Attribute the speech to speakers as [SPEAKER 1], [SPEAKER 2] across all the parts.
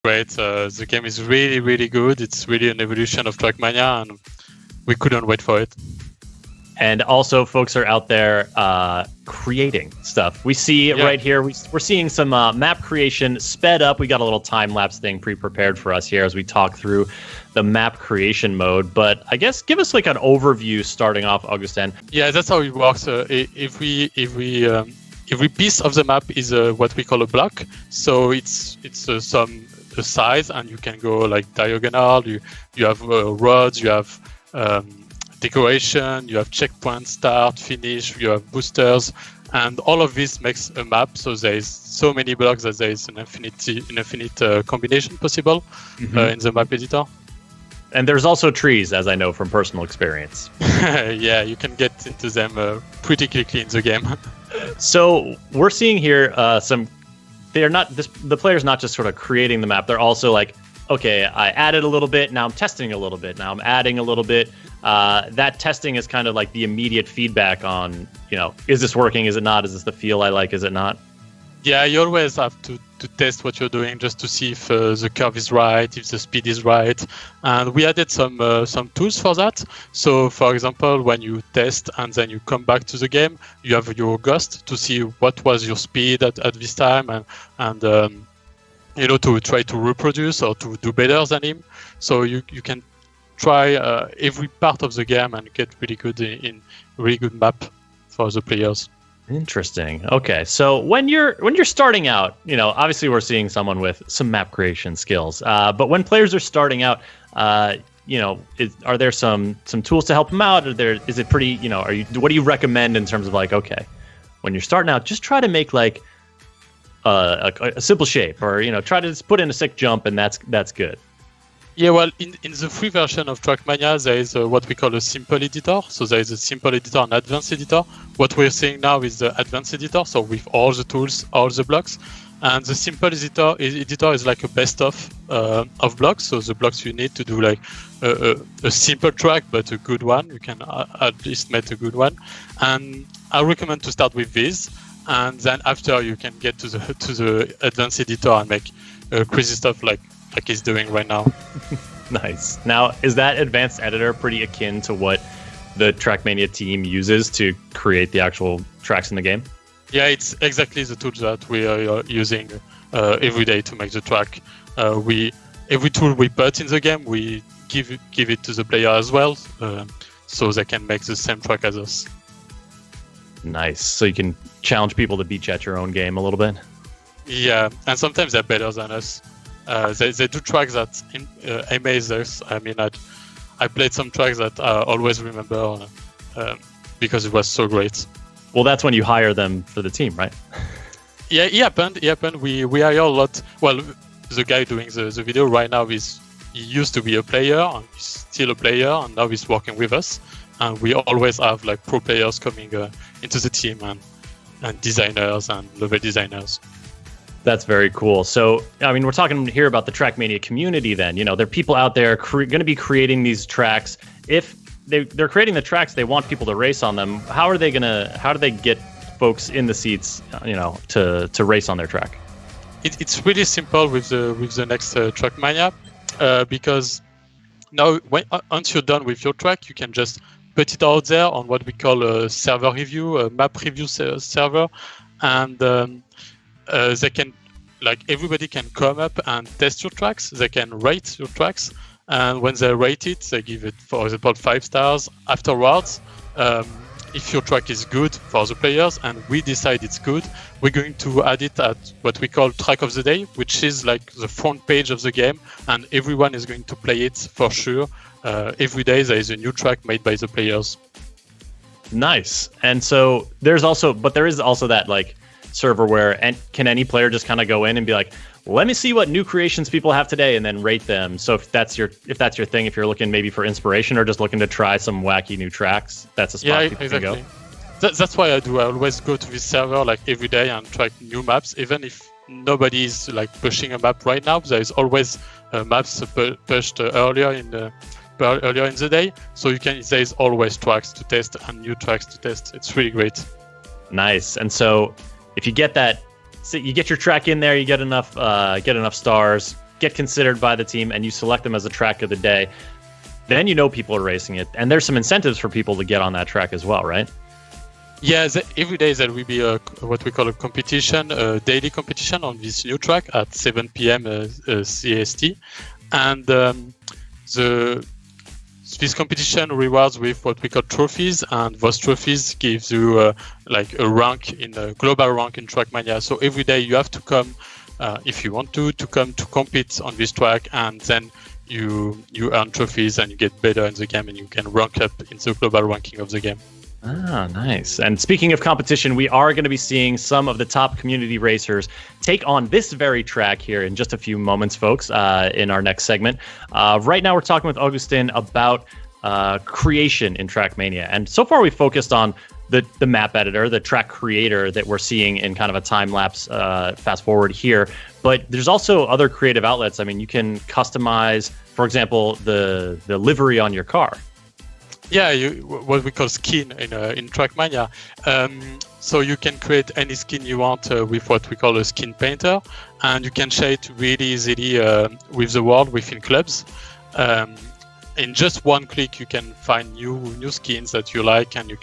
[SPEAKER 1] Great. The game is really, really good. It's really an evolution of Trackmania, and we couldn't wait for it.
[SPEAKER 2] And also, folks are out there creating stuff. We see right here, we're seeing some map creation sped up. We got a little time-lapse thing pre-prepared for us here as we talk through the map creation mode. But I guess give us like an overview starting off, Augustin.
[SPEAKER 1] Yeah, that's how it works. Every piece of the map is what we call a block. So it's some size, and you can go like diagonal. You have roads, you have decoration, you have checkpoint, start, finish, you have boosters, and all of this makes a map. So there is so many blocks that there is an infinite combination possible in the map editor.
[SPEAKER 2] And there's also trees, as I know from personal experience.
[SPEAKER 1] Yeah, you can get into them pretty quickly in the game.
[SPEAKER 2] So we're seeing here the player's not just sort of creating the map. They're also like, okay, I added a little bit. Now I'm testing a little bit. Now I'm adding a little bit. That testing is kind of like the immediate feedback on, is this working? Is it not? Is this the feel I like? Is it not?
[SPEAKER 1] Yeah, you always have to test what you're doing just to see if the curve is right, if the speed is right. And we added some tools for that. So, for example, when you test and then you come back to the game, you have your ghost to see what was your speed at this time and to try to reproduce or to do better than him. So you can try every part of the game and get really good in really good map for the players.
[SPEAKER 2] Interesting. Okay, so when you're starting out, obviously we're seeing someone with some map creation skills. But when players are starting out, are there some tools to help them out? Is it pretty? What do you recommend in terms of like, okay, when you're starting out, just try to make like a simple shape, or try to just put in a sick jump, and that's good.
[SPEAKER 1] Yeah, well, in the free version of Trackmania, there is what we call a simple editor. So there is a simple editor and advanced editor. What we're seeing now is the advanced editor, so with all the tools, all the blocks. And the simple editor is like a best of blocks. So the blocks you need to do like a simple track, but a good one. You can at least make a good one. And I recommend to start with this. And then after you can get to the advanced editor and make crazy stuff like he's doing right now.
[SPEAKER 2] Nice. Now, is that advanced editor pretty akin to what the Trackmania team uses to create the actual tracks in the game?
[SPEAKER 1] Yeah, it's exactly the tool that we are using every day to make the track. Every tool we put in the game, we give it to the player as well, so they can make the same track as us.
[SPEAKER 2] Nice. So you can challenge people to beat you at your own game a little bit?
[SPEAKER 1] Yeah, and sometimes they're better than us. They do tracks that amaze us. I mean, I played some tracks that I always remember because it was so great.
[SPEAKER 2] Well, that's when you hire them for the team, right?
[SPEAKER 1] Yeah, it happened. We hire a lot. Well, the guy doing the video right now he used to be a player, and he's still a player, and now he's working with us. And we always have like pro players coming into the team and designers and level designers.
[SPEAKER 2] That's very cool. So, I mean, we're talking here about the Trackmania community then. There are people out there going to be creating these tracks. If they're creating the tracks, they want people to race on them. How do they get folks in the seats, to race on their track?
[SPEAKER 1] It's really simple with the next Trackmania, because now once you're done with your track, you can just put it out there on what we call a server review, a map review server, and they can, like, everybody can come up and test your tracks. They can rate your tracks, and when they rate it, they give it, for example, 5 stars. Afterwards, if your track is good for the players and we decide it's good, we're going to add it at what we call track of the day, which is like the front page of the game, and everyone is going to play it for sure. Every day there is a new track made by the players.
[SPEAKER 2] Nice. And so there is also that like server where can any player just kind of go in and be like, let me see what new creations people have today, and then rate them. So if that's your thing, if you're looking maybe for inspiration or just looking to try some wacky new tracks, that's a spot people
[SPEAKER 1] exactly.
[SPEAKER 2] can go.
[SPEAKER 1] That's why I do. I always go to this server like every day and try new maps, even if nobody is like pushing a map right now. There is always maps pushed earlier in the day, so there is always tracks to test and new tracks to test. It's really great.
[SPEAKER 2] Nice. And so if you get that, so you get your track in there, you get enough stars, get considered by the team and you select them as a track of the day, then you know people are racing it. And there's some incentives for people to get on that track as well, right?
[SPEAKER 1] Yeah, every day there will be what we call a competition, a daily competition on this new track at 7 p.m. CST. And this competition rewards with what we call trophies, and those trophies gives you like a rank in a global rank in Trackmania. So every day you have to come, if you want to come to compete on this track, and then you earn trophies and you get better in the game and you can rank up in the global ranking of the game.
[SPEAKER 2] Ah, nice. And speaking of competition, we are going to be seeing some of the top community racers take on this very track here in just a few moments, folks, in our next segment. Right now, we're talking with Augustin about creation in Trackmania. And so far, we've focused on the map editor, the track creator that we're seeing in kind of a time-lapse fast forward here. But there's also other creative outlets. I mean, you can customize, for example, the livery on your car.
[SPEAKER 1] Yeah, what we call skin in Trackmania. So you can create any skin you want with what we call a skin painter, and you can share it really easily with the world within clubs. In just one click, you can find new skins that you like, and you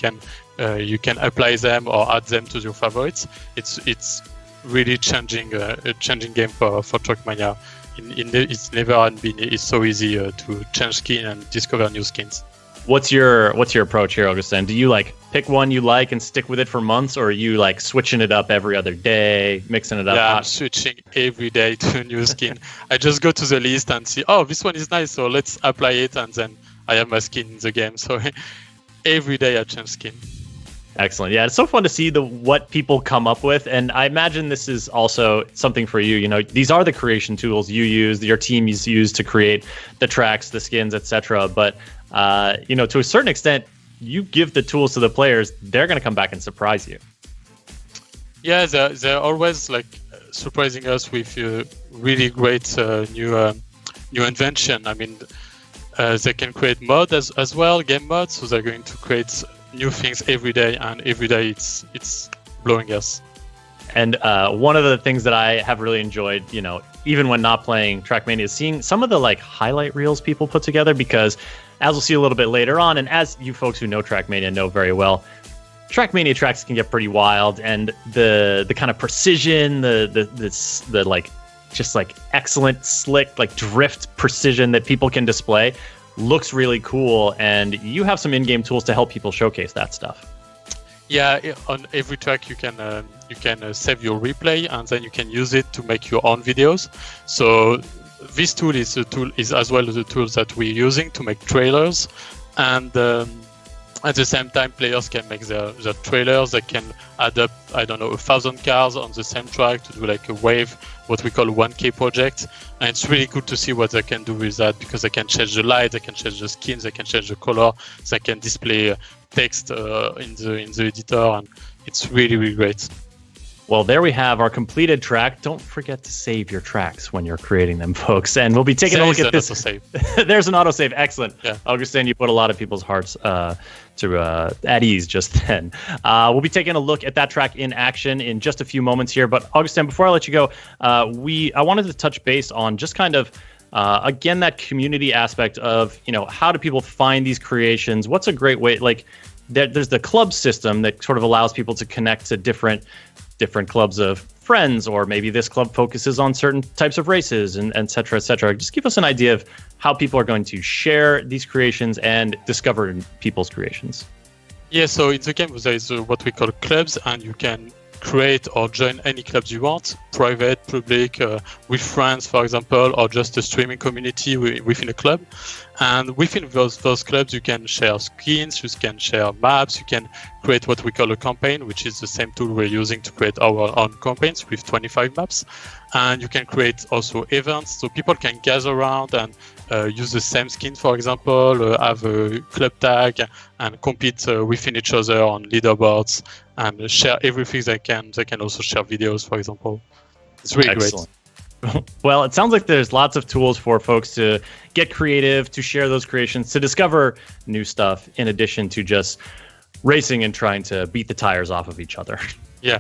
[SPEAKER 1] can apply them or add them to your favorites. It's really changing game for Trackmania. It's never been it's so easy to change skin and discover new skins.
[SPEAKER 2] What's your approach here, Augustin? Do you like pick one you like and stick with it for months, or are you like switching it up every other day, mixing it up?
[SPEAKER 1] Yeah, I'm switching every day to a new skin. I just go to the list and see, oh, this one is nice, so let's apply it, and then I have my skin in the game. So every day I change skin.
[SPEAKER 2] Excellent. Yeah, it's so fun to see what people come up with, and I imagine this is also something for you. You know, these are the creation tools you use, your team use to create the tracks, the skins, etc. But to a certain extent, you give the tools to the players, they're going to come back and surprise you.
[SPEAKER 1] Yeah, they're always like surprising us with really great new invention. I mean, they can create mod as well, game mods, so they're going to create new things every day, and every day it's blowing us.
[SPEAKER 2] And one of the things that I have really enjoyed, even when not playing Trackmania, is seeing some of the like highlight reels people put together, because as we'll see a little bit later on, and as you folks who know Trackmania know very well, Trackmania tracks can get pretty wild, and the kind of precision, the like just like excellent slick like drift precision that people can display looks really cool, and you have some in-game tools to help people showcase that stuff.
[SPEAKER 1] Yeah, on every track you can save your replay, and then you can use it to make your own videos. So this tool is as well the tools that we're using to make trailers, and at the same time players can make their trailers. They can add up 1,000 cars on the same track to do like a wave, what we call a 1K project, and it's really good to see what they can do with that, because they can change the light, they can change the skins, they can change the color, they can display text in the editor, and it's really, really great.
[SPEAKER 2] Well, there we have our completed track. Don't forget to save your tracks when you're creating them, folks. And we'll be taking a look at this. There's an autosave. Excellent. Yeah. Augustin, you put a lot of people's hearts at ease just then. We'll be taking a look at that track in action in just a few moments here. But Augustin, before I let you go, I wanted to touch base on just kind of again that community aspect of how do people find these creations? What's a great way? Like there's the club system that sort of allows people to connect to different clubs of friends, or maybe this club focuses on certain types of races, and et cetera, et cetera. Just give us an idea of how people are going to share these creations and discover people's creations. Yeah, so in the game there is what we call clubs, and you can create or join any clubs you want, private, public, with friends, for example, or just a streaming community within a club. And within those clubs, you can share skins, you can share maps, you can create what we call a campaign, which is the same tool we're using to create our own campaigns with 25 maps. And you can create also events, so people can gather around and use the same skin, for example, have a club tag, and compete within each other on leaderboards, and share everything they can. They can also share videos, for example. It's really Excellent. Great. Well, it sounds like there's lots of tools for folks to get creative, to share those creations, to discover new stuff, in addition to just racing and trying to beat the tires off of each other. Yeah.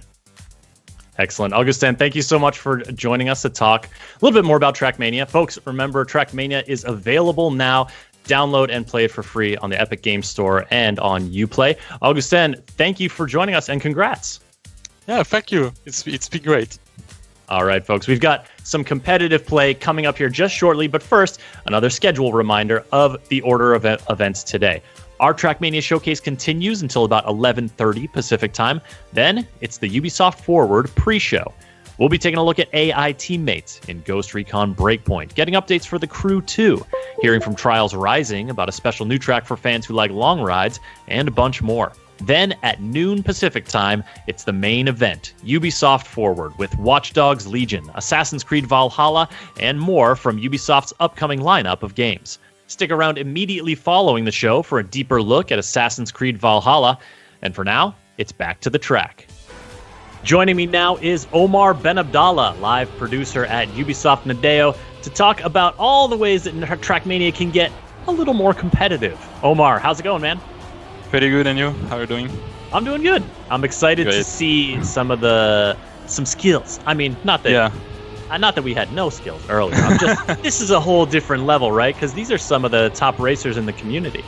[SPEAKER 2] Excellent. Augustin, thank you so much for joining us to talk a little bit more about Trackmania. Folks, remember, Trackmania is available now. Download and play it for free on the Epic Games Store and on Uplay. Augustin, thank you for joining us, and congrats.
[SPEAKER 1] Yeah, thank you. It's been great.
[SPEAKER 2] All right, folks, we've got some competitive play coming up here just shortly, but first, another schedule reminder of the order of events today. Our Trackmania showcase continues until about 11:30 Pacific time. Then it's the Ubisoft Forward pre-show. We'll be taking a look at AI teammates in Ghost Recon Breakpoint, getting updates for the Crew 2, hearing from Trials Rising about a special new track for fans who like long rides, and a bunch more. Then at noon Pacific time, it's the main event, Ubisoft Forward, with Watch Dogs Legion, Assassin's Creed Valhalla, and more from Ubisoft's upcoming lineup of games. Stick around immediately following the show for a deeper look at Assassin's Creed Valhalla. And for now, it's back to the track. Joining me now is Omar Ben Abdallah, live producer at Ubisoft Nadeo, to talk about all the ways that Trackmania can get a little more competitive. Omar, how's it going, man?
[SPEAKER 3] Pretty good, and you? How are you doing?
[SPEAKER 2] I'm doing good. I'm excited to see some skills. I mean, not that we had no skills earlier. I'm just this is a whole different level, right? Because these are some of the top racers in the community.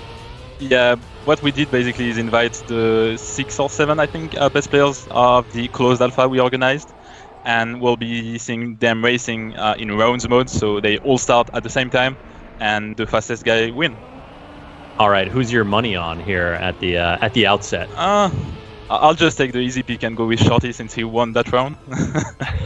[SPEAKER 3] Yeah, what we did basically is invite the 6 or 7, I think, best players of the closed alpha we organized, and we'll be seeing them racing in rounds mode, so they all start at the same time, and the fastest guy win.
[SPEAKER 2] All right, who's your money on here at the outset?
[SPEAKER 3] I'll just take the easy pick and go with Shorty since he won that round.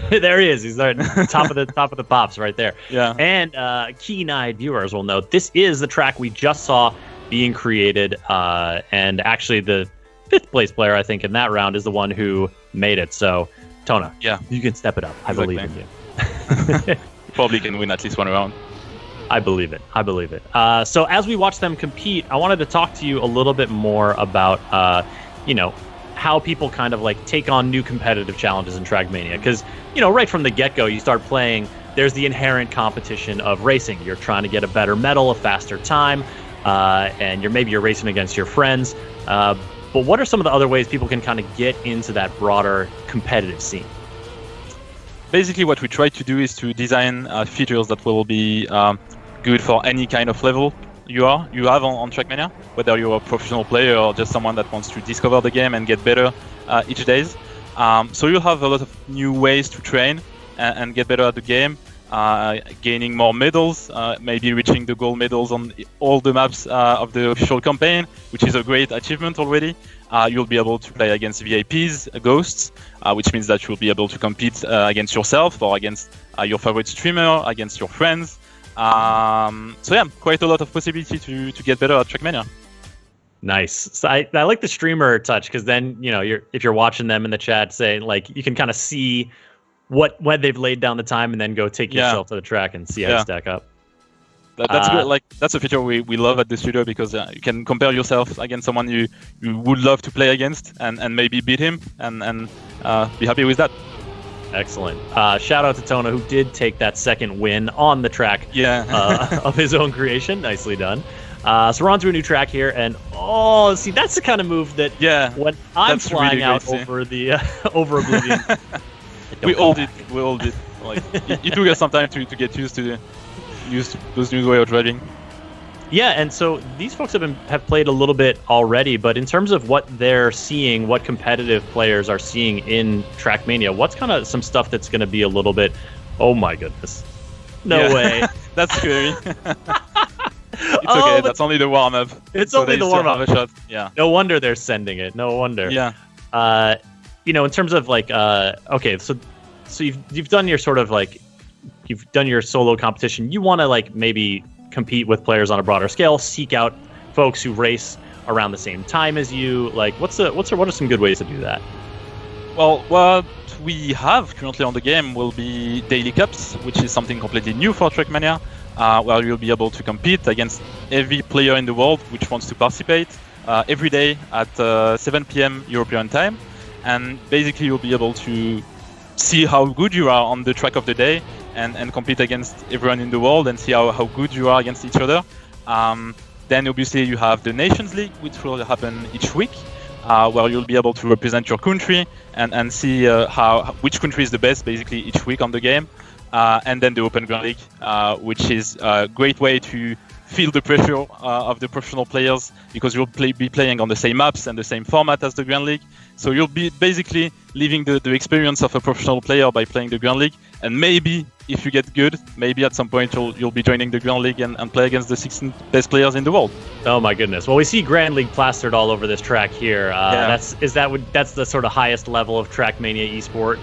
[SPEAKER 2] There he is. He's there, top of the pops right there.
[SPEAKER 3] Yeah.
[SPEAKER 2] And keen-eyed viewers will note this is the track we just saw being created, and actually the 5th place player, I think, in that round is the one who made it. So, Tona,
[SPEAKER 3] yeah,
[SPEAKER 2] you can step it up. I believe in you.
[SPEAKER 3] Probably can win at least one round.
[SPEAKER 2] I believe it. So as we watch them compete, I wanted to talk to you a little bit more about, how people kind of like take on new competitive challenges in Trackmania. Because, right from the get-go, you start playing, there's the inherent competition of racing. You're trying to get a better medal, a faster time, and you're racing against your friends. But what are some of the other ways people can kind of get into that broader competitive scene?
[SPEAKER 3] Basically, what we try to do is to design features that will be good for any kind of level you have on Trackmania, whether you're a professional player or just someone that wants to discover the game and get better each day. So you'll have a lot of new ways to train and get better at the game, gaining more medals, maybe reaching the gold medals on all the maps of the official campaign, which is a great achievement already. You'll be able to play against VIPs, ghosts, which means that you'll be able to compete against yourself or against your favorite streamer, against your friends. So yeah, quite a lot of possibility to get better at Trackmania.
[SPEAKER 2] Nice. So I like the streamer touch, because then if you're watching them in the chat, say like you can kind of see when they've laid down the time, and then go take yourself to the track and see how you stack up.
[SPEAKER 3] That's good. Like that's a feature we love at the studio, because you can compare yourself against someone you would love to play against and maybe beat him and be happy with that.
[SPEAKER 2] Excellent. Shout out to Tona, who did take that second win on the track of his own creation. Nicely done. So we're on to a new track here, and see, that's the kind of move that when I'm flying really out over the over Oblivion.
[SPEAKER 3] We all did. Like it took us some time to get used to those new way of driving.
[SPEAKER 2] Yeah, and so these folks have played a little bit already, but in terms of what they're seeing, what competitive players are seeing in Trackmania, what's kind of some stuff that's going to be a little bit, oh my goodness, no way.
[SPEAKER 3] That's scary. It's okay, that's only the warm-up.
[SPEAKER 2] It's only the warm-up.
[SPEAKER 3] Yeah.
[SPEAKER 2] No wonder they're sending it. No wonder.
[SPEAKER 3] Yeah.
[SPEAKER 2] In terms of like, okay, so you've done your sort of like, you've done your solo competition. You want to like maybe compete with players on a broader scale, seek out folks who race around the same time as you. Like, what are some good ways to do that?
[SPEAKER 3] Well, what we have currently on the game will be daily cups, which is something completely new for Trackmania, where you'll be able to compete against every player in the world which wants to participate every day at 7 p.m. European time, and basically you'll be able to see how good you are on the track of the day and compete against everyone in the world and see how good you are against each other. Then obviously you have the Nations League, which will happen each week, where you'll be able to represent your country and see which country is the best basically each week on the game. And then the Open Grand League, which is a great way to feel the pressure of the professional players, because you'll be playing on the same maps and the same format as the Grand League. So you'll be basically living the experience of a professional player by playing the Grand League. And maybe if you get good, maybe at some point you'll be joining the Grand League and play against the 16 best players in the world.
[SPEAKER 2] Oh my goodness! Well, we see Grand League plastered all over this track here. That's the sort of highest level of Trackmania esport.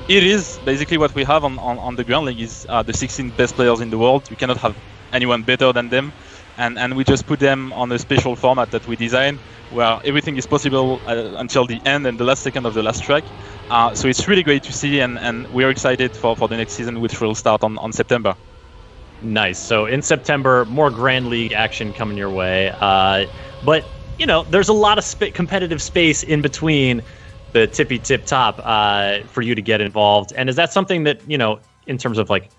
[SPEAKER 3] It is basically what we have on the Grand League is the 16 best players in the world. You cannot have anyone better than them, and we just put them on a special format that we design, where everything is possible until the end and the last second of the last track. So it's really great to see, and we're excited for the next season, which will start on September.
[SPEAKER 2] Nice. So in September, more Grand League action coming your way. But there's a lot of competitive space in between the tippy tip top for you to get involved. And is that something that in terms of like,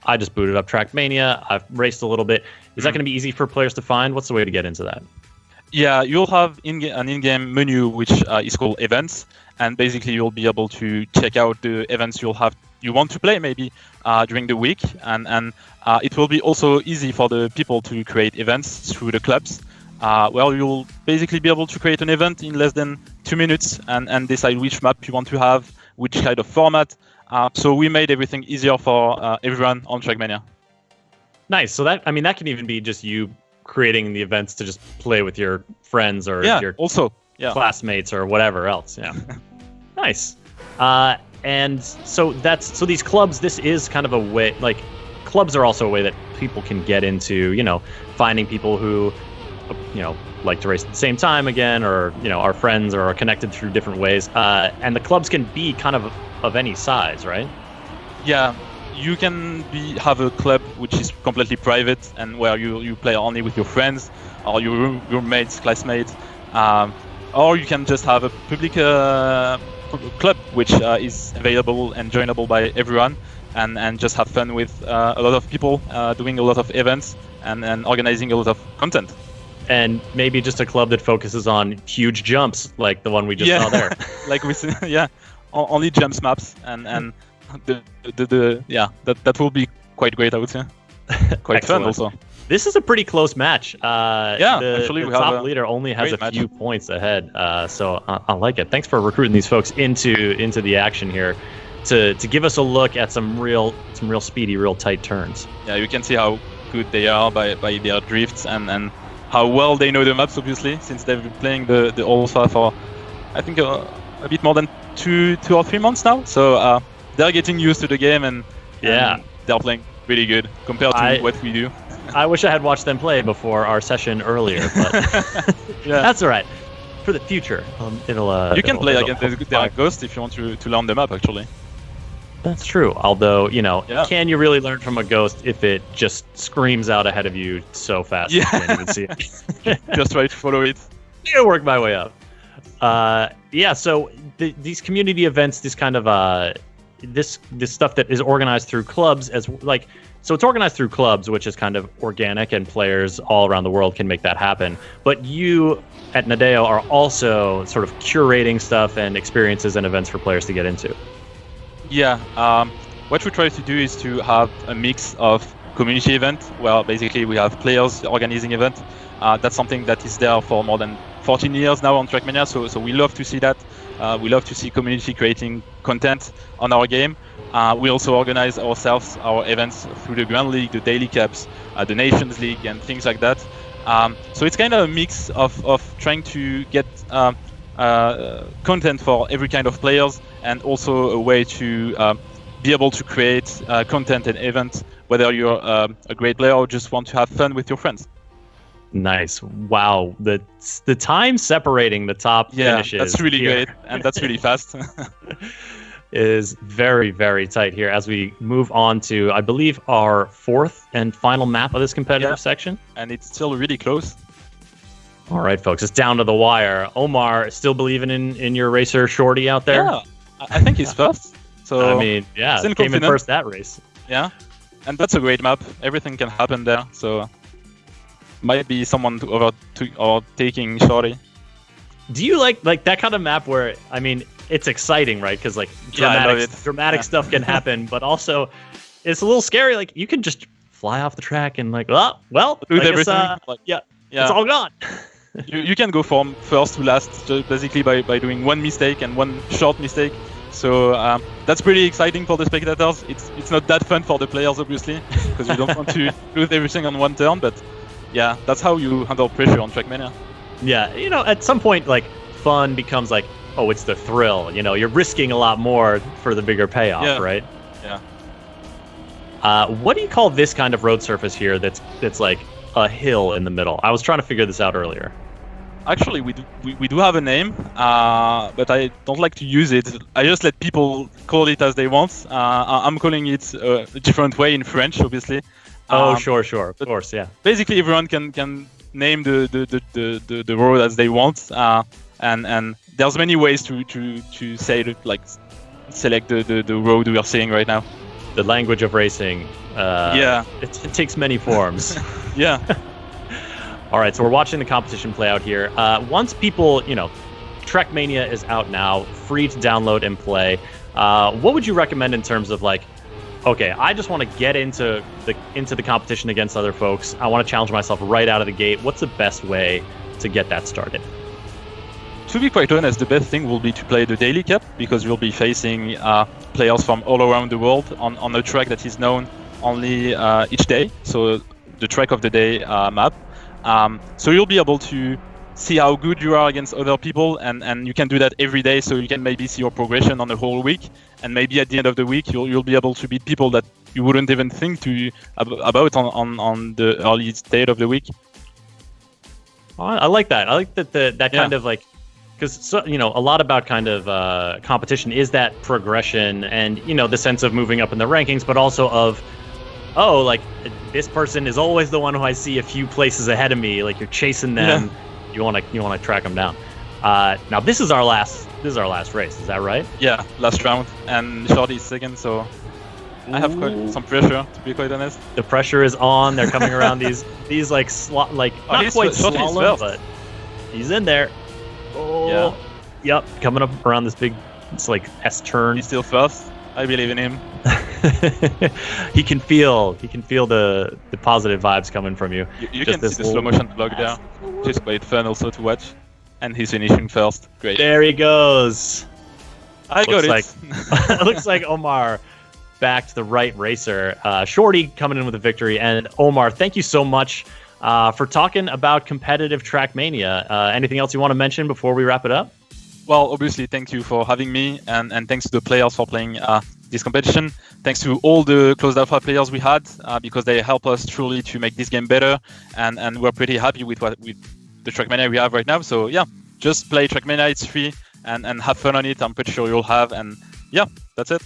[SPEAKER 2] I just booted up Trackmania, I've raced a little bit. Is that going to be easy for players to find? What's the way to get into that?
[SPEAKER 3] Yeah, you'll have an in-game menu which is called events, and basically you'll be able to check out the events you want to play maybe during the week, and it will be also easy for the people to create events through the clubs, where you'll basically be able to create an event in less than 2 minutes and decide which map you want to have, which kind of format. So we made everything easier for everyone on Trackmania.
[SPEAKER 2] Nice. So that can even be just you creating the events to just play with your friends or your classmates or whatever else. Yeah. Nice. And so these clubs, this is kind of a way, like clubs are also a way that people can get into, finding people who, like to race at the same time again, or, are friends or are connected through different ways. And the clubs can be kind of any size, right?
[SPEAKER 3] Yeah. You can have a club which is completely private and where you play only with your friends or your roommates, classmates, or you can just have a public club which is available and joinable by everyone, and just have fun with a lot of people doing a lot of events and organizing a lot of content.
[SPEAKER 2] And maybe just a club that focuses on huge jumps like the one we just saw there.
[SPEAKER 3] Like we see, only jumps maps and that will be quite great, I would say. Quite fun also.
[SPEAKER 2] This is a pretty close match.
[SPEAKER 3] Actually,
[SPEAKER 2] the top leader only has a few points ahead, so I like it. Thanks for recruiting these folks into the action here to give us a look at some real speedy, real tight turns. Yeah,
[SPEAKER 3] you can see how good they are by their drifts and how well they know the maps, obviously, since they've been playing the alpha for I think a bit more than 2 or 3 months now. So they're getting used to the game and they're playing really good compared to what we do.
[SPEAKER 2] I wish I had watched them play before our session earlier, but that's all right. For the future,
[SPEAKER 3] you can play against their ghost if you want to learn the map, actually.
[SPEAKER 2] That's true. Although, can you really learn from a ghost if it just screams out ahead of you so fast you can't even see it?
[SPEAKER 3] Just try to follow it.
[SPEAKER 2] I'll work my way up. So these community events, this kind of this stuff that is organized through clubs so it's organized through clubs, which is kind of organic, and players all around the world can make that happen. But you at Nadeo are also sort of curating stuff and experiences and events for players to get into.
[SPEAKER 3] Yeah, what we try to do is to have a mix of community event, where basically we have players organizing event. That's something that is there for more than 14 years now on Trackmania, so we love to see that. We love to see community creating content on our game. We also organize ourselves our events through the Grand League, the Daily Cups, the Nations League, and things like that. So it's kind of a mix of trying to get content for every kind of players, and also a way to be able to create content and events, whether you're a great player or just want to have fun with your friends.
[SPEAKER 2] Nice. Wow. The time separating the top finishes.
[SPEAKER 3] That's really great, and that's really fast.
[SPEAKER 2] Is very, very tight here as we move on to, I believe, our 4th and final map of this competitive section.
[SPEAKER 3] And it's still really close.
[SPEAKER 2] All right, folks, it's down to the wire. Omar, still believing in your racer Shorty out there?
[SPEAKER 3] Yeah, I think he's first. So
[SPEAKER 2] came in first that race.
[SPEAKER 3] Yeah, and that's a great map. Everything can happen there. So might be someone overtaking Shorty.
[SPEAKER 2] Do you like that kind of map where, I mean, it's exciting, right? Because like dramatic stuff can happen, but also it's a little scary. Like you can just fly off the track and like, well,
[SPEAKER 3] lose everything.
[SPEAKER 2] It's all gone.
[SPEAKER 3] you can go from first to last just basically by doing one mistake and one short mistake. So that's pretty exciting for the spectators. It's not that fun for the players, obviously, because you don't want to lose everything on one turn. But yeah, that's how you handle pressure on Trackmania.
[SPEAKER 2] Yeah, at some point, like fun becomes like, oh, it's the thrill. You're risking a lot more for the bigger payoff, right?
[SPEAKER 3] Yeah.
[SPEAKER 2] What do you call this kind of road surface here? That's like a hill in the middle. I was trying to figure this out earlier.
[SPEAKER 3] Actually, we do have a name, but I don't like to use it. I just let people call it as they want. I'm calling it a different way in French, obviously.
[SPEAKER 2] Sure, of course, yeah.
[SPEAKER 3] Basically, everyone can name the road as they want, and there's many ways to say it, like select the road we are seeing right now.
[SPEAKER 2] The language of racing. It takes many forms.
[SPEAKER 3] Yeah.
[SPEAKER 2] All right, so we're watching the competition play out here. Once people, Trackmania is out now, free to download and play. What would you recommend in terms of like, okay, I just want to get into the competition against other folks. I want to challenge myself right out of the gate. What's the best way to get that started?
[SPEAKER 3] To be quite honest, the best thing will be to play the Daily Cup, because you'll be facing players from all around the world on a track that is known only each day. So the track of the day map. So you'll be able to see how good you are against other people, and you can do that every day, so you can maybe see your progression on the whole week, and maybe at the end of the week you'll be able to beat people that you wouldn't even think about on the early state of the week.
[SPEAKER 2] I like that. I like that kind of like, because a lot about kind of competition is that progression and the sense of moving up in the rankings, but also of, oh, like this person is always the one who I see a few places ahead of me. Like you're chasing them, you want to track them down. Now this is our last race. Is that right?
[SPEAKER 3] Yeah, last round, and Shorty is second. So I have quite some pressure, to be quite honest.
[SPEAKER 2] The pressure is on. They're coming around these like not quite slalom, but he's in there. Oh,
[SPEAKER 3] yeah.
[SPEAKER 2] Yep, coming up around this big, it's like S turn.
[SPEAKER 3] He's still first. I believe in him.
[SPEAKER 2] He can feel the positive vibes coming from you.
[SPEAKER 3] You can see the slow motion vlog there. Just quite fun also to watch. And he's finishing first. Great.
[SPEAKER 2] There he goes.
[SPEAKER 3] I got it.
[SPEAKER 2] It looks like Omar backed the right racer. Shorty coming in with a victory. And Omar, thank you so much for talking about competitive Trackmania. Anything else you want to mention before we wrap it up?
[SPEAKER 3] Well, obviously, thank you for having me, and thanks to the players for playing this competition. Thanks to all the closed alpha players we had, because they help us truly to make this game better, and we're pretty happy with the Trackmania we have right now. So yeah, just play Trackmania, it's free, and have fun on it. I'm pretty sure you'll have, and yeah, that's it.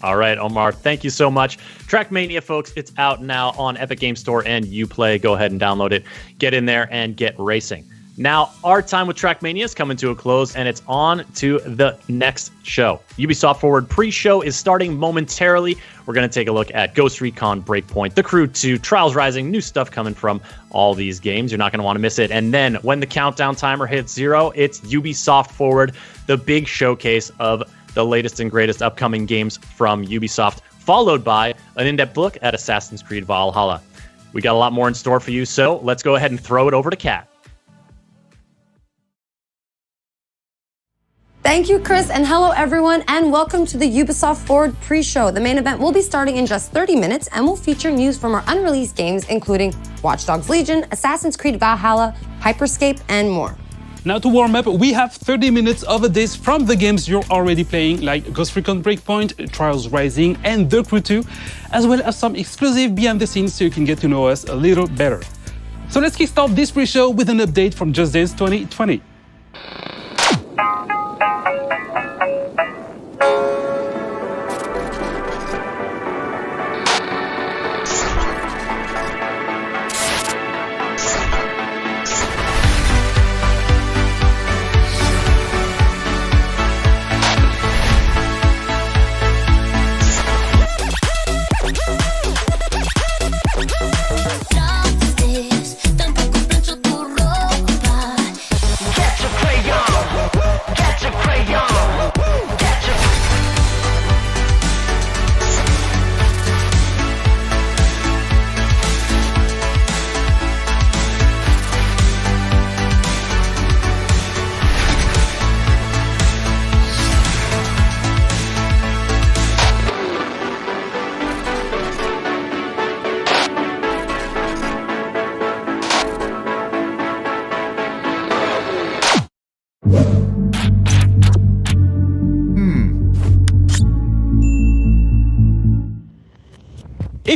[SPEAKER 2] All right, Omar, thank you so much. Trackmania, folks, it's out now on Epic Games Store and Uplay. Go ahead and download it. Get in there and get racing. Now, our time with Trackmania is coming to a close, and it's on to the next show. Ubisoft Forward pre-show is starting momentarily. We're going to take a look at Ghost Recon Breakpoint, The Crew 2, Trials Rising, new stuff coming from all these games. You're not going to want to miss it. And then when the countdown timer hits 0, it's Ubisoft Forward, the big showcase of the latest and greatest upcoming games from Ubisoft, followed by an in-depth look at Assassin's Creed Valhalla. We got a lot more in store for you, so let's go ahead and throw it over to Kat.
[SPEAKER 4] Thank you, Chris, and hello, everyone, and welcome to the Ubisoft Forward pre-show. The main event will be starting in just 30 minutes and will feature news from our unreleased games, including Watch Dogs Legion, Assassin's Creed Valhalla, Hyperscape, and more.
[SPEAKER 5] Now to warm up, we have 30 minutes of this from the games you're already playing, like Ghost Recon Breakpoint, Trials Rising, and The Crew 2, as well as some exclusive behind the scenes so you can get to know us a little better. So let's kickstart this pre-show with an update from Just Dance 2020.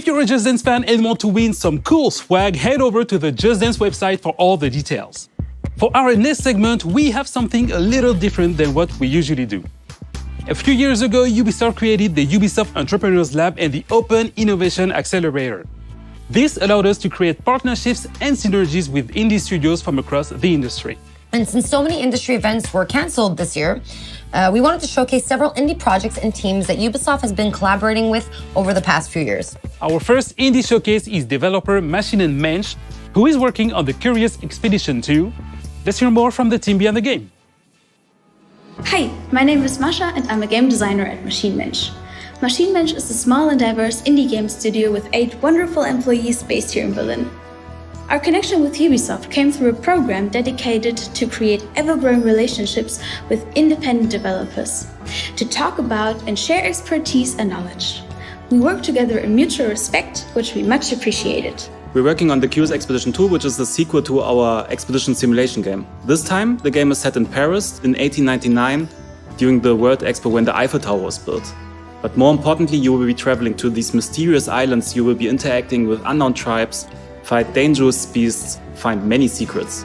[SPEAKER 5] you're a Just Dance fan and want to win some cool swag, head over to the Just Dance website for all the details. For our next segment, we have something a little different than what we usually do. A few years ago, Ubisoft created the Ubisoft Entrepreneurs Lab and the Open Innovation Accelerator. This allowed us to create partnerships and synergies with indie studios from across the industry.
[SPEAKER 4] And since so many industry events were canceled this year, we wanted to showcase several indie projects and teams that Ubisoft has been collaborating with over the past few years.
[SPEAKER 5] Our first indie showcase is developer Machine & Mensch, who is working on the Curious Expedition 2. Let's hear more from the team behind the game.
[SPEAKER 6] Hi, my name is Masha and I'm a game designer at Machine Mensch. Machine Mensch is a small and diverse indie game studio with 8 wonderful employees based here in Berlin. Our connection with Ubisoft came through a program dedicated to create ever-growing relationships with independent developers, to talk about and share expertise and knowledge. We work together in mutual respect, which we much appreciated.
[SPEAKER 7] We're working on the Curious Expedition 2, which is the sequel to our expedition simulation game. This time, the game is set in Paris in 1899, during the World Expo when the Eiffel Tower was built. But more importantly, you will be traveling to these mysterious islands, you will be interacting with unknown tribes, fight dangerous beasts, find many secrets.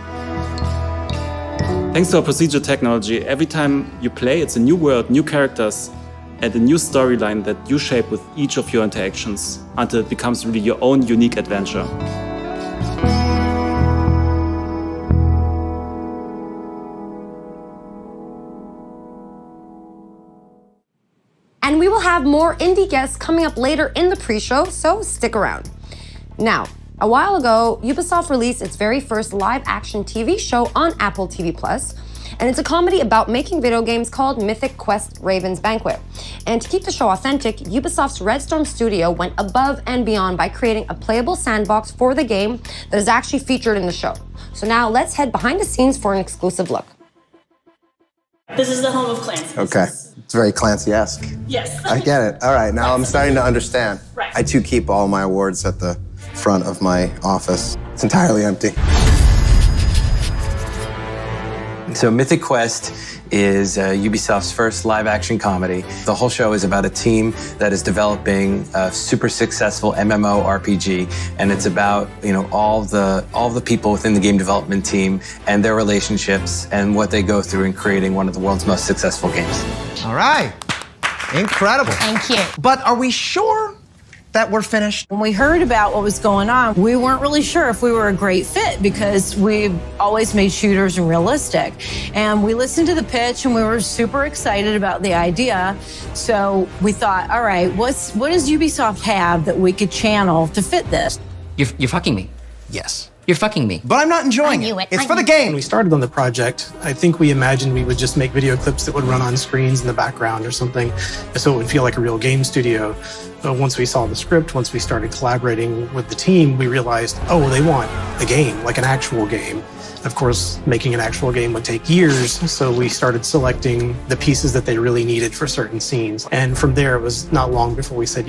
[SPEAKER 7] Thanks to our procedure technology, every time you play, it's a new world, new characters, and a new storyline that you shape with each of your interactions until it becomes really your own unique adventure.
[SPEAKER 4] And we will have more indie guests coming up later in the pre-show, so stick around. Now, a while ago, Ubisoft released its very first live-action TV show on Apple TV+, and it's a comedy about making video games called Mythic Quest Raven's Banquet. And to keep the show authentic, Ubisoft's Red Storm studio went above and beyond by creating a playable sandbox for the game that is actually featured in the show. So now let's head behind the scenes for an exclusive look.
[SPEAKER 8] This is the home of Clancy.
[SPEAKER 9] Okay. It's very Clancy-esque.
[SPEAKER 8] Yes.
[SPEAKER 9] I get it. All right, now I'm starting to understand.
[SPEAKER 8] Right.
[SPEAKER 9] I too keep all my awards at the front of my office. It's entirely empty.
[SPEAKER 10] So Mythic Quest is Ubisoft's first live-action comedy. The whole show is about a team that is developing a super successful MMORPG, and it's about all the people within the game development team and their relationships and what they go through in creating one of the world's most successful games.
[SPEAKER 11] All right, incredible.
[SPEAKER 8] Thank you.
[SPEAKER 11] But are we sure that we're finished?
[SPEAKER 12] When we heard about what was going on, we weren't really sure if we were a great fit because we've always made shooters realistic. And we listened to the pitch and we were super excited about the idea. So we thought, all right, what does Ubisoft have that we could channel to fit this?
[SPEAKER 13] You're fucking me.
[SPEAKER 11] Yes.
[SPEAKER 13] You're fucking me.
[SPEAKER 11] But I'm not enjoying it. It's for the game.
[SPEAKER 14] When we started on the project, I think we imagined we would just make video clips that would run on screens in the background or something, so it would feel like a real game studio. But once we saw the script, once we started collaborating with the team, we realized, oh, they want a game, like an actual game. Of course, making an actual game would take years, so we started selecting the pieces that they really needed for certain scenes. And from there, it was not long before we said,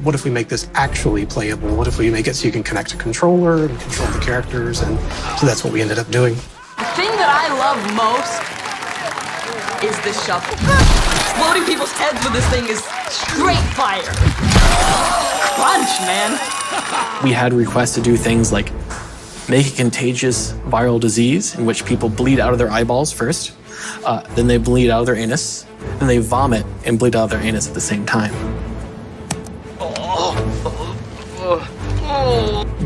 [SPEAKER 14] what if we make this actually playable? What if we make it so you can connect a controller and control the characters? And so that's what we ended up doing.
[SPEAKER 8] The thing that I love most is the shovel. Exploding people's heads with this thing is straight fire. Crunch, man.
[SPEAKER 14] We had requests to do things like make a contagious viral disease in which people bleed out of their eyeballs first, then they bleed out of their anus, and they vomit and bleed out of their anus at the same time.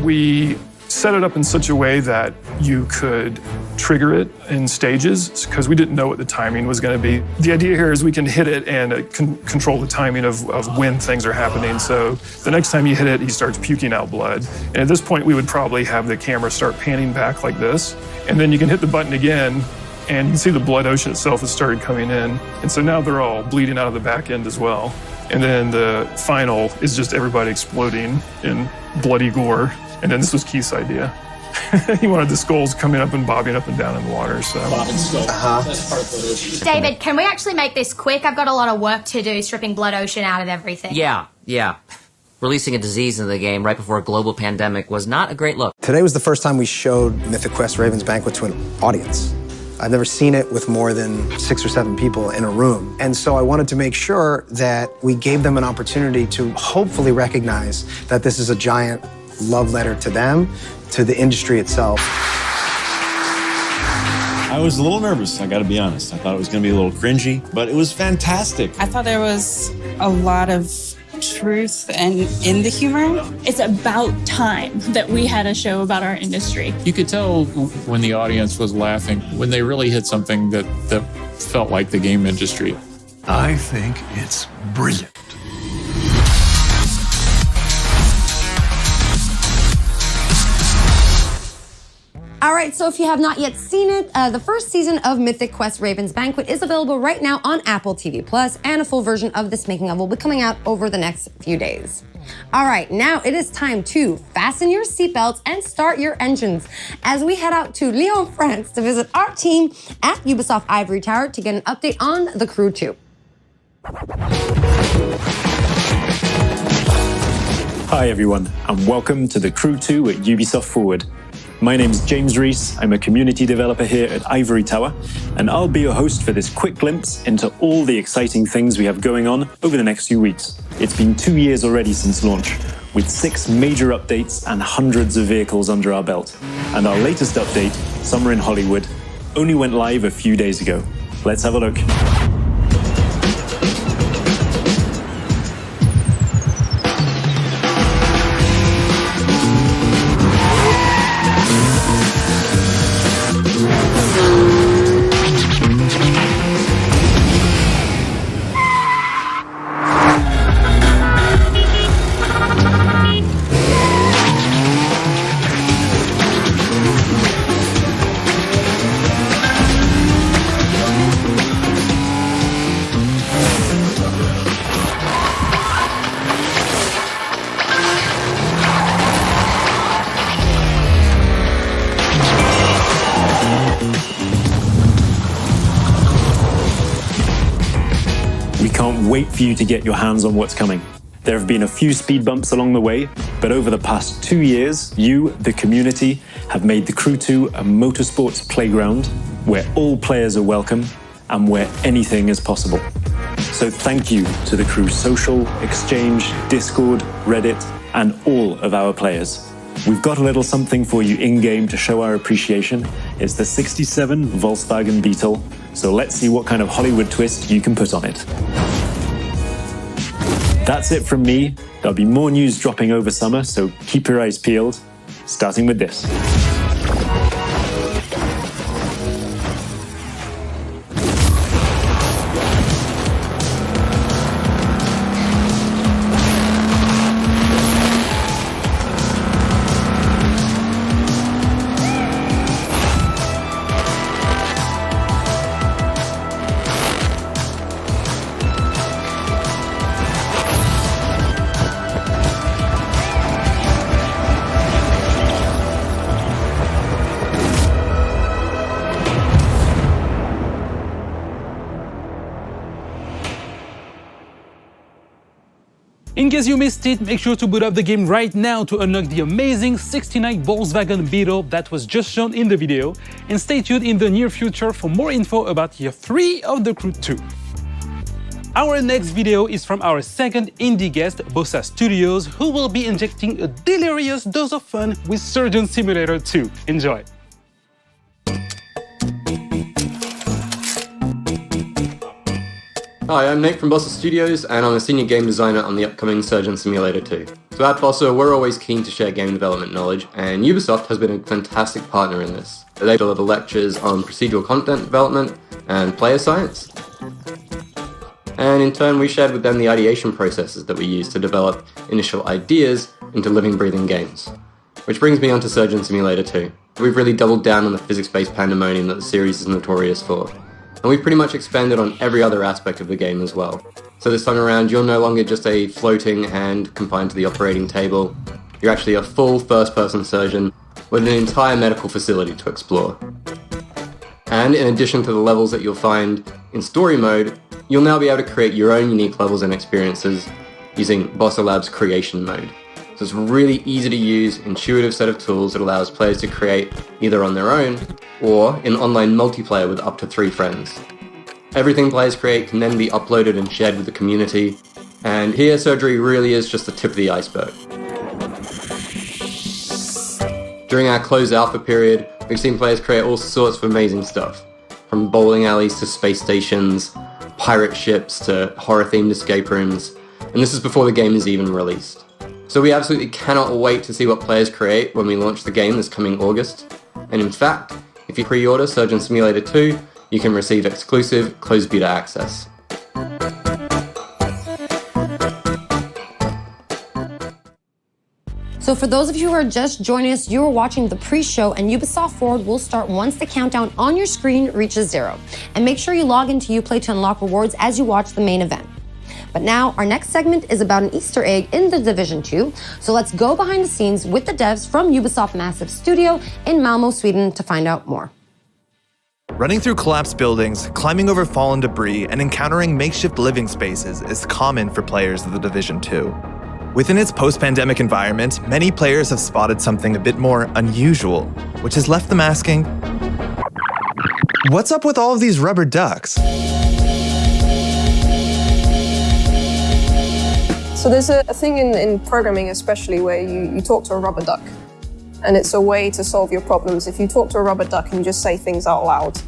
[SPEAKER 15] We set it up in such a way that you could trigger it in stages because we didn't know what the timing was going to be. The idea here is we can hit it and control the timing of when things are happening. So the next time you hit it, he starts puking out blood. And at this point, we would probably have the camera start panning back like this. And then you can hit the button again, and you can see the blood ocean itself has started coming in. And so now they're all bleeding out of the back end as well. And then the final is just everybody exploding in bloody gore. And then this was Keith's idea. He wanted the skulls coming up and bobbing up and down in the water. So.
[SPEAKER 8] David, can we actually make this quick? I've got a lot of work to do stripping blood ocean out of everything.
[SPEAKER 13] Yeah. Releasing a disease into the game right before a global pandemic was not a great look.
[SPEAKER 9] Today was the first time we showed Mythic Quest Raven's Banquet to an audience. I've never seen it with more than 6 or 7 people in a room. And so I wanted to make sure that we gave them an opportunity to hopefully recognize that this is a giant love letter to them, to the industry itself.
[SPEAKER 16] I was a little nervous, I gotta be honest. I thought it was gonna be a little cringy, but it was fantastic.
[SPEAKER 17] I thought there was a lot of truth and in the humor.
[SPEAKER 18] It's about time that we had a show about our industry.
[SPEAKER 19] You could tell when the audience was laughing, when they really hit something that felt like the game industry.
[SPEAKER 20] I think it's brilliant.
[SPEAKER 4] All right, so if you have not yet seen it, the first season of Mythic Quest Raven's Banquet is available right now on Apple TV+, and a full version of this making of will be coming out over the next few days. All right, now it is time to fasten your seatbelts and start your engines as we head out to Lyon, France to visit our team at Ubisoft Ivory Tower to get an update on The Crew 2.
[SPEAKER 21] Hi everyone, and welcome to The Crew 2 at Ubisoft Forward. My name's James Rees, I'm a community developer here at Ivory Tower, and I'll be your host for this quick glimpse into all the exciting things we have going on over the next few weeks. It's been 2 years already since launch, with 6 major updates and hundreds of vehicles under our belt. And our latest update, Summer in Hollywood, only went live a few days ago. Let's have a look. Wait for you to get your hands on what's coming. There have been a few speed bumps along the way, but over the past 2 years, you, the community, have made The Crew 2 a motorsports playground where all players are welcome and where anything is possible. So thank you to The Crew Social, Exchange, Discord, Reddit, and all of our players. We've got a little something for you in-game to show our appreciation. It's the 67 Volkswagen Beetle, so let's see what kind of Hollywood twist you can put on it. That's it from me. There'll be more news dropping over summer, so keep your eyes peeled, starting with this.
[SPEAKER 5] In case you missed it, make sure to boot up the game right now to unlock the amazing 69 Volkswagen Beetle that was just shown in the video, and stay tuned in the near future for more info about Year 3 of The Crew 2. Our next video is from our second indie guest, Bossa Studios, who will be injecting a delirious dose of fun with Surgeon Simulator 2. Enjoy!
[SPEAKER 22] Hi, I'm Nate from Bossa Studios, and I'm a senior game designer on the upcoming Surgeon Simulator 2. So at Bossa, we're always keen to share game development knowledge, and Ubisoft has been a fantastic partner in this. They deliver lectures on procedural content development and player science. And in turn, we shared with them the ideation processes that we use to develop initial ideas into living, breathing games. Which brings me on to Surgeon Simulator 2. We've really doubled down on the physics-based pandemonium that the series is notorious for. And we've pretty much expanded on every other aspect of the game as well. So this time around, you're no longer just a floating hand confined to the operating table. You're actually a full first-person surgeon with an entire medical facility to explore. And in addition to the levels that you'll find in story mode, you'll now be able to create your own unique levels and experiences using Bossa Labs Creation Mode. So it's a really easy to use, intuitive set of tools that allows players to create either on their own or in online multiplayer with up to 3 friends. Everything players create can then be uploaded and shared with the community, and here Surgery really is just the tip of the iceberg. During our closed alpha period, we've seen players create all sorts of amazing stuff, from bowling alleys to space stations, pirate ships to horror-themed escape rooms, and this is before the game is even released. So we absolutely cannot wait to see what players create when we launch the game this coming August, and in fact, if you pre-order Surgeon Simulator 2, you can receive exclusive closed beta access.
[SPEAKER 4] So for those of you who are just joining us, you are watching the pre-show, and Ubisoft Forward will start once the countdown on your screen reaches 0. And make sure you log into Uplay to unlock rewards as you watch the main event. But now, our next segment is about an Easter egg in The Division 2. So let's go behind the scenes with the devs from Ubisoft Massive Studio in Malmö, Sweden to find out more.
[SPEAKER 1] Running through collapsed buildings, climbing over fallen debris, and encountering makeshift living spaces is common for players of The Division 2. Within its post-pandemic environment, many players have spotted something a bit more unusual, which has left them asking, what's up with all of these rubber ducks?
[SPEAKER 3] So there's a thing in programming especially where you talk to a rubber duck, and it's a way to solve your problems. If you talk to a rubber duck and you just say things out loud,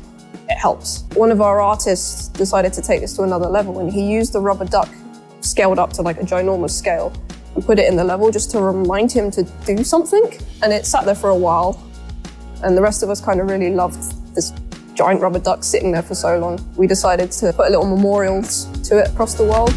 [SPEAKER 3] it helps. One of our artists decided to take this to another level, and he used the rubber duck scaled up to like a ginormous scale and put it in the level just to remind him to do something. And it sat there for a while, and the rest of us kind of really loved this giant rubber duck sitting there for so long. We decided to put a little memorials to it across the world.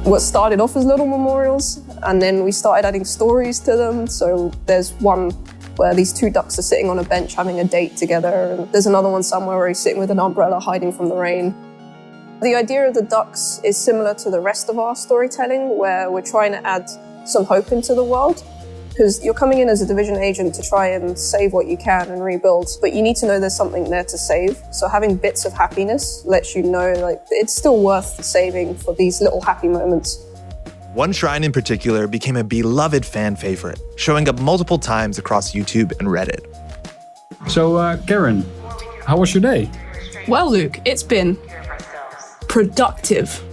[SPEAKER 3] What started off as little memorials, and then we started adding stories to them. So there's one where these 2 ducks are sitting on a bench having a date together, and there's another one somewhere where he's sitting with an umbrella hiding from the rain. The idea of the ducks is similar to the rest of our storytelling, where we're trying to add some hope into the world. Because you're coming in as a Division agent to try and save what you can and rebuild, but you need to know there's something there to save. So having bits of happiness lets you know like it's still worth saving for these little happy moments.
[SPEAKER 1] One shrine in particular became a beloved fan favorite, showing up multiple times across YouTube and Reddit.
[SPEAKER 23] So, Karen, how was your day?
[SPEAKER 3] Well, Luke, it's been productive.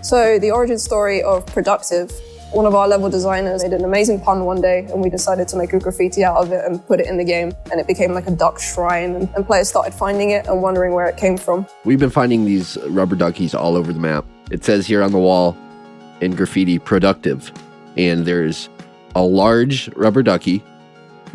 [SPEAKER 3] So the origin story of productive, one of our level designers made an amazing pun one day, and we decided to make a graffiti out of it and put it in the game, and it became like a duck shrine, and players started finding it and wondering where it came from.
[SPEAKER 24] We've been finding these rubber duckies all over the map. It says here on the wall in graffiti, productive, and there's a large rubber ducky,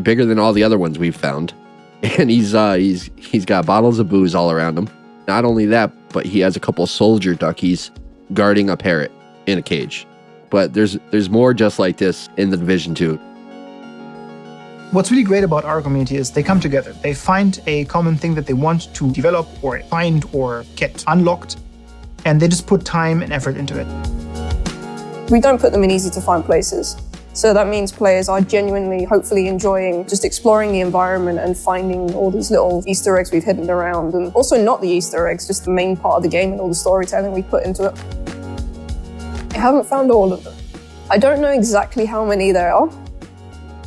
[SPEAKER 24] bigger than all the other ones we've found, and he's got bottles of booze all around him. Not only that, but he has a couple soldier duckies guarding a parrot in a cage. But there's more just like this in The Division 2.
[SPEAKER 25] What's really great about our community is they come together. They find a common thing that they want to develop or find or get unlocked, and they just put time and effort into it.
[SPEAKER 3] We don't put them in easy to find places. So that means players are genuinely, hopefully enjoying just exploring the environment and finding all these little Easter eggs we've hidden around. And also not the Easter eggs, just the main part of the game and all the storytelling we put into it. I haven't found all of them. I don't know exactly how many there are,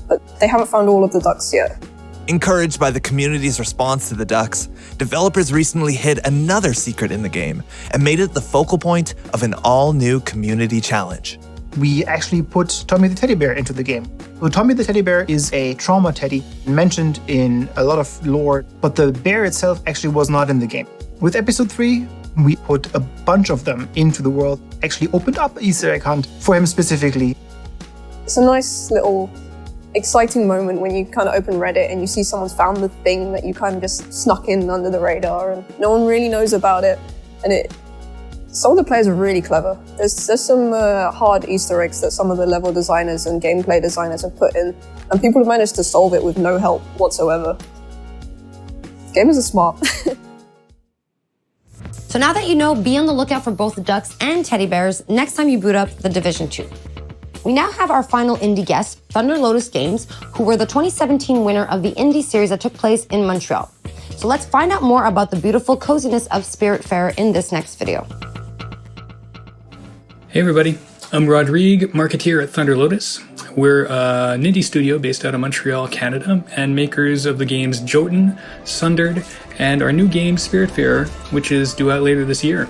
[SPEAKER 3] but they haven't found all of the ducks yet.
[SPEAKER 1] Encouraged by the community's response to the ducks, developers recently hid another secret in the game and made it the focal point of an all-new community challenge.
[SPEAKER 25] We actually put Tommy the Teddy Bear into the game. So Tommy the Teddy Bear is a trauma teddy mentioned in a lot of lore, but the bear itself actually was not in the game. With episode 3, we put a bunch of them into the world, actually opened up an Easter egg hunt for him specifically.
[SPEAKER 3] It's a nice little exciting moment when you kind of open Reddit and you see someone's found the thing that you kind of just snuck in under the radar and no one really knows about it. And some of the players are really clever. There's some hard Easter eggs that some of the level designers and gameplay designers have put in, and people have managed to solve it with no help whatsoever. Gamers are smart.
[SPEAKER 4] So now that you know, be on the lookout for both the ducks and teddy bears next time you boot up The Division 2. We now have our final indie guest, Thunder Lotus Games, who were the 2017 winner of the indie series that took place in Montreal. So let's find out more about the beautiful coziness of Spiritfarer in this next video.
[SPEAKER 2] Hey everybody, I'm Rodrigue, marketeer at Thunder Lotus. We're an indie studio based out of Montreal, Canada, and makers of the games Jotun, Sundered, and our new game Spiritfarer, which is due out later this year.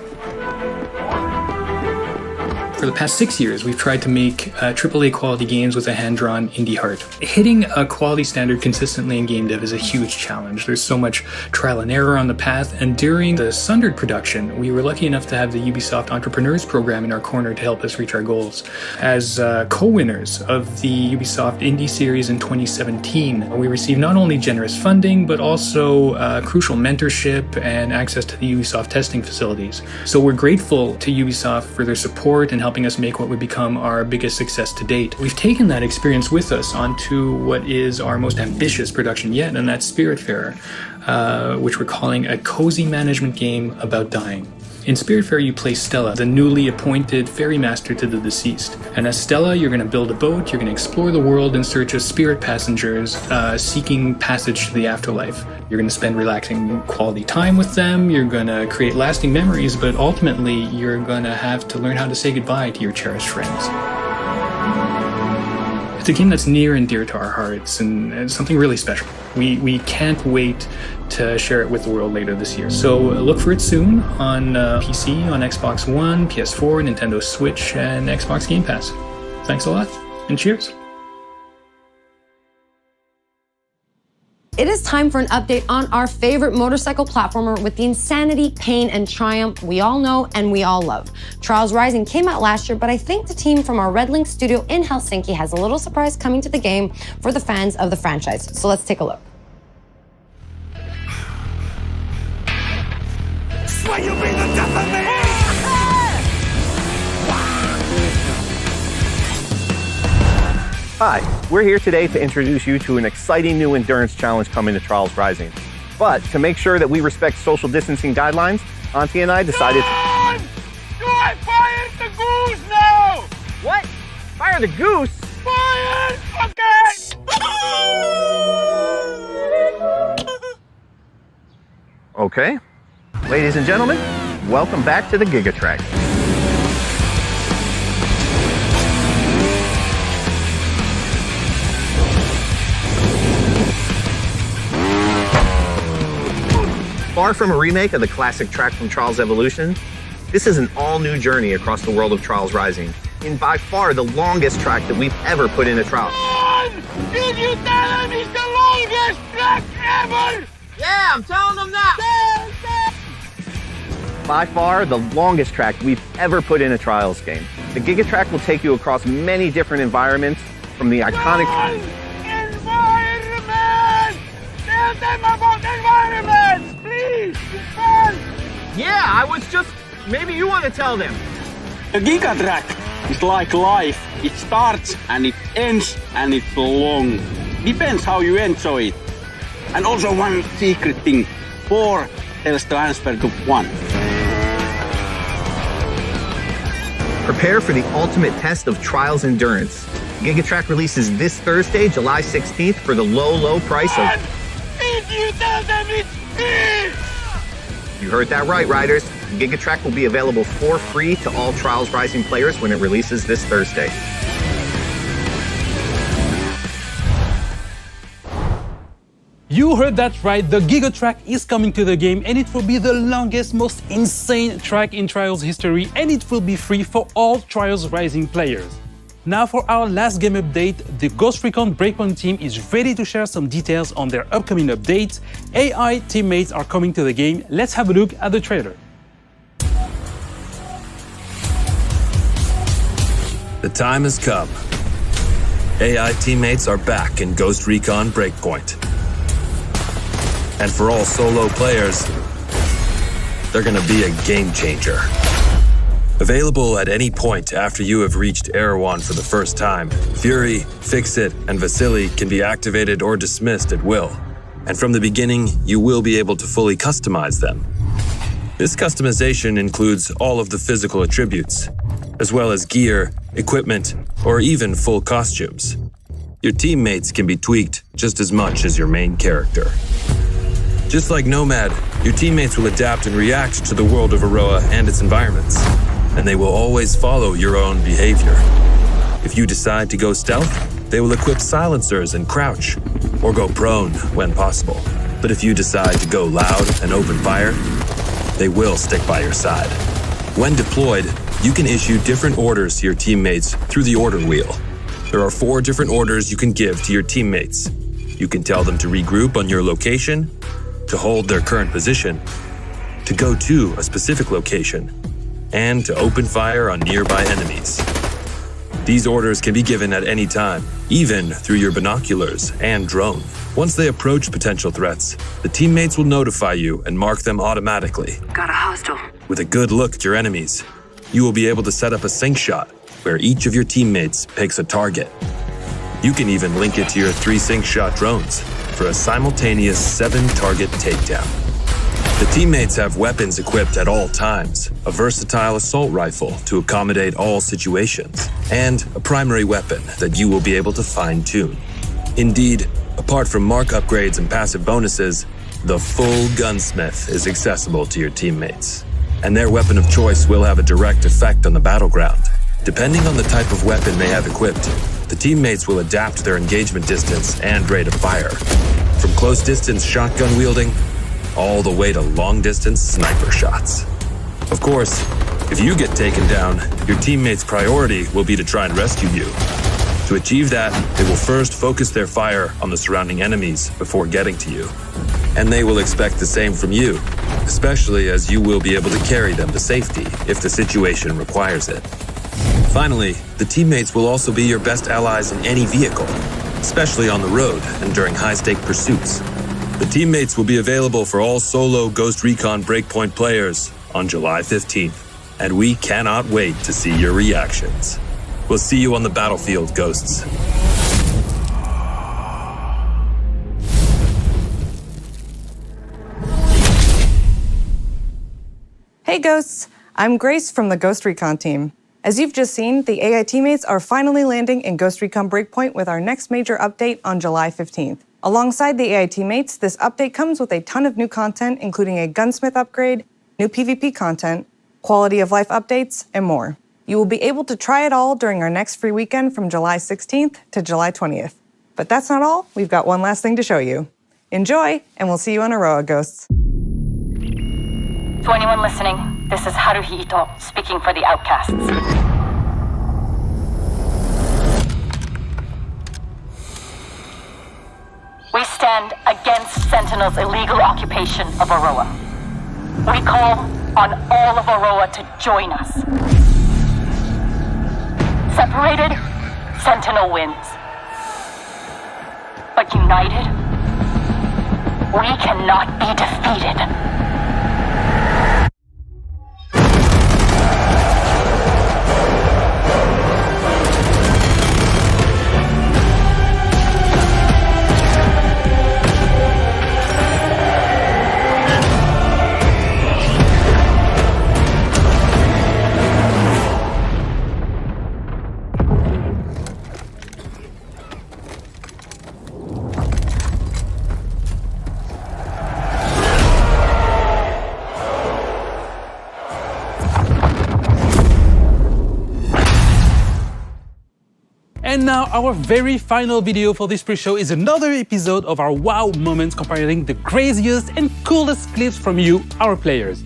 [SPEAKER 2] For the past 6 years, we've tried to make AAA quality games with a hand-drawn indie heart. Hitting a quality standard consistently in game dev is a huge challenge. There's so much trial and error on the path, and during the Sundered production, we were lucky enough to have the Ubisoft Entrepreneurs program in our corner to help us reach our goals. As co-winners of the Ubisoft Indie Series in 2017, we received not only generous funding, but also crucial mentorship and access to the Ubisoft testing facilities. So we're grateful to Ubisoft for their support and helping us make what would become our biggest success to date. We've taken that experience with us onto what is our most ambitious production yet, and that's Spiritfarer, which we're calling a cozy management game about dying. In Spiritfarer, you play Stella, the newly appointed ferry master to the deceased. And as Stella, you're going to build a boat, you're going to explore the world in search of spirit passengers seeking passage to the afterlife. You're going to spend relaxing quality time with them, you're going to create lasting memories, but ultimately, you're going to have to learn how to say goodbye to your cherished friends. It's a game that's near and dear to our hearts, and it's something really special. We can't wait to share it with the world later this year. So look for it soon on PC, on Xbox One, PS4, Nintendo Switch, and Xbox Game Pass. Thanks a lot, and cheers.
[SPEAKER 4] It is time for an update on our favorite motorcycle platformer with the insanity, pain, and triumph we all know and we all love. Trials Rising came out last year, but I think the team from our Red Link studio in Helsinki has a little surprise coming to the game for the fans of the franchise. So let's take a look.
[SPEAKER 6] Swear you'll be the death of me!
[SPEAKER 7] Hi, we're here today to introduce you to an exciting new endurance challenge coming to Trials Rising. But to make sure that we respect social distancing guidelines, Auntie and I decided
[SPEAKER 6] Do I fire the goose now?
[SPEAKER 7] What? Fire the goose?
[SPEAKER 6] Fire! Okay!
[SPEAKER 7] Okay. Ladies and gentlemen, welcome back to the Gigatrack. Far from a remake of the classic track from Trials Evolution, this is an all-new journey across the world of Trials Rising, in by far the longest track that we've ever put in a trial.
[SPEAKER 6] Did you tell him it's the longest track ever?
[SPEAKER 7] Yeah, I'm telling them now! By far the longest track we've ever put in a Trials game. The Gigatrack will take you across many different environments, from the iconic...
[SPEAKER 6] Environment! Tell them about environment! Please!
[SPEAKER 7] Yeah, I was just... Maybe you want to tell them.
[SPEAKER 10] The Gigatrack is like life. It starts and it ends and it's long. Depends how you enjoy it. And also one secret thing. 4 tells transfer to 1.
[SPEAKER 7] Prepare for the ultimate test of Trials endurance. Gigatrack releases this Thursday, July 16th for the low price of...
[SPEAKER 6] Did you tell them it's free?
[SPEAKER 7] You heard that right, riders. Gigatrack will be available for free to all Trials Rising players when it releases this Thursday.
[SPEAKER 5] You heard that right, the Gigatrack is coming to the game and it will be the longest, most insane track in Trials history, and it will be free for all Trials Rising players. Now for our last game update, the Ghost Recon Breakpoint team is ready to share some details on their upcoming updates. AI teammates are coming to the game. Let's have a look at the trailer.
[SPEAKER 12] The time has come. AI teammates are back in Ghost Recon Breakpoint. And for all solo players, they're gonna be a game changer. Available at any point after you have reached Erewhon for the first time, Fury, Fix-It, and Vasily can be activated or dismissed at will. And from the beginning, you will be able to fully customize them. This customization includes all of the physical attributes, as well as gear, equipment, or even full costumes. Your teammates can be tweaked just as much as your main character. Just like Nomad, your teammates will adapt and react to the world of Aroa and its environments. and they will always follow your own behavior. If you decide to go stealth, they will equip silencers and crouch, or go prone when possible. But if you decide to go loud and open fire, they will stick by your side. When deployed, you can issue different orders to your teammates through the order wheel. There are 4 different orders you can give to your teammates. You can tell them to regroup on your location, to hold their current position, to go to a specific location, and to open fire on nearby enemies. These orders can be given at any time, even through your binoculars and drone. Once they approach potential threats, the teammates will notify you and mark them automatically.
[SPEAKER 8] Got a hostile.
[SPEAKER 12] With a good look at your enemies, you will be able to set up a sync shot where each of your teammates picks a target. You can even link it to your 3 sync shot drones for a simultaneous 7-target takedown. The teammates have weapons equipped at all times, a versatile assault rifle to accommodate all situations, and a primary weapon that you will be able to fine-tune. Indeed, apart from mark upgrades and passive bonuses, the full gunsmith is accessible to your teammates, and their weapon of choice will have a direct effect on the battleground. Depending on the type of weapon they have equipped, the teammates will adapt their engagement distance and rate of fire, from close-distance shotgun wielding all the way to long-distance sniper shots. Of course, if you get taken down, your teammates' priority will be to try and rescue you. To achieve that, they will first focus their fire on the surrounding enemies before getting to you. And they will expect the same from you, especially as you will be able to carry them to safety if the situation requires it. Finally, the teammates will also be your best allies in any vehicle, especially on the road and during high-stake pursuits. The teammates will be available for all solo Ghost Recon Breakpoint players on July 15th, and we cannot wait to see your reactions. We'll see you on the battlefield, Ghosts.
[SPEAKER 11] Hey Ghosts, I'm Grace from the Ghost Recon team. As you've just seen, the AI teammates are finally landing in Ghost Recon Breakpoint with our next major update on July 15th. Alongside the AI teammates, this update comes with a ton of new content, including a gunsmith upgrade, new PvP content, quality of life updates, and more. You will be able to try it all during our next free weekend from July 16th to July 20th. But that's not all, we've got one last thing to show you. Enjoy, and we'll see you on Aroa, Ghosts.
[SPEAKER 8] To anyone listening, this is Haruhito speaking for the Outcasts. We stand against Sentinel's illegal occupation of Aroa. We call on all of Aroa to join us. Separated, Sentinel wins. But united, we cannot be defeated.
[SPEAKER 5] And now our very final video for this pre-show is another episode of our wow moments compiling the craziest and coolest clips from you, our players.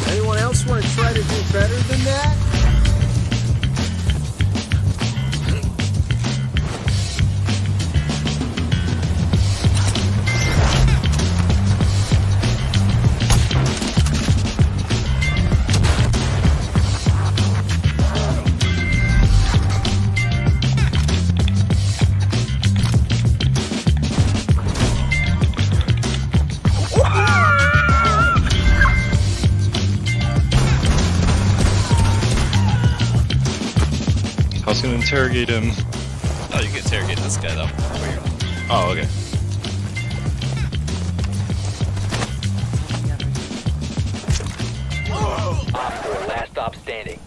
[SPEAKER 13] Anyone else want to try to do better than that?
[SPEAKER 14] I was gonna interrogate him. Oh, you can interrogate this guy though. Oh, okay.
[SPEAKER 15] Last stop standing.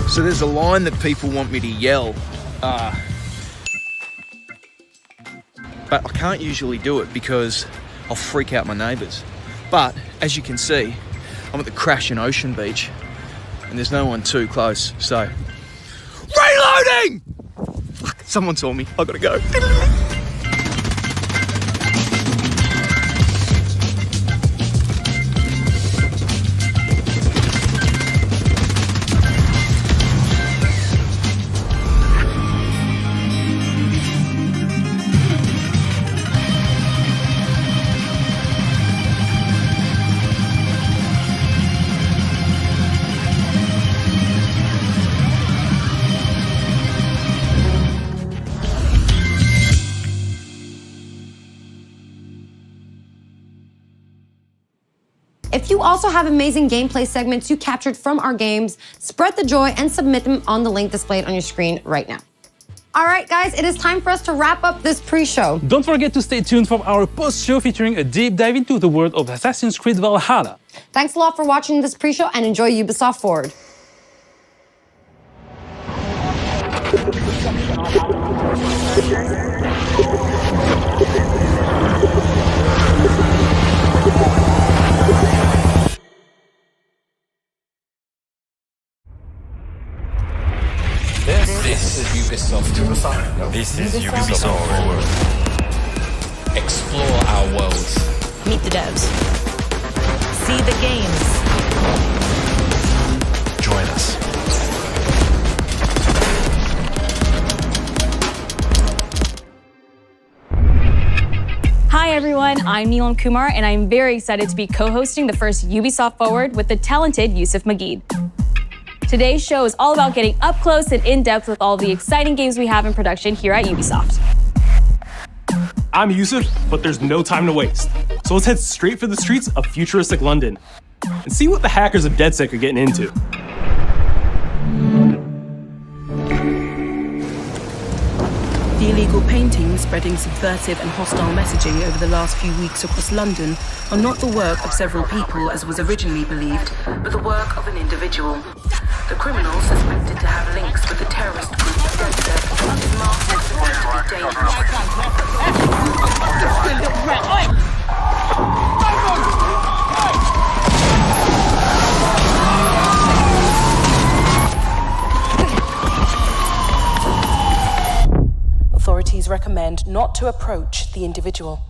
[SPEAKER 9] So there's a line that people want me to yell, but I can't usually do it because I'll freak out my neighbours. But as you can see, I'm at the Crashing Ocean Beach and there's no one too close, so... Reloading! Fuck, someone saw me, I gotta go.
[SPEAKER 4] If you also have amazing gameplay segments you captured from our games, spread the joy and submit them on the link displayed on your screen right now. All right, guys, it is time for us to wrap up this pre-show.
[SPEAKER 5] Don't forget to stay tuned for our post-show featuring a deep dive into the world of Assassin's Creed Valhalla.
[SPEAKER 4] Thanks a lot for watching this pre-show and enjoy Ubisoft Forward.
[SPEAKER 15] This is Ubisoft. This is Ubisoft Forward. Explore our world.
[SPEAKER 16] Meet the devs. See the games.
[SPEAKER 15] Join us.
[SPEAKER 16] Hi everyone, I'm Neelam Kumar and I'm very excited to be co-hosting the first Ubisoft Forward with the talented Yusuf Mageed. Today's show is all about getting up close and in-depth with all the exciting games we have in production here at Ubisoft.
[SPEAKER 17] I'm Yusuf, but there's no time to waste. So let's head straight for the streets of futuristic London and see what the hackers of DedSec are getting into.
[SPEAKER 18] The illegal paintings spreading subversive and hostile messaging over the last few weeks across London are not the work of several people as was originally believed, but the work of an individual. The criminal suspected to have links with the terrorist group DedSec is marked as to be dangerous. Authorities recommend not to approach the individual.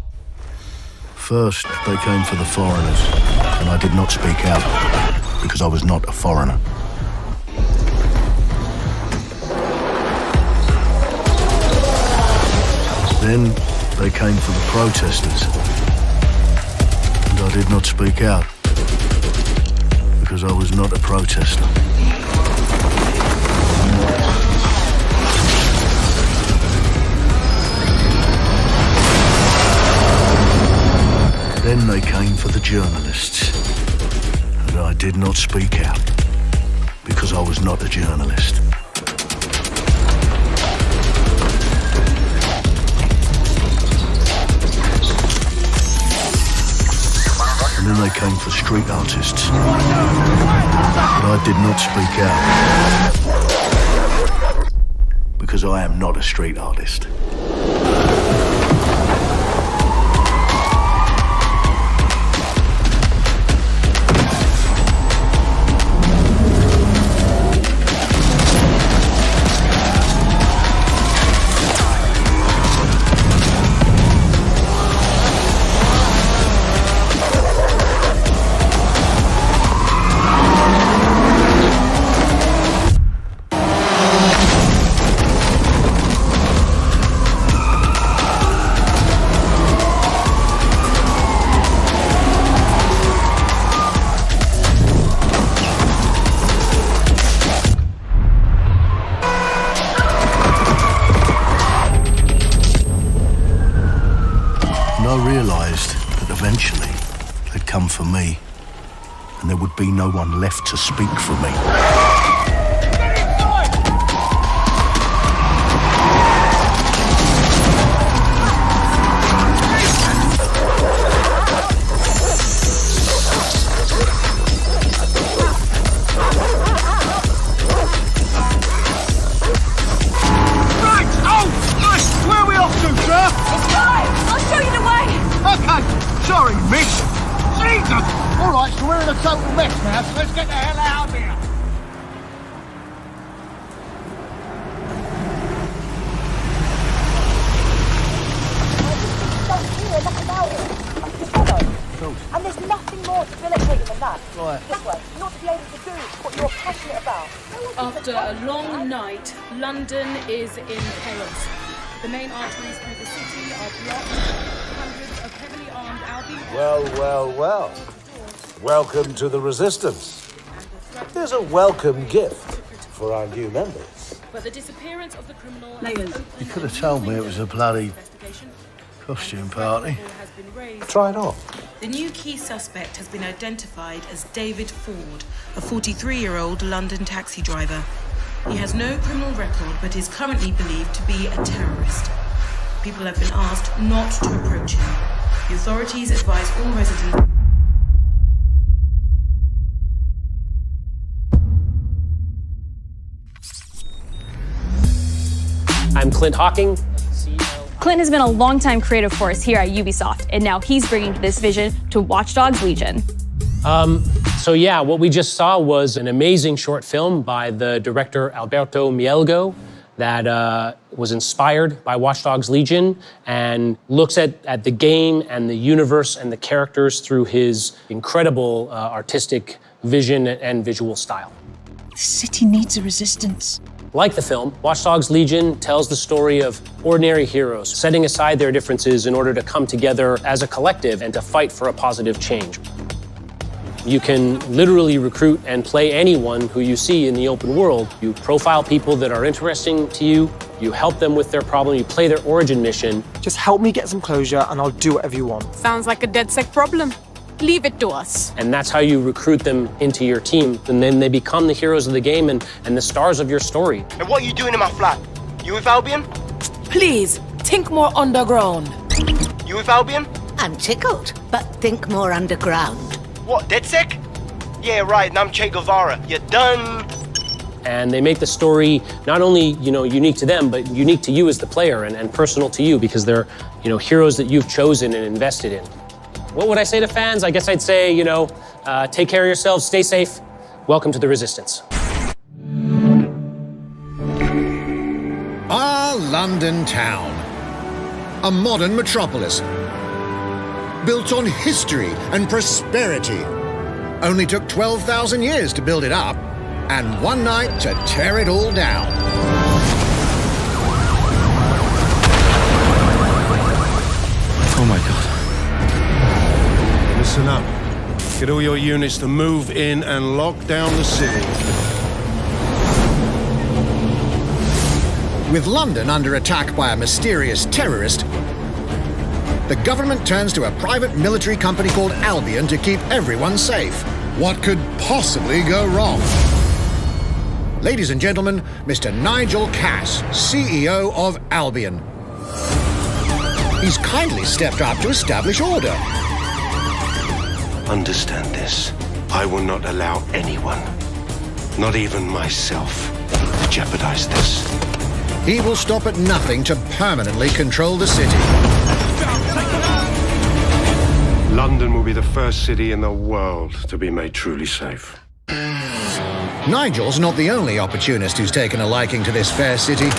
[SPEAKER 20] First, they came for the foreigners, and I did not speak out, because I was not a foreigner. Then, they came for the protesters, and I did not speak out, because I was not a protester. Then they came for the journalists, and I did not speak out, because I was not a journalist. And then they came for street artists, but I did not speak out, because I am not a street artist. And I realised that eventually they'd come for me, and there would be no one left to speak for me.
[SPEAKER 13] Sorry, miss. Jesus! All right, so we're in a total mess now, so let's get the hell out of here.
[SPEAKER 19] And there's nothing more debilitating than that. Right. This way, not to be able to do what you're passionate about.
[SPEAKER 18] After a long night, London is in chaos. The main arteries through the city are blocked. Hundreds of heavily armed Albions...
[SPEAKER 21] Well. Welcome to the Resistance. Here's a welcome gift for our new members.
[SPEAKER 18] But the disappearance of the criminal...
[SPEAKER 20] You could have told me it was a bloody costume party.
[SPEAKER 21] Try it on.
[SPEAKER 18] The new key suspect has been identified as David Ford, a 43-year-old London taxi driver. He has no criminal record, but is currently believed to be a terrorist. People have been asked not to approach him. The authorities advise all residents...
[SPEAKER 22] I'm Clint Hawking.
[SPEAKER 16] Clint has been a longtime creative force here at Ubisoft, and now he's bringing this vision to Watch Dogs Legion.
[SPEAKER 22] What we just saw was an amazing short film by the director Alberto Mielgo that was inspired by Watch Dogs Legion and looks at the game and the universe and the characters through his incredible artistic vision and visual style.
[SPEAKER 23] The city needs a resistance.
[SPEAKER 22] Like the film, Watch Dogs Legion tells the story of ordinary heroes setting aside their differences in order to come together as a collective and to fight for a positive change. You can literally recruit and play anyone who you see in the open world. You profile people that are interesting to you, you help them with their problem, you play their origin mission.
[SPEAKER 24] Just help me get some closure and I'll do whatever you want.
[SPEAKER 26] Sounds like a DedSec problem. Leave it to us.
[SPEAKER 22] And that's how you recruit them into your team. And then they become the heroes of the game and the stars of your story.
[SPEAKER 27] And what are you doing in my flat? You with Albion?
[SPEAKER 26] Please, think more underground.
[SPEAKER 27] You with Albion?
[SPEAKER 23] I'm tickled, but think more underground.
[SPEAKER 27] What, DedSec? Yeah, right, and I'm Che Guevara. You're done.
[SPEAKER 22] And they make the story not only, unique to them, but unique to you as the player and personal to you because they're, heroes that you've chosen and invested in. What would I say to fans? I guess I'd say, take care of yourselves, stay safe. Welcome to the Resistance.
[SPEAKER 28] Our London town. A modern metropolis. Built on history and prosperity. Only took 12,000 years to build it up, and one night to tear it all down.
[SPEAKER 29] Oh my God. Listen up. Get all your units to move in and lock down the city.
[SPEAKER 28] With London under attack by a mysterious terrorist, the government turns to a private military company called Albion to keep everyone safe. What could possibly go wrong? Ladies and gentlemen, Mr. Nigel Cass, CEO of Albion. He's kindly stepped up to establish order.
[SPEAKER 29] Understand this. I will not allow anyone, not even myself, to jeopardize this.
[SPEAKER 28] He will stop at nothing to permanently control the city.
[SPEAKER 29] London will be the first city in the world to be made truly safe.
[SPEAKER 28] Nigel's not the only opportunist who's taken a liking to this fair city.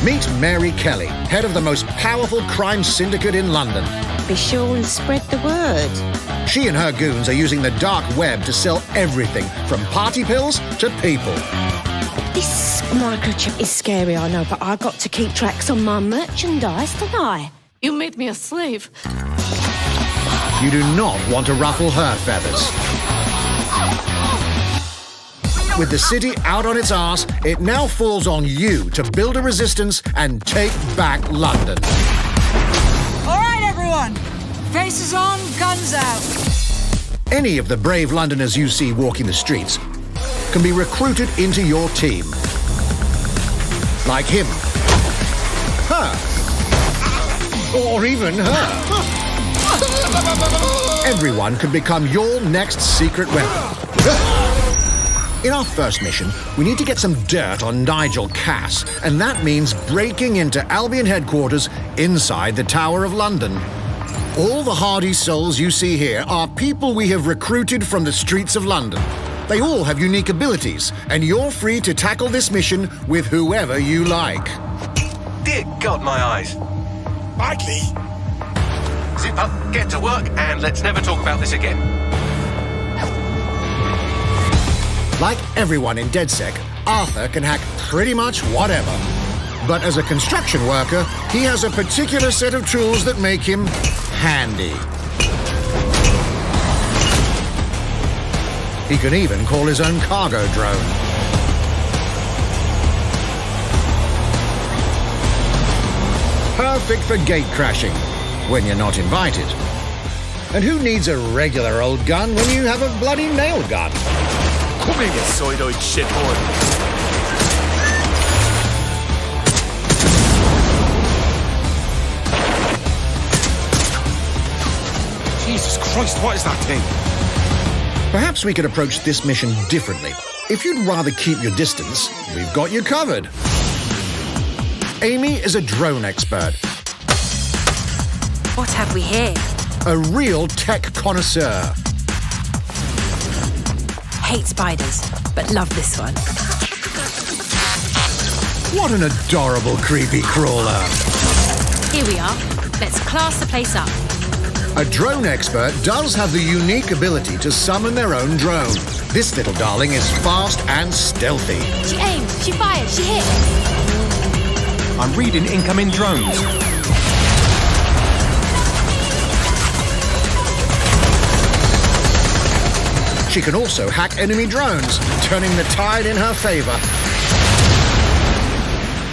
[SPEAKER 28] Meet Mary Kelly, head of the most powerful crime syndicate in London.
[SPEAKER 23] Be sure and spread the word.
[SPEAKER 28] She and her goons are using the dark web to sell everything from party pills to people.
[SPEAKER 23] This microchip is scary, I know, but I got to keep tracks on my merchandise, don't I?
[SPEAKER 26] You made me a slave.
[SPEAKER 28] You do not want to ruffle her feathers. With the city out on its arse, it now falls on you to build a resistance and take back London.
[SPEAKER 1] everyone. Faces on, guns out.
[SPEAKER 28] Any of the brave Londoners you see walking the streets can be recruited into your team. Like him. Her. Or even her. Everyone can become your next secret weapon. In our first mission, we need to get some dirt on Nigel Cass, and that means breaking into Albion headquarters inside the Tower of London. All the hardy souls you see here are people we have recruited from the streets of London. They all have unique abilities, and you're free to tackle this mission with whoever you like.
[SPEAKER 29] Dear God, my eyes.
[SPEAKER 13] Badly.
[SPEAKER 29] Zip up, get to work, and let's never talk about this again.
[SPEAKER 28] Like everyone in DedSec, Arthur can hack pretty much whatever. But as a construction worker, he has a particular set of tools that make him handy. He can even call his own cargo drone. Perfect for gate crashing, when you're not invited. And who needs a regular old gun when you have a bloody nail gun?
[SPEAKER 13] Come here, you soidoid shitboy.
[SPEAKER 29] Jesus Christ, what is that thing?
[SPEAKER 28] Perhaps we could approach this mission differently. If you'd rather keep your distance, we've got you covered. Amy is a drone expert.
[SPEAKER 23] What have we here?
[SPEAKER 28] A real tech connoisseur.
[SPEAKER 23] Hate spiders, but love this one.
[SPEAKER 28] What an adorable creepy crawler.
[SPEAKER 23] Here we are. Let's class the place up.
[SPEAKER 28] A drone expert does have the unique ability to summon their own drone. This little darling is fast and stealthy.
[SPEAKER 23] She aims, she fires, she hits.
[SPEAKER 13] I'm reading incoming drones.
[SPEAKER 28] She can also hack enemy drones, turning the tide in her favor.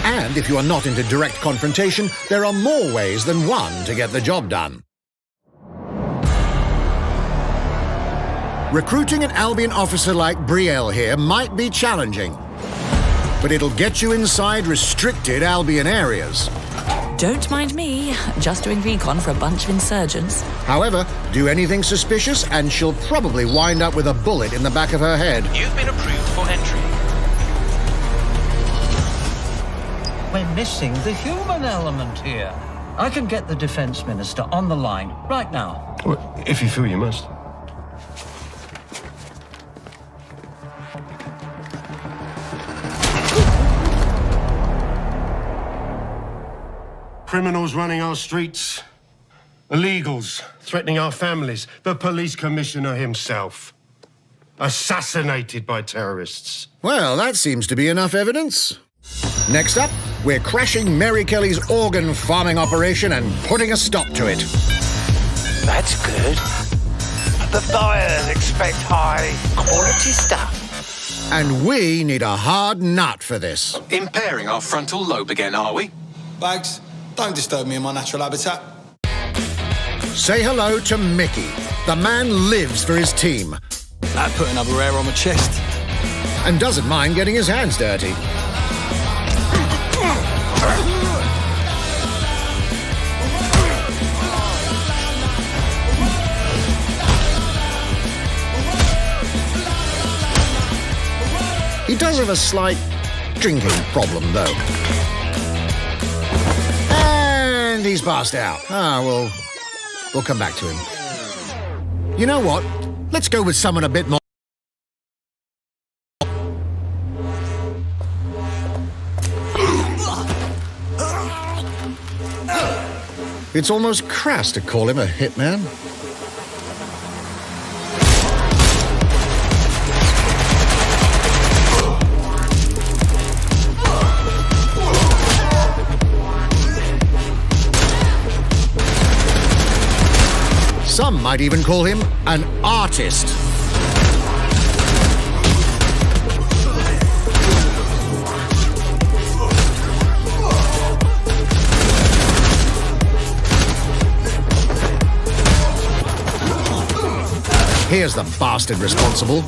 [SPEAKER 28] And if you are not into direct confrontation, there are more ways than one to get the job done. Recruiting an Albion officer like Brielle here might be challenging, but it'll get you inside restricted Albion areas.
[SPEAKER 2] Don't mind me, just doing recon for a bunch of insurgents.
[SPEAKER 28] However, do anything suspicious and she'll probably wind up with a bullet in the back of her head.
[SPEAKER 29] You've been approved for entry.
[SPEAKER 3] We're missing the human element here. I can get the Defence Minister on the line right now.
[SPEAKER 29] Well, if you feel you must.
[SPEAKER 6] Criminals running our streets, illegals threatening our families, the police commissioner himself, assassinated by terrorists.
[SPEAKER 28] Well, that seems to be enough evidence. Next up, we're crashing Mary Kelly's organ farming operation and putting a stop to it.
[SPEAKER 29] That's good. The buyers expect high quality stuff.
[SPEAKER 28] And we need a hard nut for this.
[SPEAKER 29] Impairing our frontal lobe again, are we?
[SPEAKER 7] Bags, don't disturb me in my natural habitat.
[SPEAKER 28] Say hello to Mickey. The man lives for his team.
[SPEAKER 7] That put another hair on my chest.
[SPEAKER 28] And doesn't mind getting his hands dirty. He does have a slight drinking problem, though. And he's passed out. We'll come back to him. You know what? Let's go with someone a bit more. It's almost crass to call him a hitman. Some might even call him an artist. me as the bastard responsible.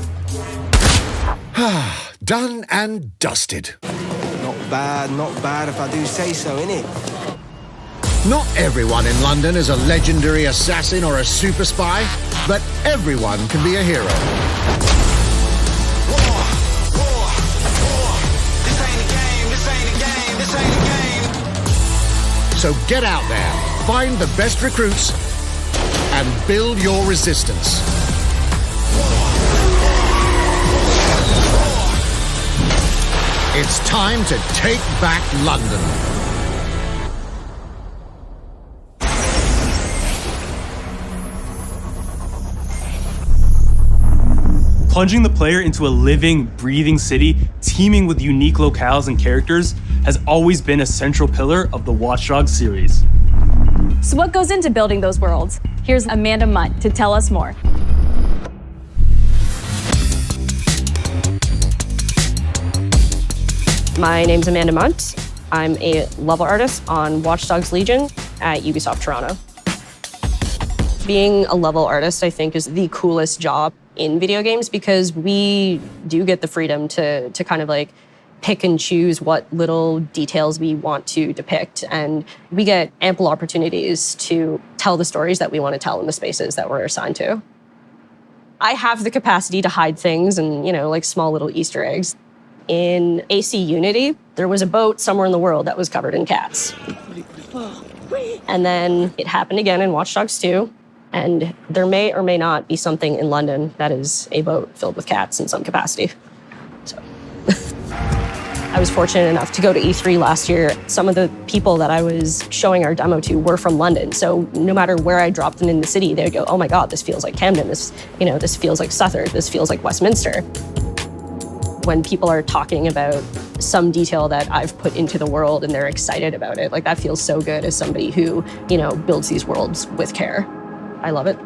[SPEAKER 28] Done and dusted.
[SPEAKER 27] Not bad if I do say so, innit?
[SPEAKER 28] Not everyone in London is a legendary assassin or a super spy, but everyone can be a hero. So get out there, find the best recruits, and build your resistance. It's time to take back London.
[SPEAKER 17] Plunging the player into a living, breathing city teeming with unique locales and characters has always been a central pillar of the Watch Dogs series.
[SPEAKER 16] So what goes into building those worlds? Here's Amanda Munt to tell us more.
[SPEAKER 4] My name's Amanda Munt. I'm a level artist on Watch Dogs Legion at Ubisoft Toronto. Being a level artist, I think, is the coolest job in video games because we do get the freedom to kind of like pick and choose what little details we want to depict. And we get ample opportunities to tell the stories that we want to tell in the spaces that we're assigned to. I have the capacity to hide things and, like small little Easter eggs. In AC Unity, there was a boat somewhere in the world that was covered in cats. And then it happened again in Watch Dogs 2. And there may or may not be something in London that is a boat filled with cats in some capacity. So I was fortunate enough to go to E3 last year. Some of the people that I was showing our demo to were from London. So no matter where I dropped them in the city, they'd go, oh my God, this feels like Camden. This feels like Southwark. This feels like Westminster. When people are talking about some detail that I've put into the world and they're excited about it, like that feels so good as somebody who, builds these worlds with care. I love it.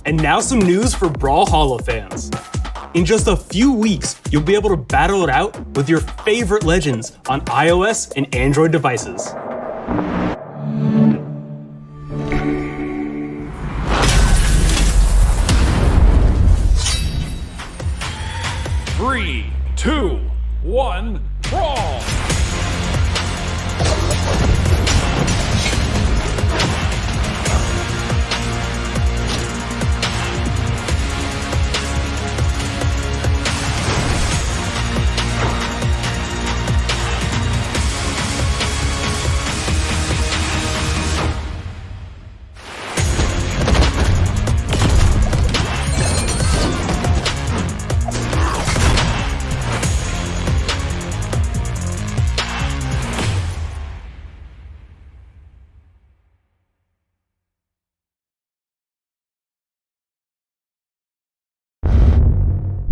[SPEAKER 17] And now some news for Brawlhalla fans. In just a few weeks, you'll be able to battle it out with your favorite legends on iOS and Android devices.
[SPEAKER 5] Three, two, one, brawl!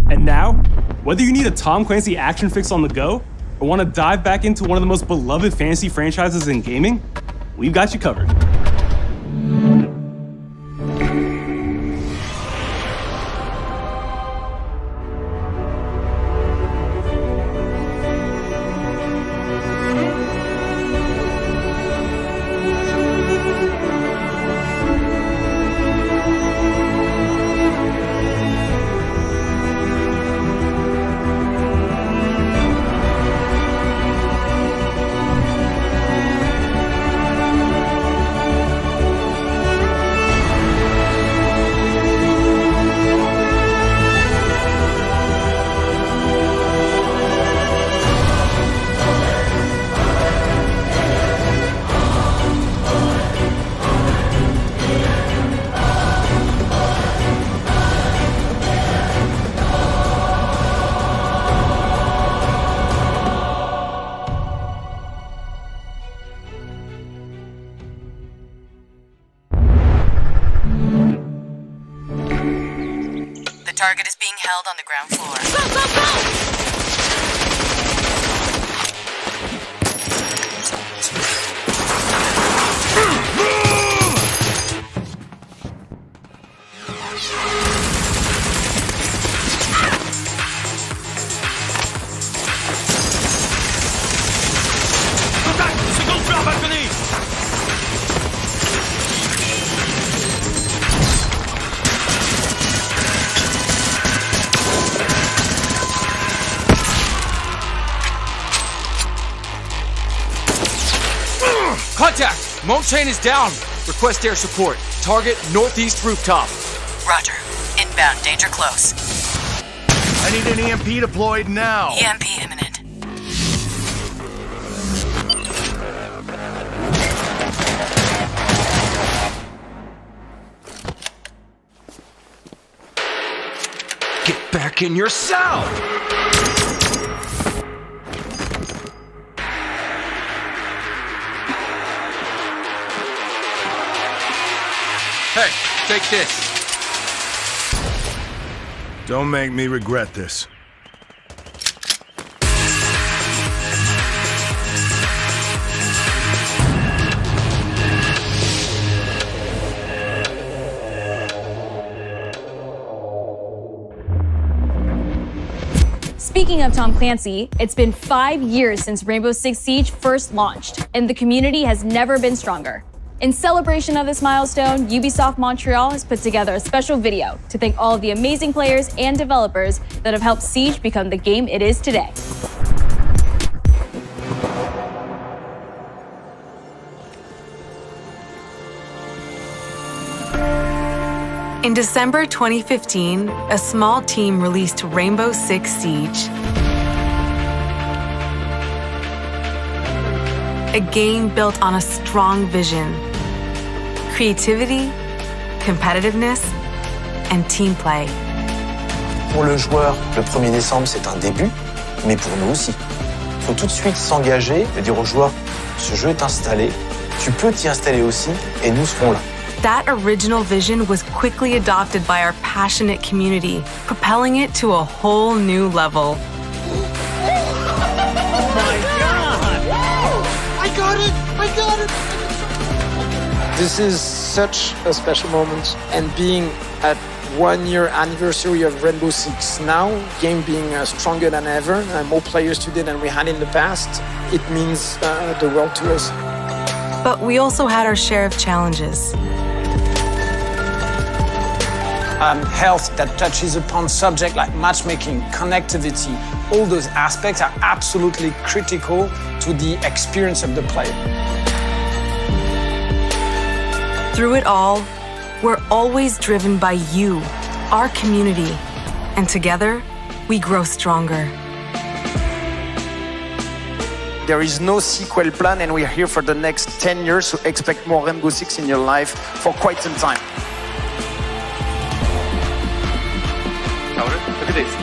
[SPEAKER 17] And now, whether you need a Tom Clancy action fix on the go, or want to dive back into one of the most beloved fantasy franchises in gaming, we've got you covered.
[SPEAKER 2] Target is being held on the ground floor.
[SPEAKER 8] Moan chain is down. Request air support. Target northeast rooftop.
[SPEAKER 2] Roger. Inbound, danger close.
[SPEAKER 21] I need an EMP deployed now.
[SPEAKER 2] EMP imminent.
[SPEAKER 8] Get back in your cell! Hey, take this.
[SPEAKER 21] Don't make me regret this.
[SPEAKER 16] Speaking of Tom Clancy, it's been 5 years since Rainbow Six Siege first launched, and the community has never been stronger. In celebration of this milestone, Ubisoft Montreal has put together a special video to thank all of the amazing players and developers that have helped Siege become the game it is today.
[SPEAKER 9] In December 2015, a small team released Rainbow Six Siege. A game built on a strong vision, creativity, competitiveness, and team play.
[SPEAKER 10] Pour le joueur, le 1er décembre, c'est un début, mais pour nous aussi. Il faut tout de suite s'engager et dire aux joueurs, ce jeu est installé, tu peux t'y installer aussi, et nous serons là.
[SPEAKER 9] That original vision was quickly adopted by our passionate community, propelling it to a whole new level.
[SPEAKER 24] I got it! This is such a special moment, and being at 1 year anniversary of Rainbow Six now, game being stronger than ever, more players today than we had in the past, it means the world to us.
[SPEAKER 9] But we also had our share of challenges.
[SPEAKER 11] Health that touches upon subjects like matchmaking, connectivity, all those aspects are absolutely critical to the experience of the player.
[SPEAKER 9] Through it all, we're always driven by you, our community, and together, we grow stronger.
[SPEAKER 24] There is no sequel plan, and we're here for the next 10 years, so expect more Rainbow Six in your life for quite some time.
[SPEAKER 8] Look at this.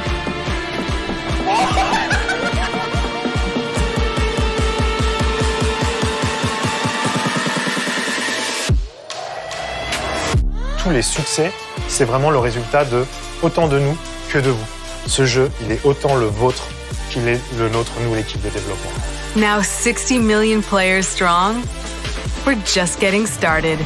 [SPEAKER 12] Tous les succès, c'est vraiment le résultat de autant de nous que de vous. Ce jeu, il est autant le vôtre qu'il est le nôtre, nous, l'équipe de développement.
[SPEAKER 9] Now 60 million players strong, we're just getting started.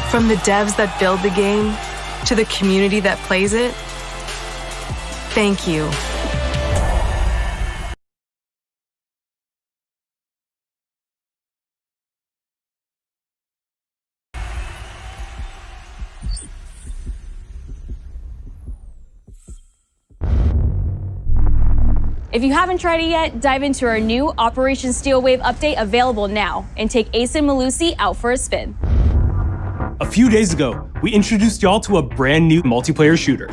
[SPEAKER 9] From the devs that build the game to the community that plays it, thank you.
[SPEAKER 16] If you haven't tried it yet, dive into our new Operation Steel Wave update available now and take Ace and Malusi out for a spin.
[SPEAKER 17] A few days ago, we introduced y'all to a brand new multiplayer shooter.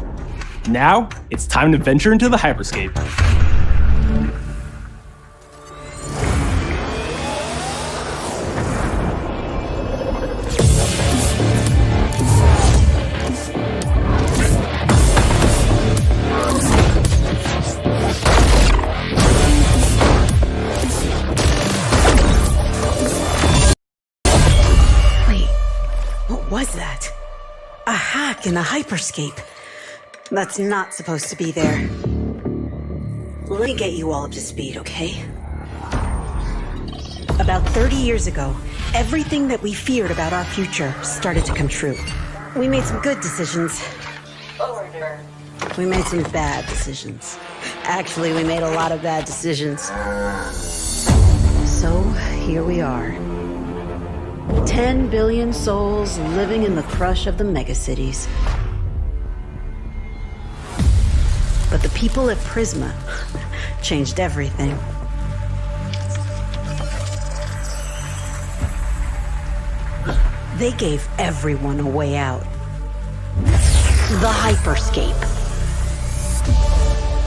[SPEAKER 17] Now, it's time to venture into the hyperscape.
[SPEAKER 14] What was that? A hack in the hyperscape. That's not supposed to be there. Let me get you all up to speed, okay? About 30 years ago, everything that we feared about our future started to come true. We made some good decisions. We made some bad decisions. Actually, we made a lot of bad decisions. So, here we are. 10 billion souls living in the crush of the megacities. But the people at Prisma changed everything. They gave everyone a way out. The Hyperscape.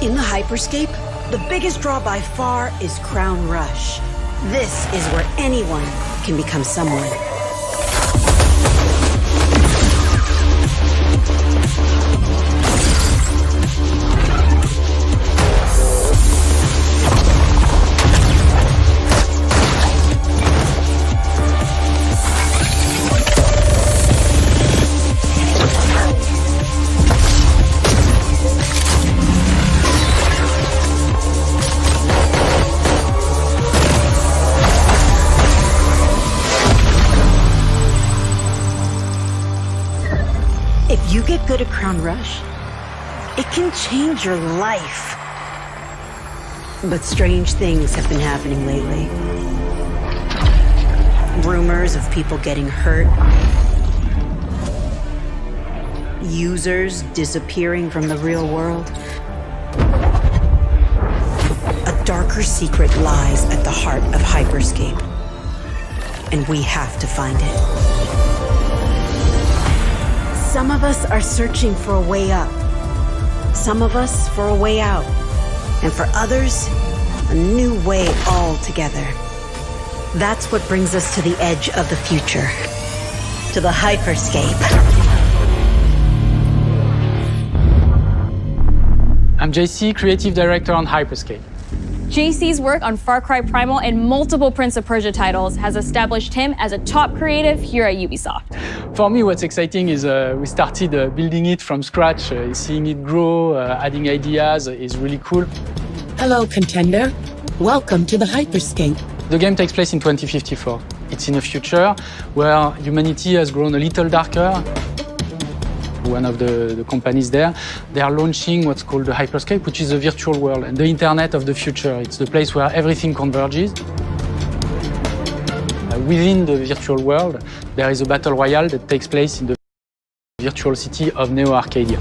[SPEAKER 14] In the Hyperscape, the biggest draw by far is Crown Rush. This is where anyone can become someone. If you get good at Crown Rush, it can change your life. But strange things have been happening lately. Rumors of people getting hurt. Users disappearing from the real world. A darker secret lies at the heart of Hyperscape. And we have to find it. Some of us are searching for a way up. Some of us for a way out. And for others, a new way altogether. That's what brings us to the edge of the future. To the Hyperscape.
[SPEAKER 1] I'm JC, Creative Director on Hyperscape.
[SPEAKER 16] JC's work on Far Cry Primal and multiple Prince of Persia titles has established him as a top creative here at Ubisoft.
[SPEAKER 1] For me, what's exciting is we started building it from scratch. Seeing it grow, adding ideas is really cool.
[SPEAKER 15] Hello, contender. Welcome to the Hyperscape.
[SPEAKER 1] The game takes place in 2054. It's in a future where humanity has grown a little darker. One of the companies there, they are launching what's called the Hyperscape, which is a virtual world and the internet of the future. It's the place where everything converges. Within the virtual world, there is a battle royale that takes place in the virtual city of Neo Arcadia.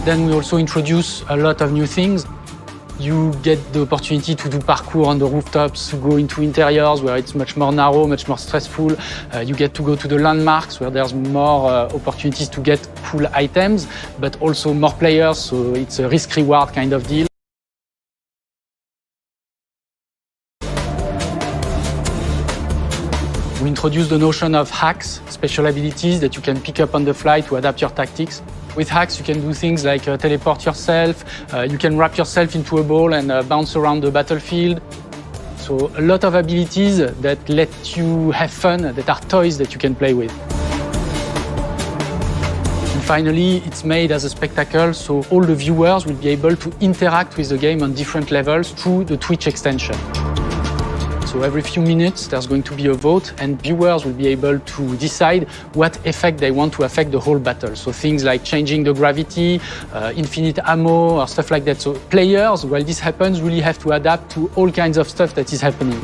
[SPEAKER 1] Then we also introduce a lot of new things. You get the opportunity to do parkour on the rooftops, to go into interiors where it's much more narrow, much more stressful. You get to go to the landmarks where there's more opportunities to get cool items, but also more players, so it's a risk-reward kind of deal. We introduced the notion of hacks, special abilities that you can pick up on the fly to adapt your tactics. With hacks, you can do things like teleport yourself, you can wrap yourself into a ball and bounce around the battlefield. So a lot of abilities that let you have fun, that are toys that you can play with. And finally, it's made as a spectacle, so all the viewers will be able to interact with the game on different levels through the Twitch extension. So every few minutes, there's going to be a vote, and viewers will be able to decide what effect they want to affect the whole battle. So things like changing the gravity, infinite ammo, or stuff like that. So players, while this happens, really have to adapt to all kinds of stuff that is happening.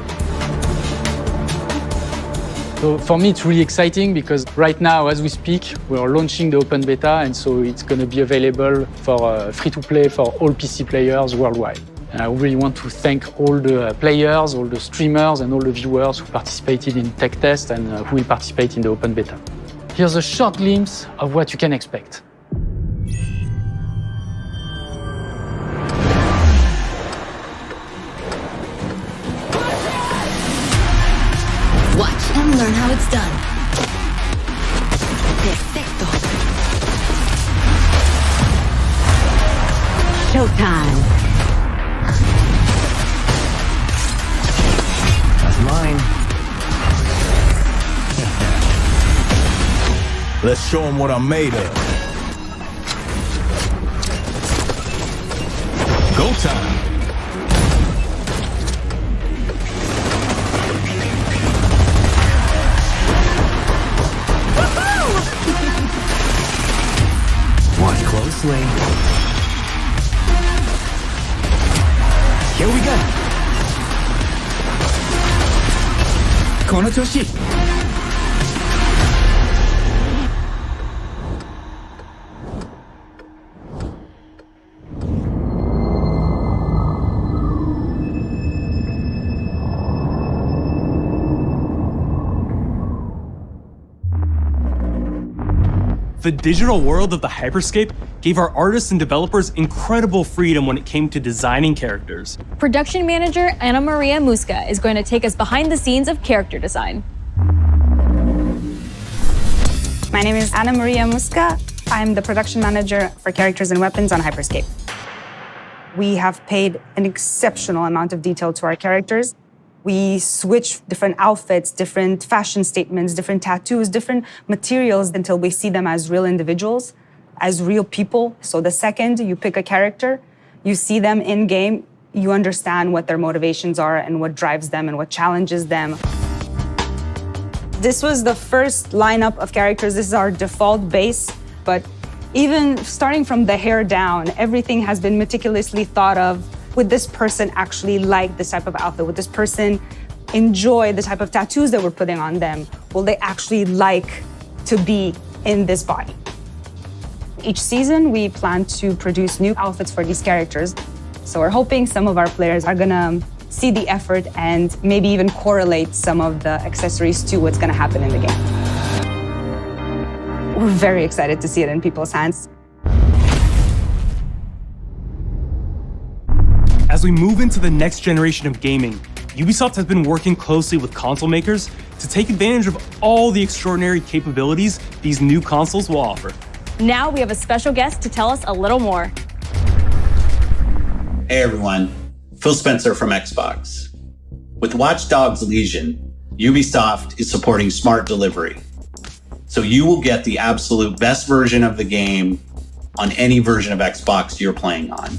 [SPEAKER 1] So for me, it's really exciting because right now, as we speak, we're launching the open beta, and so it's going to be available for free-to-play for all PC players worldwide. And I really want to thank all the players, all the streamers, and all the viewers who participated in tech test and who will participate in the open beta. Here's a short glimpse of what you can expect.
[SPEAKER 15] Watch and learn how it's done. Perfecto.
[SPEAKER 14] Showtime.
[SPEAKER 18] Mine. Let's show them what I'm made of. Go time. Watch closely. Here we go. この調子
[SPEAKER 17] The digital world of the Hyperscape gave our artists and developers incredible freedom when it came to designing characters.
[SPEAKER 16] Production manager Ana Maria Musca is going to take us behind the scenes of character design.
[SPEAKER 3] My name is Ana Maria Musca. I'm the production manager for characters and weapons on Hyperscape. We have paid an exceptional amount of detail to our characters. We switch different outfits, different fashion statements, different tattoos, different materials until we see them as real individuals, as real people. So the second you pick a character, you see them in game, you understand what their motivations are and what drives them and what challenges them. This was the first lineup of characters. This is our default base, but even starting from the hair down, everything has been meticulously thought of. Would this person actually like this type of outfit? Would this person enjoy the type of tattoos that we're putting on them? Will they actually like to be in this body? Each season, we plan to produce new outfits for these characters. So we're hoping some of our players are gonna see the effort and maybe even correlate some of the accessories to what's gonna happen in the game. We're very excited to see it in people's hands.
[SPEAKER 17] As we move into the next generation of gaming, Ubisoft has been working closely with console makers to take advantage of all the extraordinary capabilities these new consoles will offer.
[SPEAKER 16] Now we have a special guest to tell us a little more.
[SPEAKER 6] Hey everyone, Phil Spencer from Xbox. With Watch Dogs Legion, Ubisoft is supporting smart delivery. So you will get the absolute best version of the game on any version of Xbox you're playing on.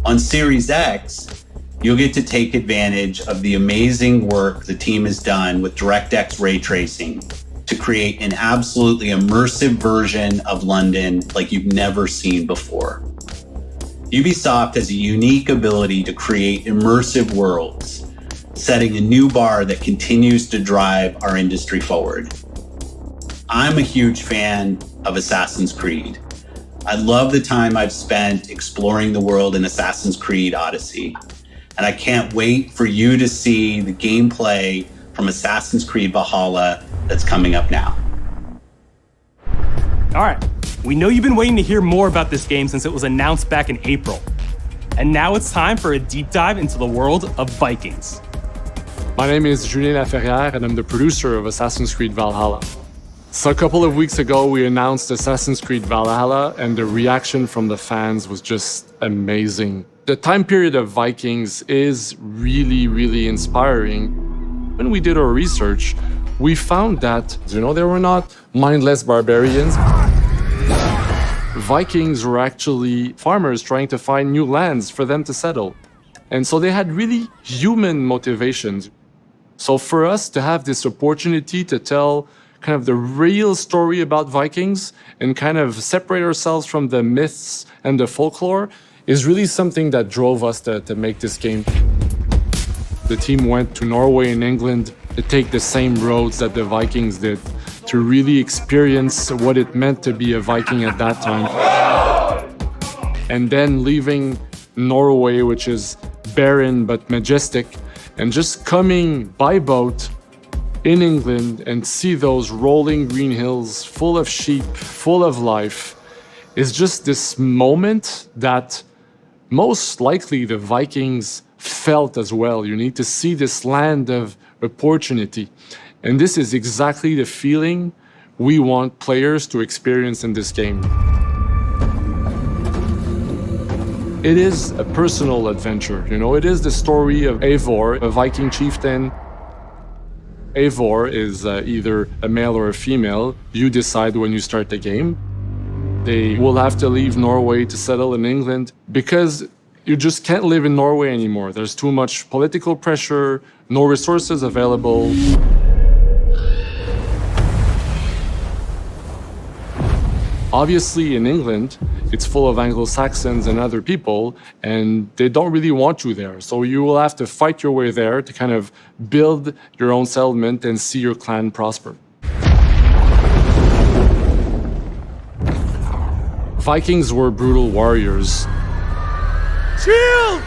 [SPEAKER 6] On Series X, you'll get to take advantage of the amazing work the team has done with DirectX ray tracing to create an absolutely immersive version of London like you've never seen before. Ubisoft has a unique ability to create immersive worlds, setting a new bar that continues to drive our industry forward. I'm a huge fan of Assassin's Creed. I love the time I've spent exploring the world in Assassin's Creed Odyssey, and I can't wait for you to see the gameplay from Assassin's Creed Valhalla that's coming up now.
[SPEAKER 17] All right, we know you've been waiting to hear more about this game since it was announced back in April. And now it's time for a deep dive into the world of Vikings.
[SPEAKER 13] My name is Julien Laferrière, and I'm the producer of Assassin's Creed Valhalla. So a couple of weeks ago, we announced Assassin's Creed Valhalla, and the reaction from the fans was just amazing. The time period of Vikings is really, really inspiring. When we did our research, we found that, they were not mindless barbarians. Vikings were actually farmers trying to find new lands for them to settle. And so they had really human motivations. So for us to have this opportunity to tell kind of the real story about Vikings and kind of separate ourselves from the myths and the folklore is really something that drove us to make this game. The team went to Norway and England to take the same roads that the Vikings did, to really experience what it meant to be a Viking at that time. And then leaving Norway, which is barren but majestic, and just coming by boat in England and see those rolling green hills full of sheep, full of life, is just this moment that most likely the Vikings felt as well. You need to see this land of opportunity. And this is exactly the feeling we want players to experience in this game. It is a personal adventure, it is the story of Eivor, a Viking chieftain. Eivor is either a male or a female. You decide when you start the game. They will have to leave Norway to settle in England because you just can't live in Norway anymore. There's too much political pressure, no resources available. Obviously, in England, it's full of Anglo-Saxons and other people, and they don't really want you there. So you will have to fight your way there to kind of build your own settlement and see your clan prosper. Vikings were brutal warriors. Shields!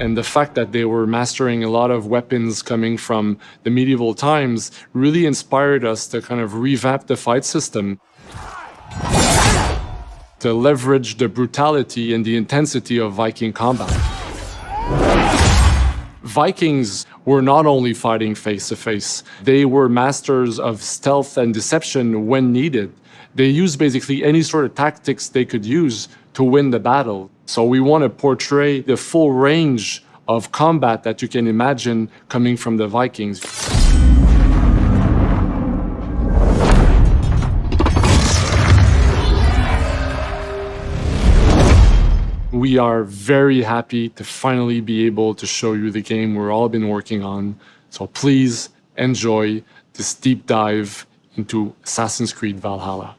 [SPEAKER 13] And the fact that they were mastering a lot of weapons coming from the medieval times really inspired us to kind of revamp the fight system, to leverage the brutality and the intensity of Viking combat. Vikings were not only fighting face-to-face, they were masters of stealth and deception when needed. They used basically any sort of tactics they could use to win the battle. So we want to portray the full range of combat that you can imagine coming from the Vikings. We are very happy to finally be able to show you the game we've all been working on. So please enjoy this deep dive into Assassin's Creed Valhalla.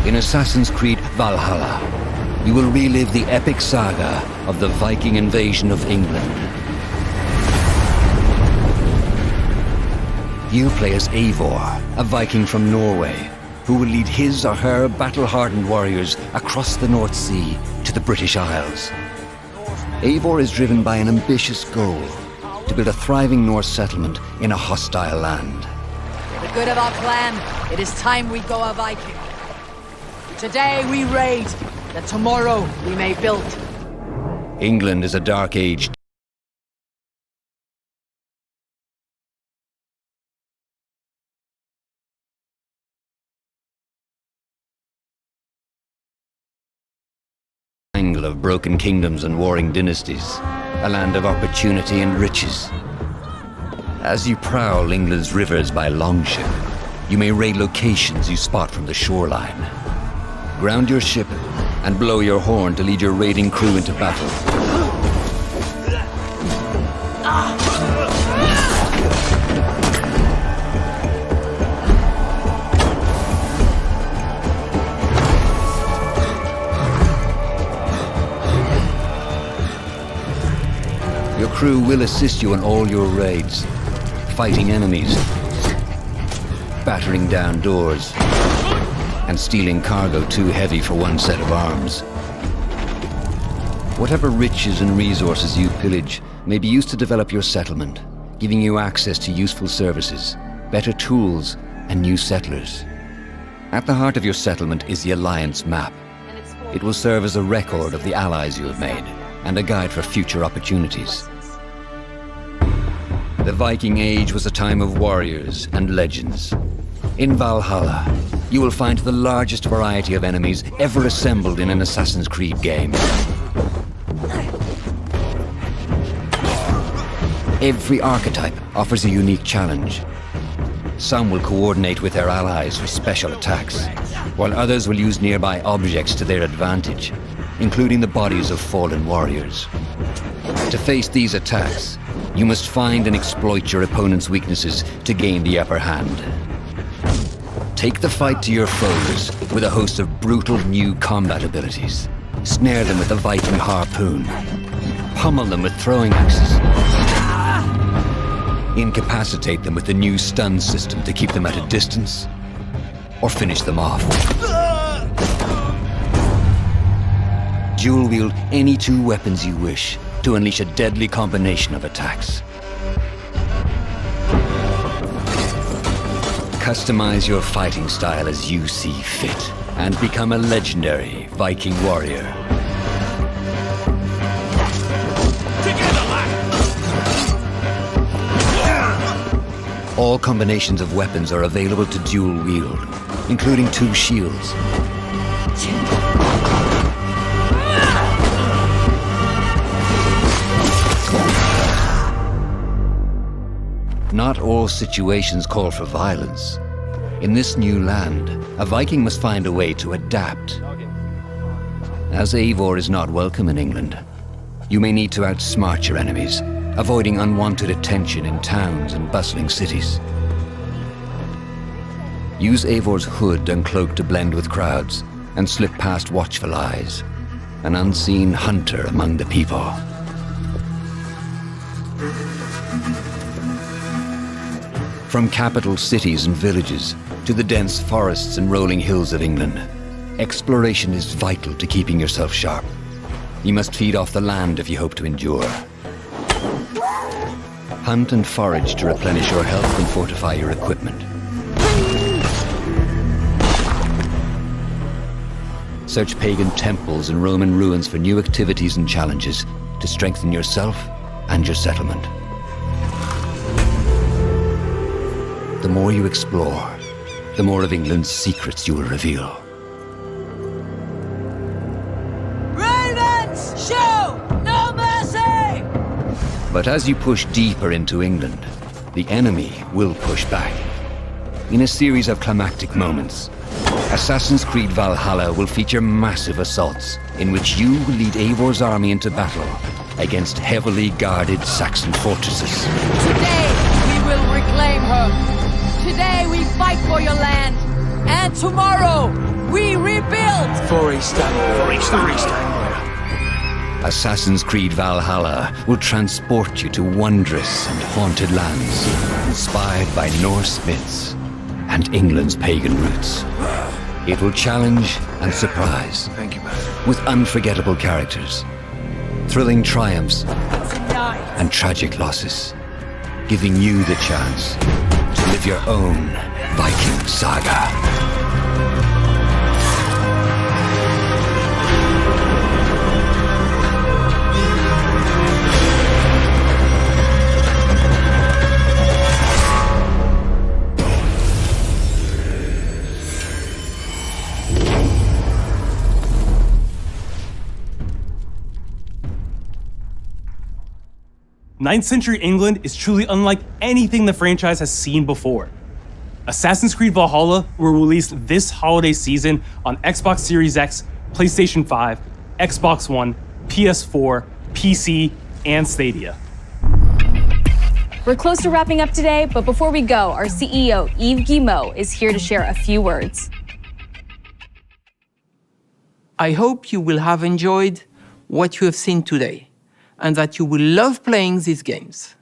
[SPEAKER 7] In Assassin's Creed Valhalla, you will relive the epic saga of the Viking invasion of England. You play as Eivor, a Viking from Norway, who will lead his or her battle-hardened warriors across the North Sea to the British Isles. Eivor is driven by an ambitious goal, to build a thriving Norse settlement in a hostile land.
[SPEAKER 19] For the good of our clan, it is time we go a Viking. Today we raid, that tomorrow we may build.
[SPEAKER 7] England is a dark age. Tangle of broken kingdoms and warring dynasties, a land of opportunity and riches. As you prowl England's rivers by longship, you may raid locations you spot from the shoreline. Ground your ship and blow your horn to lead your raiding crew into battle. Your crew will assist you in all your raids, fighting enemies, battering down doors, and stealing cargo too heavy for one set of arms. Whatever riches and resources you pillage may be used to develop your settlement, giving you access to useful services, better tools, and new settlers. At the heart of your settlement is the Alliance map. It will serve as a record of the allies you have made, and a guide for future opportunities. The Viking Age was a time of warriors and legends. In Valhalla, you will find the largest variety of enemies ever assembled in an Assassin's Creed game. Every archetype offers a unique challenge. Some will coordinate with their allies for special attacks, while others will use nearby objects to their advantage, including the bodies of fallen warriors. To face these attacks, you must find and exploit your opponent's weaknesses to gain the upper hand. Take the fight to your foes with a host of brutal new combat abilities. Snare them with a Viking harpoon. Pummel them with throwing axes. Incapacitate them with the new stun system to keep them at a distance. Or finish them off. Dual wield any two weapons you wish to unleash a deadly combination of attacks. Customize your fighting style as you see fit, and become a legendary Viking warrior. All combinations of weapons are available to dual wield, including two shields. Not all situations call for violence. In this new land, a Viking must find a way to adapt. As Eivor is not welcome in England, you may need to outsmart your enemies, avoiding unwanted attention in towns and bustling cities. Use Eivor's hood and cloak to blend with crowds, and slip past watchful eyes, an unseen hunter among the people. From capital cities and villages to the dense forests and rolling hills of England, exploration is vital to keeping yourself sharp. You must feed off the land if you hope to endure. Hunt and forage to replenish your health and fortify your equipment. Search pagan temples and Roman ruins for new activities and challenges to strengthen yourself and your settlement. The more you explore, the more of England's secrets you will reveal.
[SPEAKER 19] Ravens, show no mercy!
[SPEAKER 7] But as you push deeper into England, the enemy will push back. In a series of climactic moments, Assassin's Creed Valhalla will feature massive assaults in which you will lead Eivor's army into battle against heavily guarded Saxon fortresses.
[SPEAKER 19] Today, we will reclaim her. Today, we fight for your land. And tomorrow, we rebuild.
[SPEAKER 8] For esta.
[SPEAKER 7] Assassin's Creed Valhalla will transport you to wondrous and haunted lands, inspired by Norse myths and England's pagan roots. It will challenge and surprise.
[SPEAKER 8] Thank you, man.
[SPEAKER 7] With unforgettable characters, thrilling triumphs, and tragic losses, giving you the chance to live your own Viking saga.
[SPEAKER 17] Ninth century England is truly unlike anything the franchise has seen before. Assassin's Creed Valhalla will release this holiday season on Xbox Series X, PlayStation 5, Xbox One, PS4, PC, and Stadia.
[SPEAKER 16] We're close to wrapping up today, but before we go, our CEO, Yves Guillemot, is here to share a few words.
[SPEAKER 4] I hope you will have enjoyed what you have seen today, and that you will love playing these games.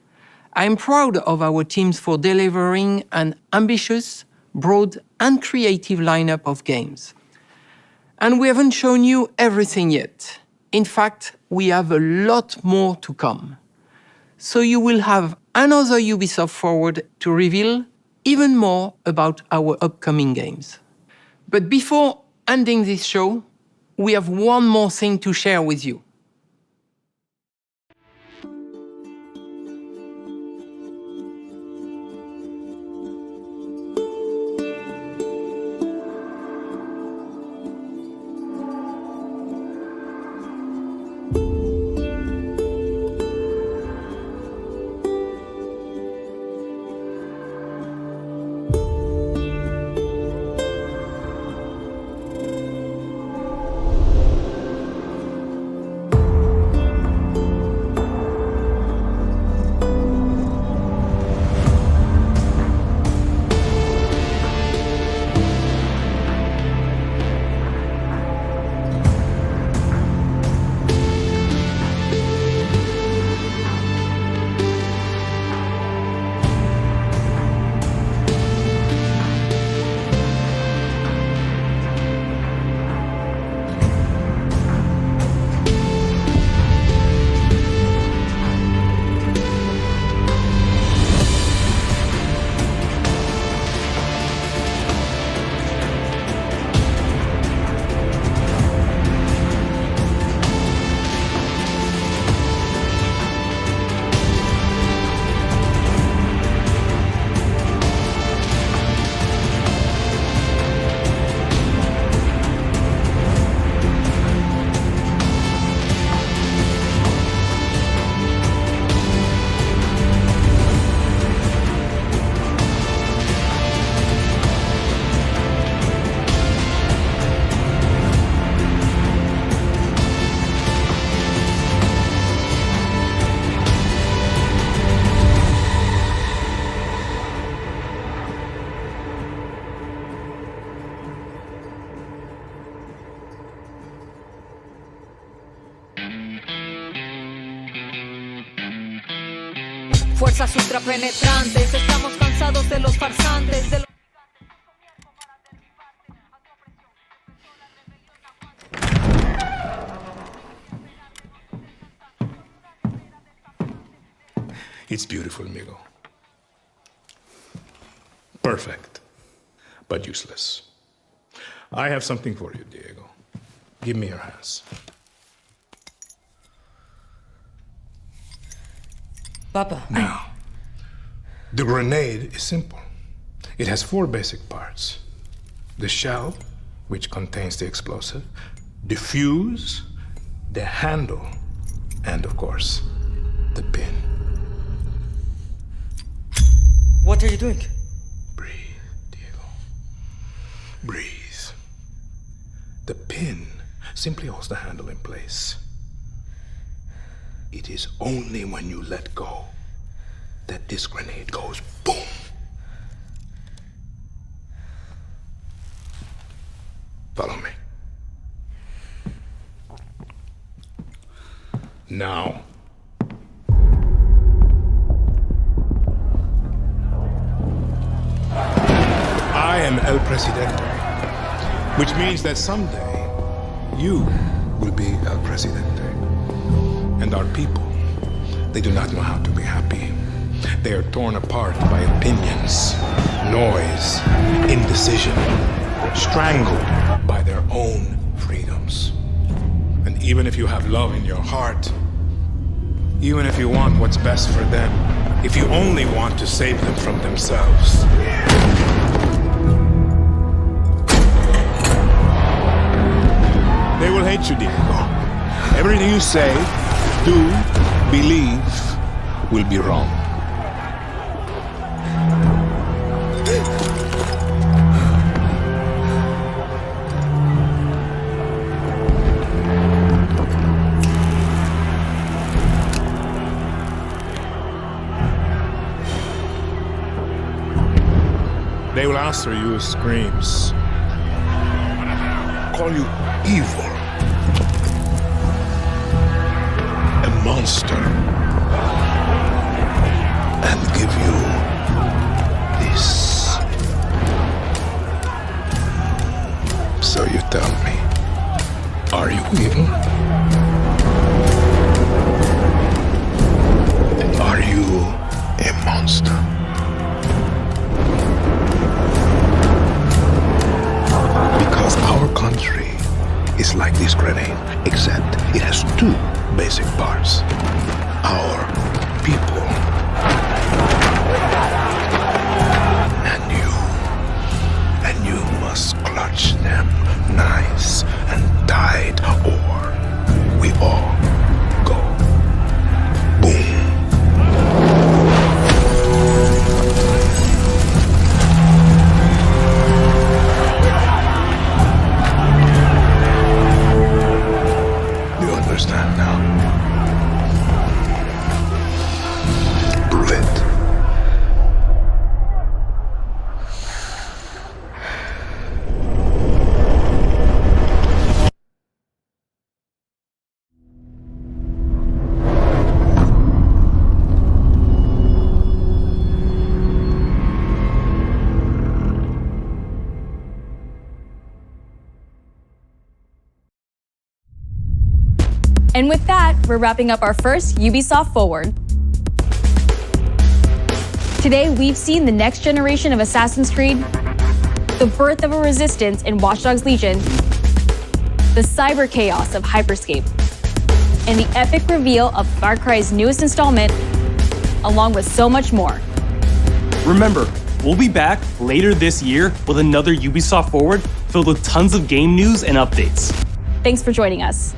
[SPEAKER 4] I'm proud of our teams for delivering an ambitious, broad, and creative lineup of games. And we haven't shown you everything yet. In fact, we have a lot more to come. So you will have another Ubisoft Forward to reveal even more about our upcoming games. But before ending this show, we have one more thing to share with you.
[SPEAKER 19] fuerzas ultrapenetrantes. Estamos cansados de los farsantes, de los...
[SPEAKER 5] It's beautiful, amigo. Perfect, but useless. I have something for you, Diego. Give me your hands.
[SPEAKER 19] Papa.
[SPEAKER 5] Now, the grenade is simple. It has 4 basic parts. The shell, which contains the explosive, the fuse, the handle, and of course, the pin.
[SPEAKER 19] What are you doing?
[SPEAKER 5] Breathe. The pin simply holds the handle in place. It is only when you let go that this grenade goes boom. Follow me. Now. I am El Presidente, which means that someday you will be El Presidente. And our people, they do not know how to be happy. They are torn apart by opinions, noise, indecision, strangled by their own freedoms. And even if you have love in your heart, even if you want what's best for them, if you only want to save them from themselves, they will hate you, Diego. Everything you say, do, believe, will be wrong. They will answer you with screams, call you evil, a monster, and give you this. So you tell me, are you evil? Are you a monster? Because our country is like this grenade, except it has 2 basic parts. Our people and you must clutch them nice and tight, or we all go boom. Understand now. Prove it.
[SPEAKER 16] And with that, we're wrapping up our first Ubisoft Forward. Today, we've seen the next generation of Assassin's Creed, the birth of a resistance in Watch Dogs Legion, the cyber chaos of Hyperscape, and the epic reveal of Far Cry's newest installment, along with so much more.
[SPEAKER 17] Remember, we'll be back later this year with another Ubisoft Forward filled with tons of game news and updates.
[SPEAKER 16] Thanks for joining us.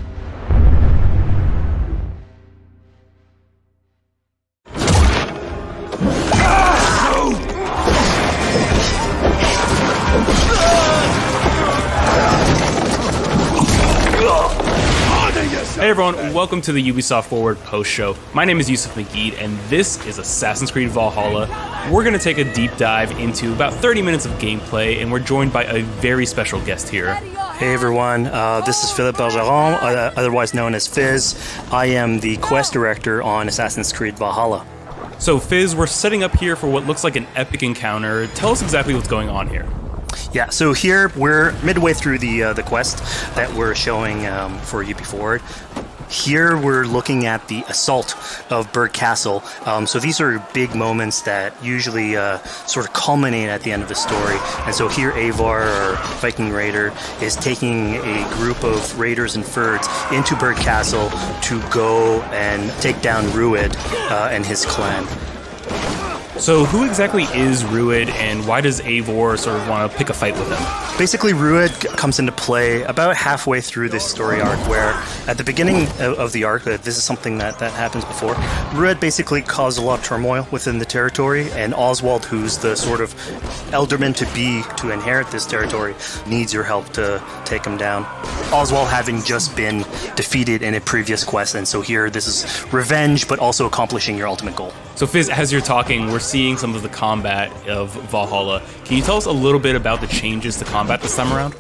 [SPEAKER 17] Hey everyone, welcome to the Ubisoft Forward post show. My name is Yusuf Magid, and this is Assassin's Creed Valhalla. We're going to take a deep dive into about 30 minutes of gameplay, and we're joined by a very special guest here.
[SPEAKER 20] Hey everyone, this is Philippe Bergeron, otherwise known as Fizz. I am the quest director on Assassin's Creed Valhalla.
[SPEAKER 17] So Fizz, we're setting up here for what looks like an epic encounter. Tell us exactly what's going on here.
[SPEAKER 20] Yeah, so here we're midway through the quest that we're showing for UB Forward. Here we're looking at the assault of Berg Castle. So these are big moments that usually sort of culminate at the end of the story. And so here Eivor, our Viking raider, is taking a group of raiders and Fyrds into Berg Castle to go and take down Rued and his clan.
[SPEAKER 17] So who exactly is Rued, and why does Eivor sort of want to pick a fight with him?
[SPEAKER 20] Basically, Rued comes into play about halfway through this story arc, where at the beginning of the arc, this is something that happens before, Rued basically caused a lot of turmoil within the territory, and Oswald, who's the sort of elderman-to-be to inherit this territory, needs your help to take him down. Oswald having just been defeated in a previous quest, and so here this is revenge, but also accomplishing your ultimate goal.
[SPEAKER 17] So Fizz, as you're talking, we're seeing some of the combat of Valhalla. Can you tell us a little bit about the changes to combat this time around?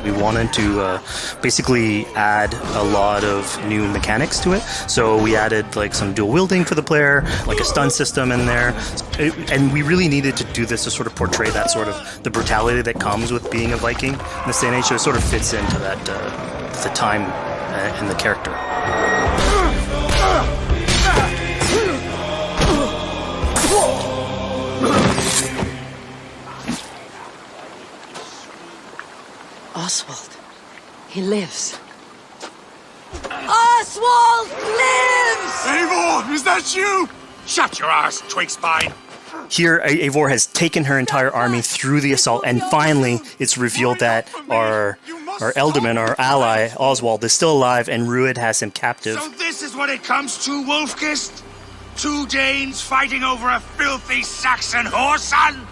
[SPEAKER 20] We wanted to basically add a lot of new mechanics to it. So we added like some dual wielding for the player, like a stun system in there. And we really needed to do this to sort of portray that sort of the brutality that comes with being a Viking in this day and age. So it sort of fits into that, the time and the character.
[SPEAKER 19] Oswald. He lives. Oswald lives!
[SPEAKER 2] Eivor, is that you? Shut your ass, twig-spine.
[SPEAKER 20] Here, Eivor has taken her entire army through the assault, and finally it's revealed that our Elderman, our ally, Oswald, is still alive, and Rued has him captive.
[SPEAKER 2] So this is what it comes to, Wolfkist? 2 Danes fighting over a filthy Saxon whoreson?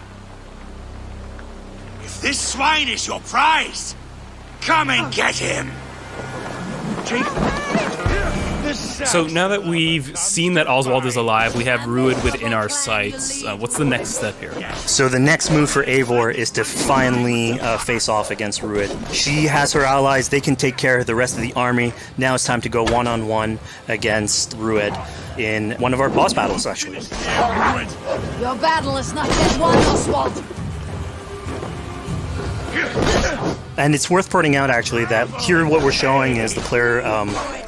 [SPEAKER 2] If this swine is your prize, come and get him!
[SPEAKER 17] So now that we've seen that Oswald is alive, we have Rued within our sights. What's the next step here?
[SPEAKER 20] So the next move for Eivor is to finally face off against Rued. She has her allies, they can take care of the rest of the army. Now it's time to go one-on-one against Rued in one of our boss battles, actually.
[SPEAKER 19] Your battle is not yet won, Oswald.
[SPEAKER 20] And it's worth pointing out, actually, that here what we're showing is the player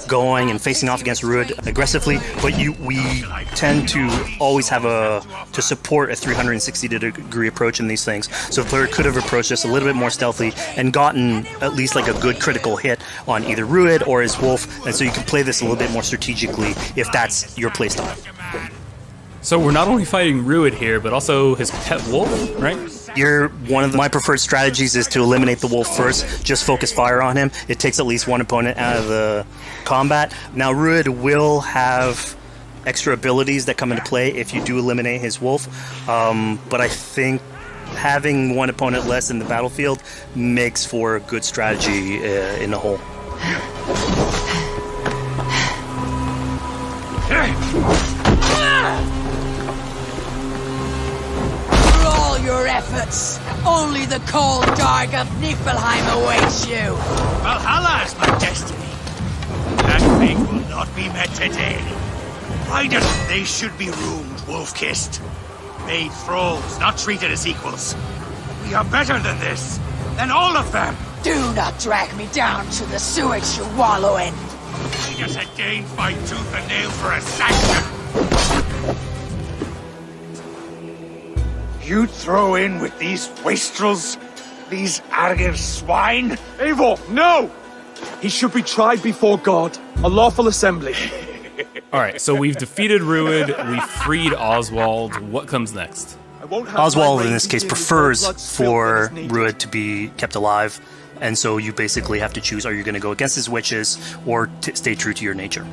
[SPEAKER 20] going and facing off against Rued aggressively, but we tend to always have to support a 360-degree approach in these things. So the player could have approached this a little bit more stealthily and gotten at least like a good critical hit on either Rued or his wolf, and so you can play this a little bit more strategically if that's your playstyle.
[SPEAKER 17] So we're not only fighting Rued here, but also his pet wolf, right?
[SPEAKER 20] One of my preferred strategies is to eliminate the wolf first, just focus fire on him. It takes at least one opponent out of the combat. Now, Rued will have extra abilities that come into play if you do eliminate his wolf, but I think having one opponent less in the battlefield makes for a good strategy in the whole.
[SPEAKER 19] Your efforts. Only the cold dark of Niflheim awaits you.
[SPEAKER 2] Valhalla is my destiny. That fate will not be met today. Riders, they should be roomed, Wolf-kissed. Made thralls, not treated as equals. We are better than this. Than all of them.
[SPEAKER 19] Do not drag me down to the sewage you wallow in.
[SPEAKER 2] We just had Dane fight tooth and nail for a Saxon. You throw in with these wastrels? These arrogant swine?
[SPEAKER 8] Eivor, no! He should be tried before God, a lawful assembly.
[SPEAKER 17] All right, so we've defeated Rued, we freed Oswald. What comes next?
[SPEAKER 20] Oswald, in this case, prefers for Rued to be kept alive, and so you basically have to choose, are you going to go against his wishes or stay true to your nature?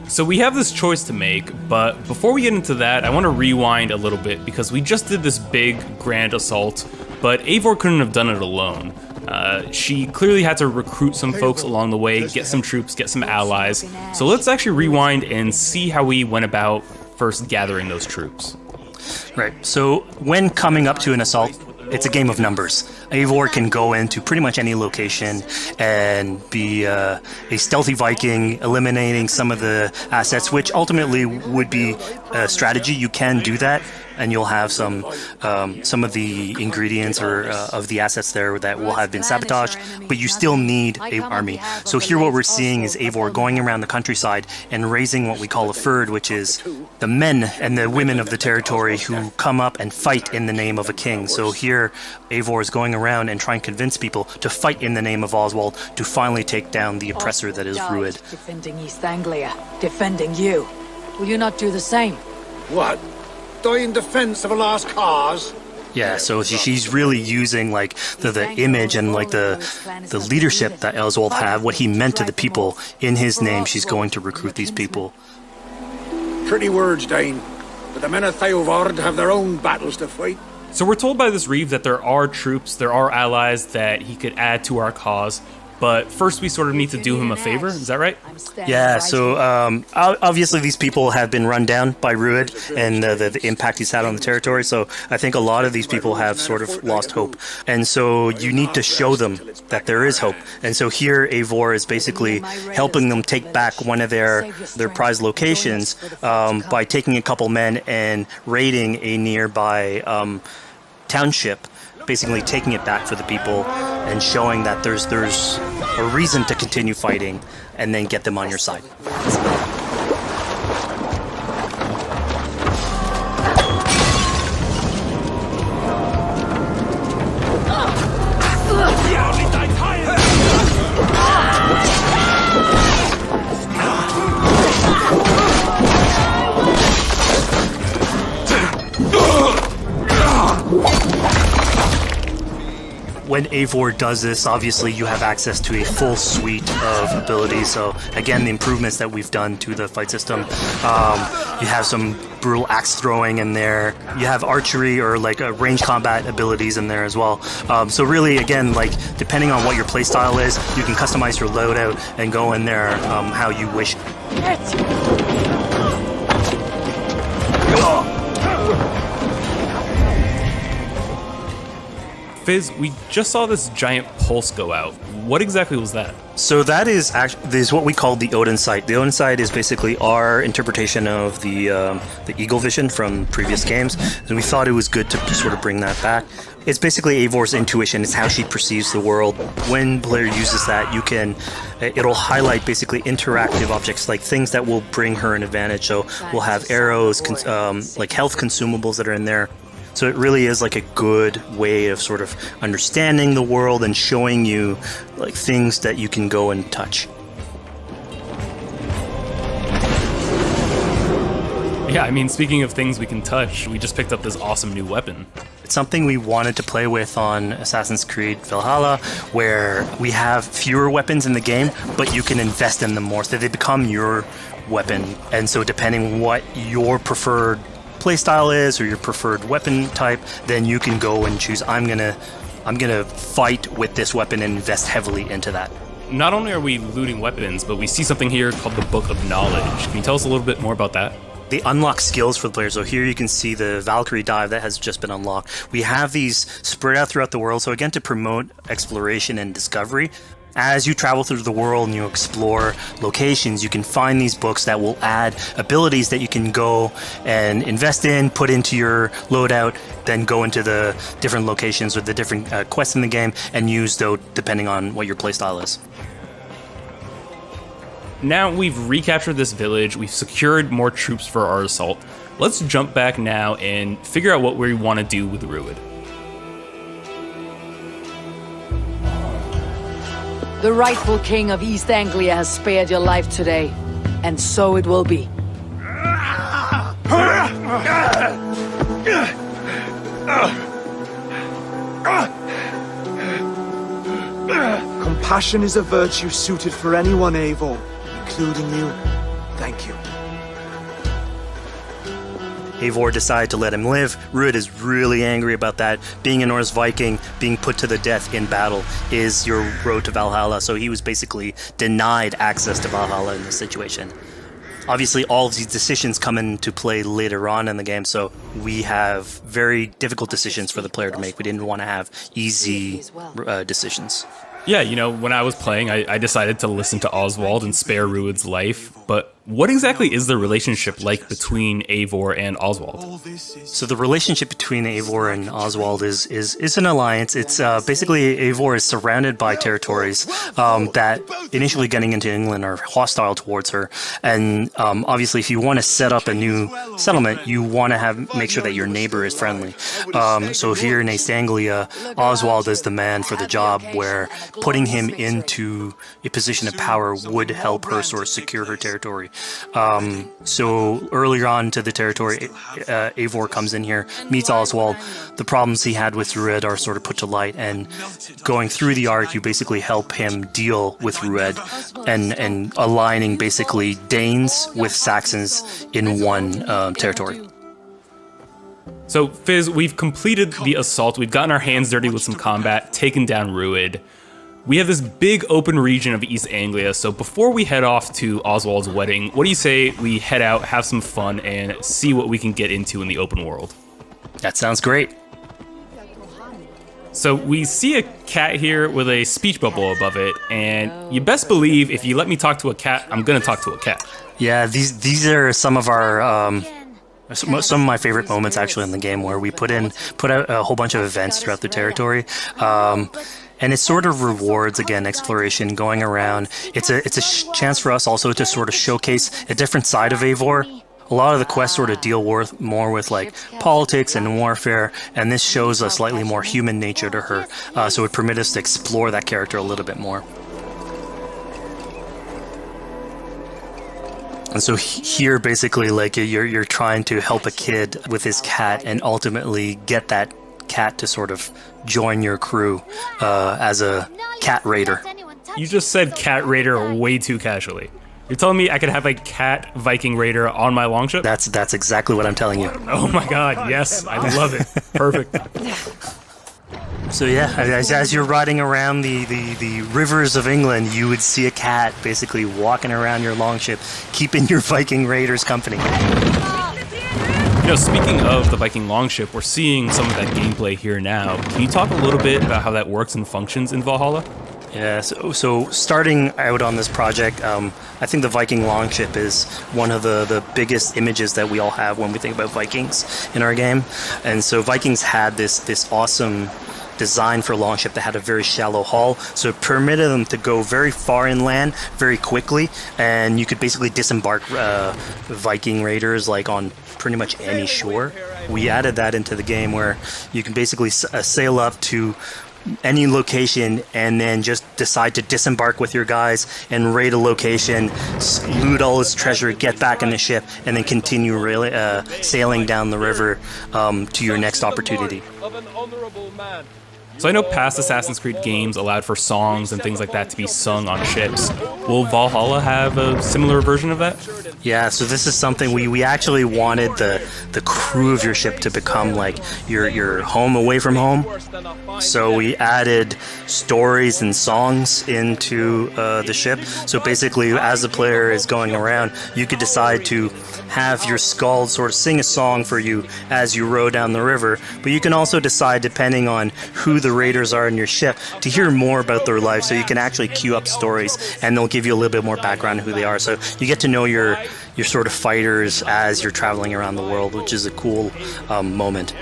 [SPEAKER 17] So we have this choice to make, but before we get into that, I want to rewind a little bit because we just did this big, grand assault, but Eivor couldn't have done it alone. She clearly had to recruit some folks along the way, get some troops, get some allies. So let's actually rewind and see how we went about first gathering those troops.
[SPEAKER 20] Right, so when coming up to an assault, it's a game of numbers. Eivor can go into pretty much any location and be a stealthy Viking, eliminating some of the assets, which ultimately would be a strategy. You can do that, and you'll have some of the ingredients or of the assets there that will have been sabotaged, but you still need an army. So here what we're seeing is Eivor going around the countryside and raising what we call a fyrd, which is the men and the women of the territory who come up and fight in the name of a king. So here Eivor is going around and trying to convince people to fight in the name of Oswald to finally take down the oppressor that is Rued.
[SPEAKER 19] Defending East Anglia, defending you. Will you not do the same?
[SPEAKER 2] What? Die in defense of a lost cause?
[SPEAKER 20] Yeah, so she's really using like the image and like the leadership that Oswald had, what he meant to the people in his name. She's going to recruit these people.
[SPEAKER 2] Pretty words, Dane. But the men of Theovard have their own battles to fight.
[SPEAKER 17] So we're told by this Reeve that there are troops, there are allies that he could add to our cause. But first, we sort of need to do him a favor. Is that right?
[SPEAKER 20] Yeah, so obviously these people have been run down by Rued and the impact he's had on the territory. So I think a lot of these people have sort of lost hope. And so you need to show them that there is hope. And so here Eivor is basically helping them take back one of their prized locations by taking a couple men and raiding a nearby township, basically taking it back for the people and showing that there's a reason to continue fighting and then get them on your side. When Eivor does this, obviously you have access to a full suite of abilities. So again, the improvements that we've done to the fight system. You have some brutal axe throwing in there. You have archery or like range combat abilities in there as well. So really, again, like depending on what your playstyle is, you can customize your loadout and go in there how you wish.
[SPEAKER 17] Fizz, we just saw this giant pulse go out. What exactly was that?
[SPEAKER 20] So that is what we call the Odin sight. The Odin sight is basically our interpretation of the eagle vision from previous games, and we thought it was good to sort of bring that back. It's basically Eivor's intuition. It's how she perceives the world. When player uses that, it'll highlight basically interactive objects, like things that will bring her an advantage. So we'll have arrows, like health consumables that are in there. So it really is like a good way of sort of understanding the world and showing you like things that you can go and touch.
[SPEAKER 17] Yeah, I mean, speaking of things we can touch, we just picked up this awesome new weapon.
[SPEAKER 20] It's something we wanted to play with on Assassin's Creed Valhalla, where we have fewer weapons in the game, but you can invest in them more, so they become your weapon. And so depending on what your preferred playstyle is or your preferred weapon type, then you can go and choose, I'm gonna fight with this weapon and invest heavily into that.
[SPEAKER 17] Not only are we looting weapons, but we see something here called the Book of Knowledge. Can you tell us a little bit more about that?
[SPEAKER 20] They unlock skills for the players. So here you can see the Valkyrie dive that has just been unlocked. We have these spread out throughout the world. So again, to promote exploration and discovery. As you travel through the world and you explore locations, you can find these books that will add abilities that you can go and invest in, put into your loadout, then go into the different locations or the different quests in the game and use those depending on what your playstyle is.
[SPEAKER 17] Now we've recaptured this village, we've secured more troops for our assault. Let's jump back now and figure out what we want to do with Rued.
[SPEAKER 19] The rightful king of East Anglia has spared your life today, and so it will be.
[SPEAKER 8] Compassion is a virtue suited for anyone, Eivor, including you. Thank you.
[SPEAKER 20] Eivor decided to let him live. Rued is really angry about that. Being a Norse Viking, being put to the death in battle is your road to Valhalla. So he was basically denied access to Valhalla in this situation. Obviously, all of these decisions come into play later on in the game, so we have very difficult decisions for the player to make. We didn't want to have easy decisions.
[SPEAKER 10] Yeah, you know, when I was playing, I decided to listen to Oswald and spare Rued's life, but what exactly is the relationship like between Eivor and Oswald?
[SPEAKER 20] So the relationship between Eivor and Oswald is an alliance. It's basically Eivor is surrounded by territories that initially getting into England are hostile towards her, and obviously if you want to set up a new settlement, you want to make sure that your neighbor is friendly. So here in East Anglia, Oswald is the man for the job, where putting him into a position of power would help her sort of secure her territory. So earlier on to the territory, Eivor comes in here, meets Oswald. The problems he had with Rued are sort of put to light, and going through the arc, you basically help him deal with Rued and aligning basically Danes with Saxons in one territory.
[SPEAKER 10] So, Fizz, we've completed the assault. We've gotten our hands dirty with some combat, taken down Rued. We have this big open region of East Anglia, so before we head off to Oswald's wedding, what do you say we head out, have some fun, and see what we can get into in the open world?
[SPEAKER 20] That sounds great.
[SPEAKER 10] So we see a cat here with a speech bubble above it, and you best believe if you let me talk to a cat, I'm gonna talk to a cat.
[SPEAKER 20] Yeah, these are some of our some of my favorite moments actually in the game, where we put out a whole bunch of events throughout the territory. And it sort of rewards, again, exploration, going around. It's a chance for us also to sort of showcase a different side of Eivor. A lot of the quests sort of deal more with like politics and warfare, and this shows a slightly more human nature to her. So it permits us to explore that character a little bit more. And so here, basically, like you're trying to help a kid with his cat, and ultimately get that cat to sort of join your crew as a cat raider.
[SPEAKER 10] You just said cat raider way too casually. You're telling me I could have a cat Viking raider on my longship?
[SPEAKER 20] That's exactly what I'm telling you.
[SPEAKER 10] Oh my god, yes, I love it. Perfect.
[SPEAKER 20] So yeah, as you're riding around the rivers of England, you would see a cat basically walking around your longship, keeping your Viking raiders company.
[SPEAKER 10] You know, speaking of the Viking longship, we're seeing some of that gameplay here now. Can you talk a little bit about how that works and functions in Valhalla?
[SPEAKER 20] Yeah, so starting out on this project, I think the Viking longship is one of the biggest images that we all have when we think about Vikings in our game. And so Vikings had this awesome design for longship that had a very shallow hull, so it permitted them to go very far inland very quickly, and you could basically disembark Viking raiders like on pretty much any shore. We added that into the game, where you can basically sail up to any location and then just decide to disembark with your guys and raid a location, loot all its treasure, get back in the ship, and then continue sailing down the river to your next opportunity.
[SPEAKER 10] So I know past Assassin's Creed games allowed for songs and things like that to be sung on ships. Will Valhalla have a similar version of that?
[SPEAKER 20] Yeah, so this is something we actually wanted the crew of your ship to become like your home away from home. So we added stories and songs into the ship. So basically, as the player is going around, you could decide to have your skald sort of sing a song for you as you row down the river. But you can also decide, depending on who the raiders are in your ship, to hear more about their life. So you can actually queue up stories, and they'll give you a little bit more background on who they are. So you get to know your sort of fighters as you're traveling around the world, which is a cool moment.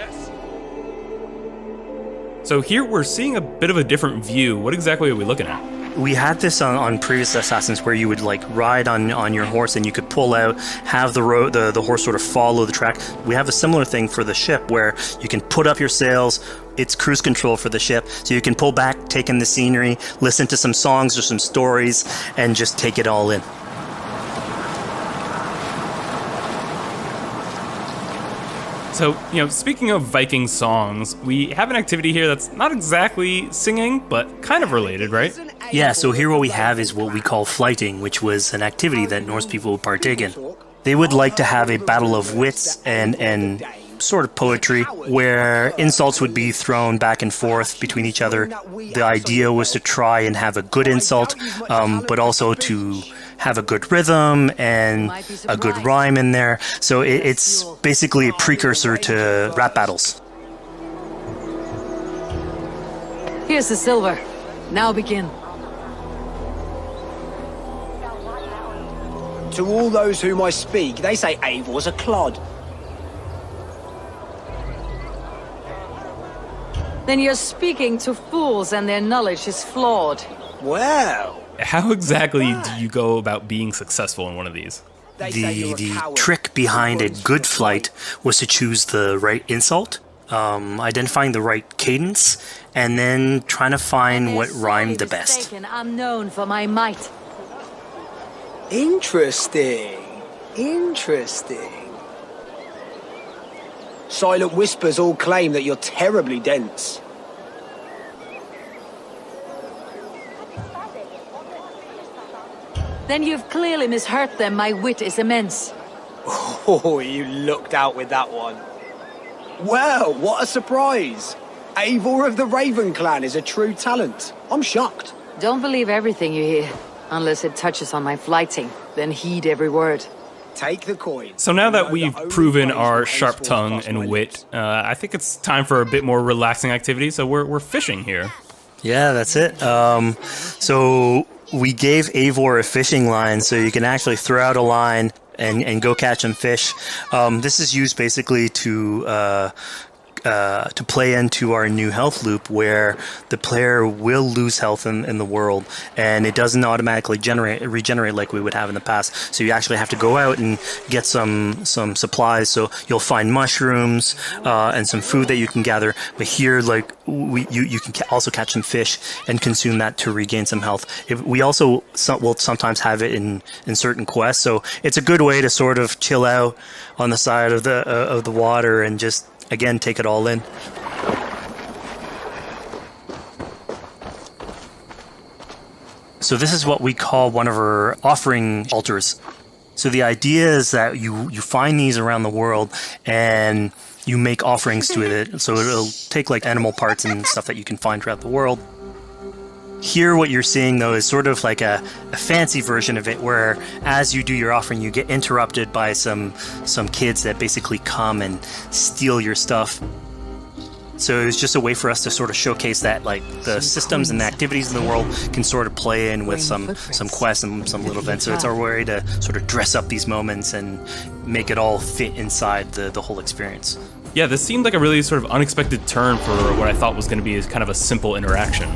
[SPEAKER 10] So here we're seeing a bit of a different view. What exactly are we looking at?
[SPEAKER 20] We had this on previous Assassins, where you would like ride on your horse, and you could pull out, have the horse sort of follow the track. We have a similar thing for the ship, where you can put up your sails. It's cruise control for the ship, so you can pull back, take in the scenery, listen to some songs or some stories, and just take it all in.
[SPEAKER 10] So, speaking of Viking songs, we have an activity here that's not exactly singing, but kind of related, right?
[SPEAKER 20] Yeah, so here what we have is what we call flighting, which was an activity that Norse people would partake in. They would like to have a battle of wits and sort of poetry, where insults would be thrown back and forth between each other. The idea was to try and have a good insult, but also to have a good rhythm and a good rhyme in there. So it's basically a precursor to rap battles.
[SPEAKER 19] Here's the silver. Now begin.
[SPEAKER 11] To all those whom I speak, they say Eivor's a clod.
[SPEAKER 19] Then you're speaking to fools and their knowledge is flawed.
[SPEAKER 11] Well...
[SPEAKER 10] How exactly do you go about being successful in one of these?
[SPEAKER 20] The trick behind a good flight was to choose the right insult, identifying the right cadence, and then trying to find what rhymed the best.
[SPEAKER 19] I'm known for my might.
[SPEAKER 11] Interesting. Silent whispers all claim that you're terribly dense.
[SPEAKER 19] Then you've clearly misheard them. My wit is immense.
[SPEAKER 11] Oh, you looked out with that one. Well, what a surprise. Eivor of the Raven clan is a true talent. I'm shocked.
[SPEAKER 19] Don't believe everything you hear, unless it touches on my flighting. Then heed every word.
[SPEAKER 11] Take the coin.
[SPEAKER 10] So now that we've proven our sharp tongue and wit, I think it's time for a bit more relaxing activity. So we're fishing here.
[SPEAKER 20] Yeah, that's it. So we gave Eivor a fishing line, so you can actually throw out a line and go catch some fish. This is used basically to play into our new health loop, where the player will lose health in the world, and it doesn't automatically regenerate like we would have in the past. So you actually have to go out and get some supplies. So you'll find mushrooms and some food that you can gather. But here, like you can also catch some fish and consume that to regain some health. We also will sometimes have it in certain quests. So it's a good way to sort of chill out on the side of the water and just, again, take it all in. So this is what we call one of our offering altars. So the idea is that you find these around the world and you make offerings to it. So it'll take like animal parts and stuff that you can find throughout the world. Here what you're seeing though is sort of like a fancy version of it, where as you do your offering you get interrupted by some kids that basically come and steal your stuff. So it's just a way for us to sort of showcase that like the systems and the activities in the world can sort of play in with some quests and some little events. So it's our way to sort of dress up these moments and make it all fit inside the whole experience.
[SPEAKER 10] Yeah, this seemed like a really sort of unexpected turn for what I thought was going to be kind of a simple interaction.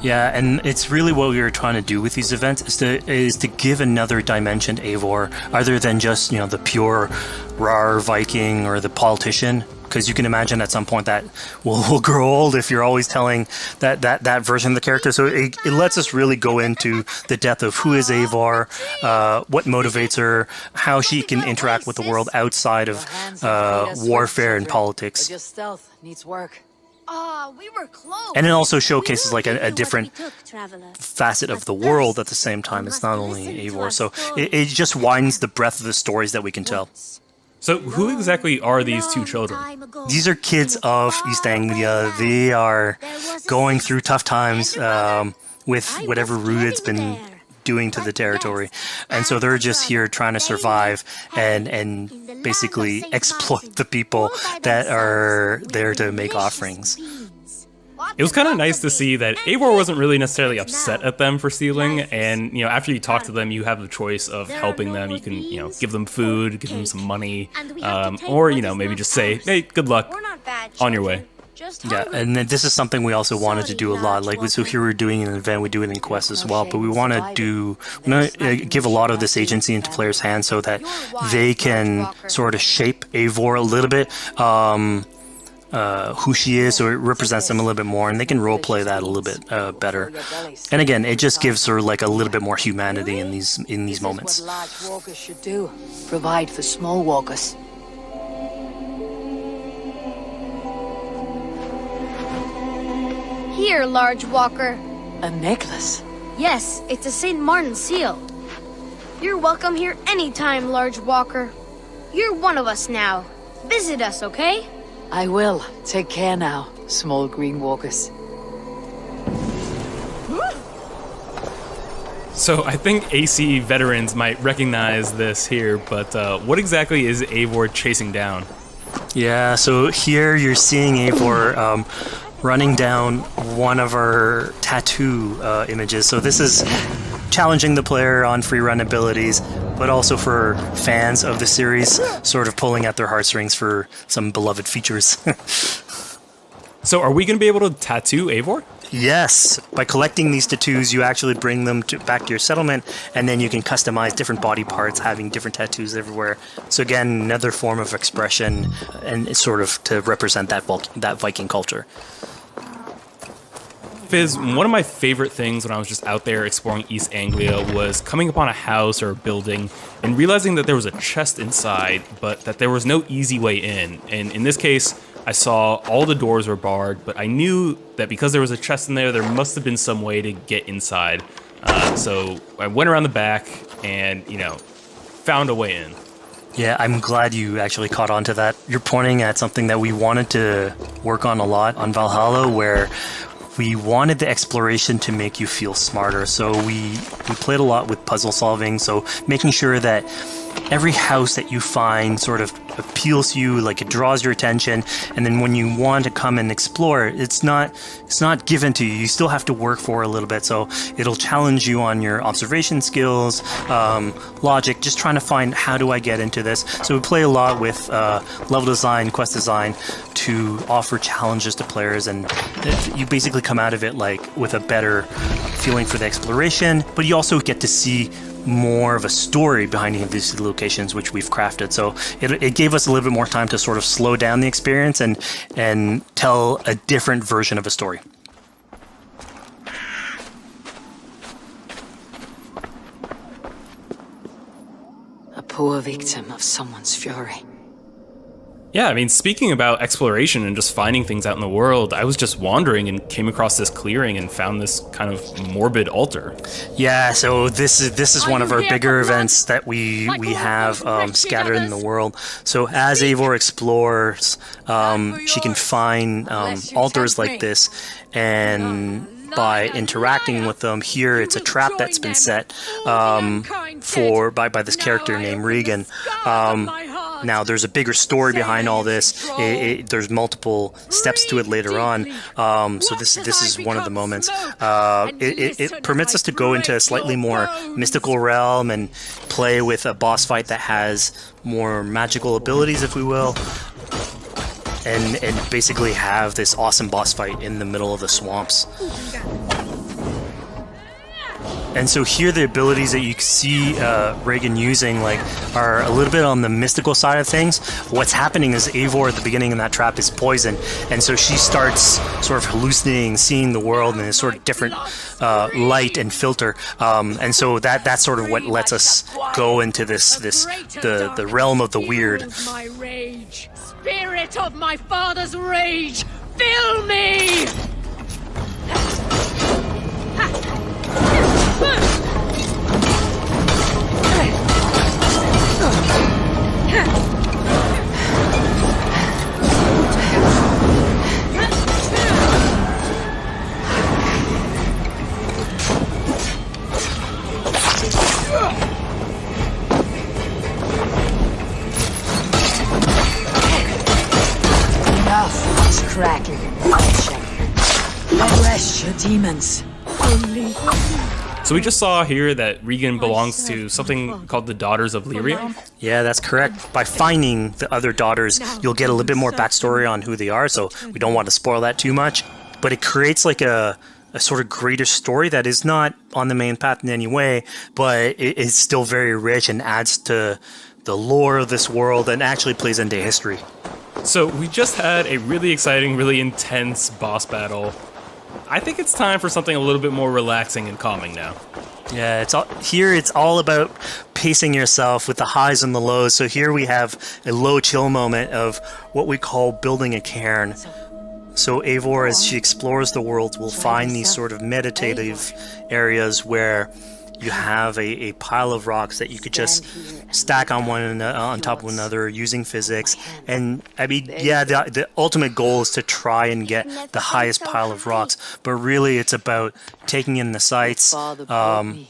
[SPEAKER 20] Yeah, and it's really what we were trying to do with these events is to give another dimension to Eivor, other than just, the pure rar Viking or the politician. Because you can imagine at some point that will grow old if you're always telling that version of the character. So it lets us really go into the depth of who is Eivor, what motivates her, how she can interact with the world outside of warfare and politics.
[SPEAKER 19] But your stealth needs work.
[SPEAKER 21] We were close.
[SPEAKER 20] And it also showcases like a different facet of the world at the same time. It's not only Eivor. So it just widens the breadth of the stories that we can tell.
[SPEAKER 10] So who exactly are these two children?
[SPEAKER 20] These are kids of East Anglia. They are going through tough times with whatever Rued's been doing to the territory. And so they're just here trying to survive and basically exploit the people that are there to make offerings.
[SPEAKER 10] It was kind of nice to see that Eivor wasn't really necessarily upset at them for stealing, and after you talk to them, you have the choice of helping them. You can give them food, give them some money, or maybe just say, hey, good luck, on your way.
[SPEAKER 20] Yeah, and this is something we also wanted to do a lot. Like, so here we're doing an event, we do it in quests as well, but we want to give a lot of this agency into players' hands so that they can sort of shape Eivor a little bit, who she is, so it represents them a little bit more, and they can roleplay that a little bit better. And again, it just gives her like a little bit more humanity in these moments.
[SPEAKER 19] This is what large walkers should do. Provide for small walkers.
[SPEAKER 21] Here, large walker.
[SPEAKER 19] A necklace?
[SPEAKER 21] Yes, it's a St. Martin seal. You're welcome here anytime, large walker. You're one of us now. Visit us, okay?
[SPEAKER 19] I will. Take care now, small green walkers.
[SPEAKER 10] So I think AC veterans might recognize this here, but what exactly is Eivor chasing down?
[SPEAKER 20] Yeah, so here you're seeing Eivor running down one of our tattoo images. So this is challenging the player on free run abilities, but also for fans of the series, sort of pulling at their heartstrings for some beloved features.
[SPEAKER 10] So are we going to be able to tattoo Eivor?
[SPEAKER 20] Yes. By collecting these tattoos, you actually bring them back to your settlement, and then you can customize different body parts, having different tattoos everywhere. So again, another form of expression, and it's sort of to represent that Viking culture.
[SPEAKER 10] Fizz, one of my favorite things when I was just out there exploring East Anglia was coming upon a house or a building and realizing that there was a chest inside, but that there was no easy way in. And in this case, I saw all the doors were barred, but I knew that because there was a chest in there, there must have been some way to get inside. So I went around the back and, found a way in.
[SPEAKER 20] Yeah, I'm glad you actually caught on to that. You're pointing at something that we wanted to work on a lot on Valhalla, where we wanted the exploration to make you feel smarter. So we played a lot with puzzle solving, so making sure that every house that you find sort of appeals to you, like it draws your attention, and then when you want to come and explore, it's not given to you. You still have to work for it a little bit, so it'll challenge you on your observation skills, logic, just trying to find how do I get into this. So we play a lot with level design, quest design to offer challenges to players, and you basically come out of it like with a better feeling for the exploration, but you also get to see more of a story behind any of these locations, which we've crafted. So it gave us a little bit more time to sort of slow down the experience and tell a different version of a story.
[SPEAKER 12] A poor victim of someone's fury.
[SPEAKER 10] Yeah, I mean, speaking about exploration and just finding things out in the world, I was just wandering and came across this clearing and found this kind of morbid altar.
[SPEAKER 20] Yeah, so this is one of our bigger events that we have scattered in the world. So as Eivor explores, she can find altars like this, and by interacting with them, here it's a trap that's been set by this character named Regan. Now, there's a bigger story behind all this. There's multiple steps to it later on. So this is one of the moments. It permits us to go into a slightly more mystical realm and play with a boss fight that has more magical abilities, if we will. And basically have this awesome boss fight in the middle of the swamps. And so here the abilities that you see Regan using are a little bit on the mystical side of things. What's happening is Eivor at the beginning of that trap is poisoned, and so she starts sort of hallucinating, seeing the world in a sort of different light and filter. And so that's sort of what lets us go into the realm of the weird.
[SPEAKER 22] My rage, spirit of my father's rage, fill me!
[SPEAKER 12] Enough of this crackling and crunching. Arrest your demons.
[SPEAKER 10] So we just saw here that Regan belongs to something called the Daughters of Lyria.
[SPEAKER 20] Yeah, that's correct. By finding the other daughters, you'll get a little bit more backstory on who they are, so we don't want to spoil that too much. But it creates like a sort of greater story that is not on the main path in any way, but it is still very rich and adds to the lore of this world and actually plays into history.
[SPEAKER 10] So we just had a really exciting, really intense boss battle. I think it's time for something a little bit more relaxing and calming now.
[SPEAKER 20] Yeah, it's all about pacing yourself with the highs and the lows. So here we have a low chill moment of what we call building a cairn. So Eivor, as she explores the world, will find these sort of meditative areas where you have a pile of rocks that you could just stack on top of another using physics. And I mean, yeah, the ultimate goal is to try and get the highest pile of rocks, but really it's about taking in the sights,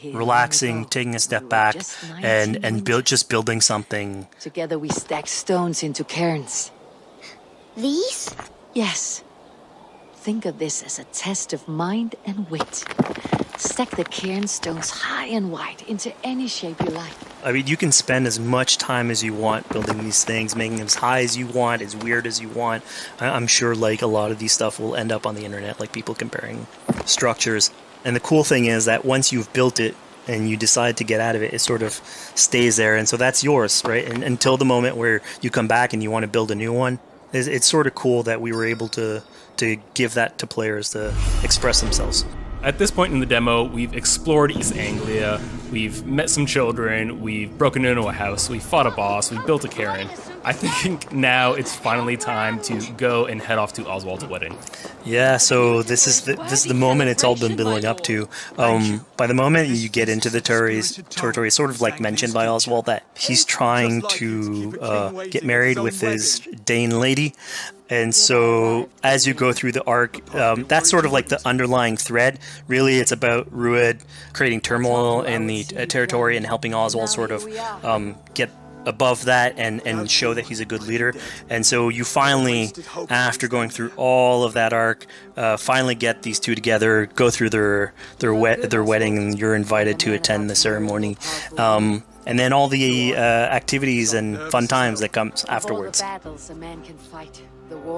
[SPEAKER 20] relaxing, taking a step back, and just building something.
[SPEAKER 12] Together we stack stones into cairns.
[SPEAKER 21] These?
[SPEAKER 12] Yes. Think of this as a test of mind and wit. Stack the cairn stones high and wide into any shape you like.
[SPEAKER 20] I mean, you can spend as much time as you want building these things, making them as high as you want, as weird as you want. I'm sure like a lot of these stuff will end up on the internet, like people comparing structures. And the cool thing is that once you've built it and you decide to get out of it, it sort of stays there. And so that's yours, right? And until the moment where you come back and you want to build a new one. It's sort of cool that we were able to give that to players to express themselves.
[SPEAKER 10] At this point in the demo, we've explored East Anglia, we've met some children, we've broken into a house, we fought a boss, we built a cairn. I think now it's finally time to go and head off to Oswald's wedding.
[SPEAKER 20] Yeah, so this is the moment it's all been building up to. By the moment you get into the territory, it's sort of like mentioned by Oswald that he's trying to get married with his Dane lady. And so as you go through the arc, that's sort of like the underlying thread. Really, it's about Rued creating turmoil in the territory and helping Oswald sort of get above that and show that he's a good leader. And so you finally, after going through all of that arc, finally get these two together, go through their wedding, and you're invited to attend the ceremony. And then all the activities and fun times that comes afterwards.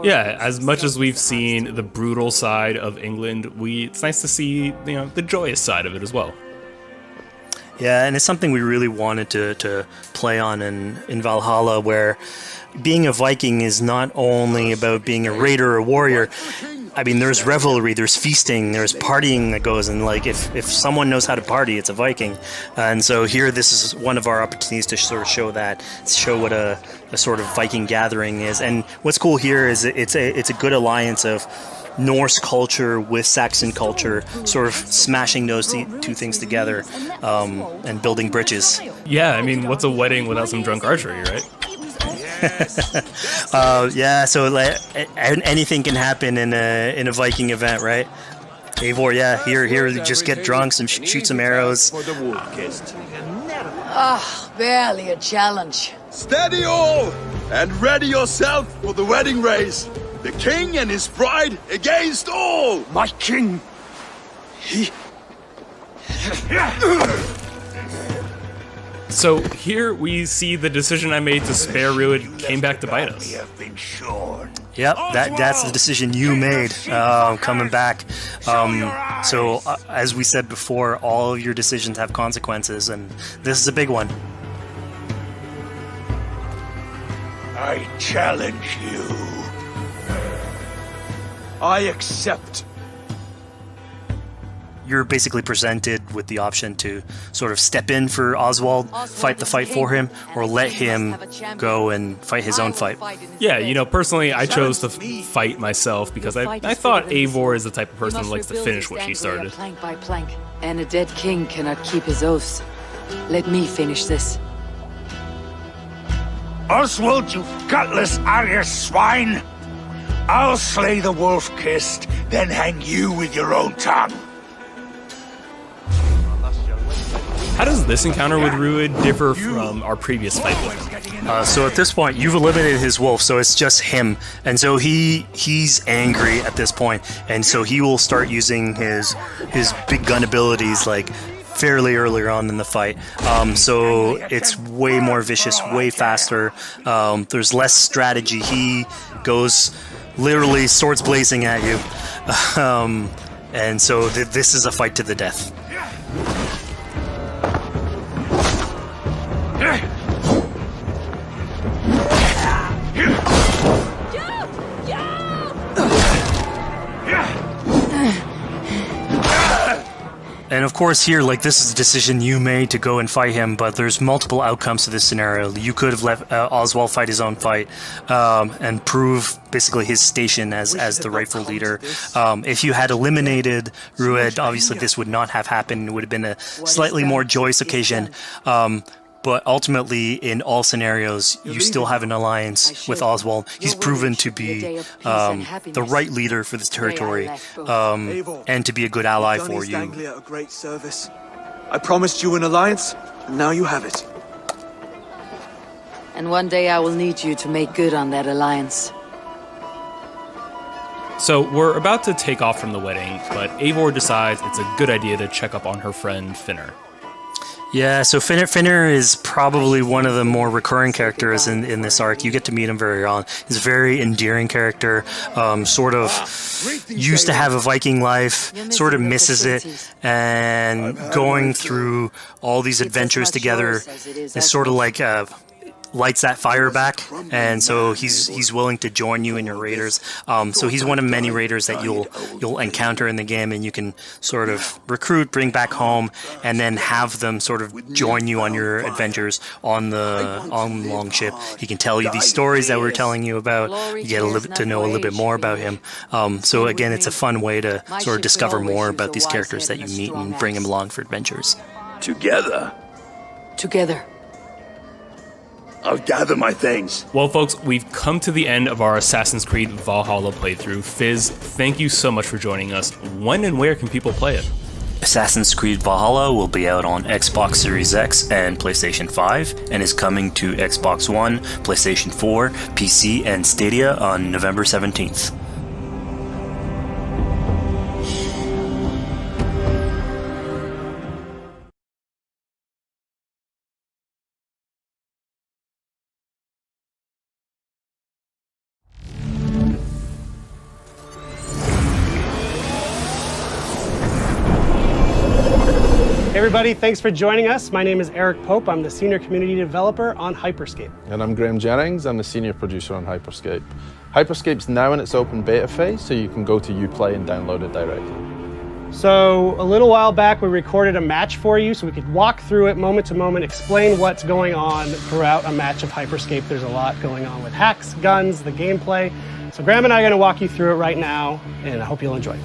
[SPEAKER 10] Yeah, as much as we've seen the brutal side of England, it's nice to see the joyous side of it as well.
[SPEAKER 20] Yeah, and it's something we really wanted to play on in Valhalla, where being a Viking is not only about being a raider or a warrior. I mean, there's revelry, there's feasting, there's partying that goes, and like if someone knows how to party, it's a Viking. And so here, this is one of our opportunities to sort of show what a sort of Viking gathering is. And what's cool here is it's a good alliance of Norse culture with Saxon culture, sort of smashing those two things together and building bridges.
[SPEAKER 10] Yeah, I mean, what's a wedding without some drunk archery, right?
[SPEAKER 20] Yeah, so like, anything can happen in a Viking event, right? Eivor, yeah, here, just get drunk, shoot some arrows.
[SPEAKER 12] Barely a challenge.
[SPEAKER 8] Steady all, and ready yourself for the wedding race. The king and his bride against all! My king!
[SPEAKER 10] So here we see the decision I made to spare Rued came back to bite us.
[SPEAKER 20] Yep, that's the decision you made coming back. So as we said before, all of your decisions have consequences, and this is a big one.
[SPEAKER 8] I challenge you. I accept.
[SPEAKER 20] You're basically presented with the option to sort of step in for Oswald, fight the fight for him, or let him go and fight his own fight.
[SPEAKER 10] Yeah, personally, I chose to fight myself because I thought Eivor is the type of person who likes to finish what she started.
[SPEAKER 12] Plank by plank, and a dead king cannot keep his oaths. Let me finish this.
[SPEAKER 2] Oswald, you gutless Arya swine! I'll slay the wolf-kissed, then hang you with your own tongue.
[SPEAKER 10] How does this encounter with Rued differ from our previous fight with him?
[SPEAKER 20] So at this point, you've eliminated his wolf, so it's just him. And so he's angry at this point, and so he will start using his big gun abilities like fairly earlier on in the fight. So it's way more vicious, way faster. There's less strategy. He goes literally swords blazing at you. And so this is a fight to the death. And of course here, like, this is a decision you made to go and fight him, but there's multiple outcomes to this scenario. You could have let Oswald fight his own fight and prove basically his station as the rightful leader. If you had eliminated Rued, obviously this would not have happened. It would have been a slightly more joyous occasion. But ultimately, in all scenarios, you still have an alliance with Oswald. He's proven to be the right leader for this territory and to be a good ally for you.
[SPEAKER 8] A great service. I promised you an alliance, and now you have it.
[SPEAKER 19] And one day I will need you to make good on that alliance.
[SPEAKER 10] So we're about to take off from the wedding, but Eivor decides it's a good idea to check up on her friend Finner.
[SPEAKER 20] Yeah, so Finner is probably one of the more recurring characters in this arc. You get to meet him very early on. He's a very endearing character, sort of used to have a Viking life, sort of misses it, and going through all these adventures together is sort of like lights that fire back, and so he's willing to join you in your raiders. So he's one of many raiders that you'll encounter in the game, and you can sort of recruit, bring back home, and then have them sort of join you on your adventures on the longship. He can tell you these stories that we're telling you about. You get to know a little bit more about him. So again, it's a fun way to sort of discover more about these characters that you meet and bring them along for adventures.
[SPEAKER 8] Together. I'll gather my things.
[SPEAKER 10] Well, folks, we've come to the end of our Assassin's Creed Valhalla playthrough. Fizz, thank you so much for joining us. When and where can people play it?
[SPEAKER 20] Assassin's Creed Valhalla will be out on Xbox Series X and PlayStation 5, and is coming to Xbox One, PlayStation 4, PC, and Stadia on November 17th.
[SPEAKER 1] Everybody, thanks for joining us. My name is Eric Pope. I'm the Senior Community Developer on Hyperscape.
[SPEAKER 9] And I'm Graham Jennings. I'm the Senior Producer on Hyperscape. Hyperscape's now in its open beta phase, so you can go to Uplay and download it directly.
[SPEAKER 1] So a little while back, we recorded a match for you so we could walk through it moment to moment, explain what's going on throughout a match of Hyperscape. There's a lot going on with hacks, guns, the gameplay. So Graham and I are going to walk you through it right now, and I hope you'll enjoy it.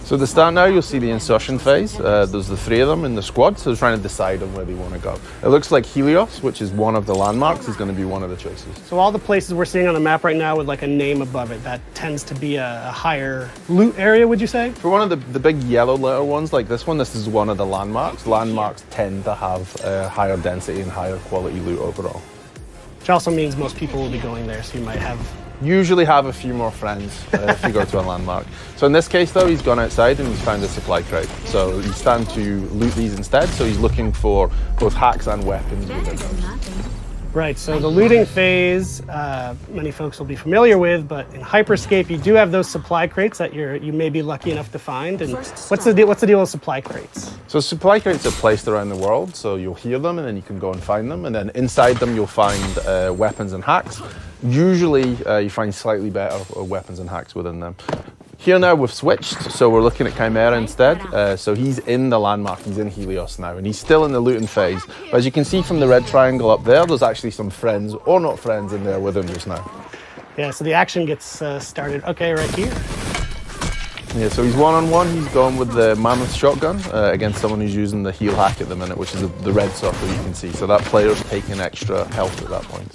[SPEAKER 9] So at the start now, you'll see the insertion phase. There's the three of them in the squad, so they're trying to decide on where they want to go. It looks like Helios, which is one of the landmarks, is going to be one of the choices.
[SPEAKER 1] So all the places we're seeing on the map right now with like a name above it, that tends to be a higher loot area, would you say?
[SPEAKER 9] For one of the big yellow letter ones like this one, this is one of the landmarks. Landmarks tend to have higher density and higher quality loot overall.
[SPEAKER 1] Which also means most people will be going there, so you might
[SPEAKER 9] usually have a few more friends if you go to a landmark. So in this case though, he's gone outside and he's found a supply crate. So he's starting to loot these instead, so he's looking for both hacks and weapons within those.
[SPEAKER 1] Right, so the looting phase, many folks will be familiar with, but in Hyperscape you do have those supply crates that you may be lucky enough to find. And what's the deal with supply crates?
[SPEAKER 9] So supply crates are placed around the world, so you'll hear them and then you can go and find them, and then inside them you'll find weapons and hacks. Usually you find slightly better weapons and hacks within them. Here now we've switched, so we're looking at Chimera instead. So he's in the landmark, he's in Helios now, and he's still in the looting phase. But as you can see from the red triangle up there, there's actually some friends, or not friends, in there with him just now.
[SPEAKER 1] Yeah, so the action gets started, okay, right here.
[SPEAKER 9] Yeah, so he's one-on-one, he's going with the Mammoth shotgun against someone who's using the heal hack at the minute, which is the red circle you can see. So that player's taking extra health at that point.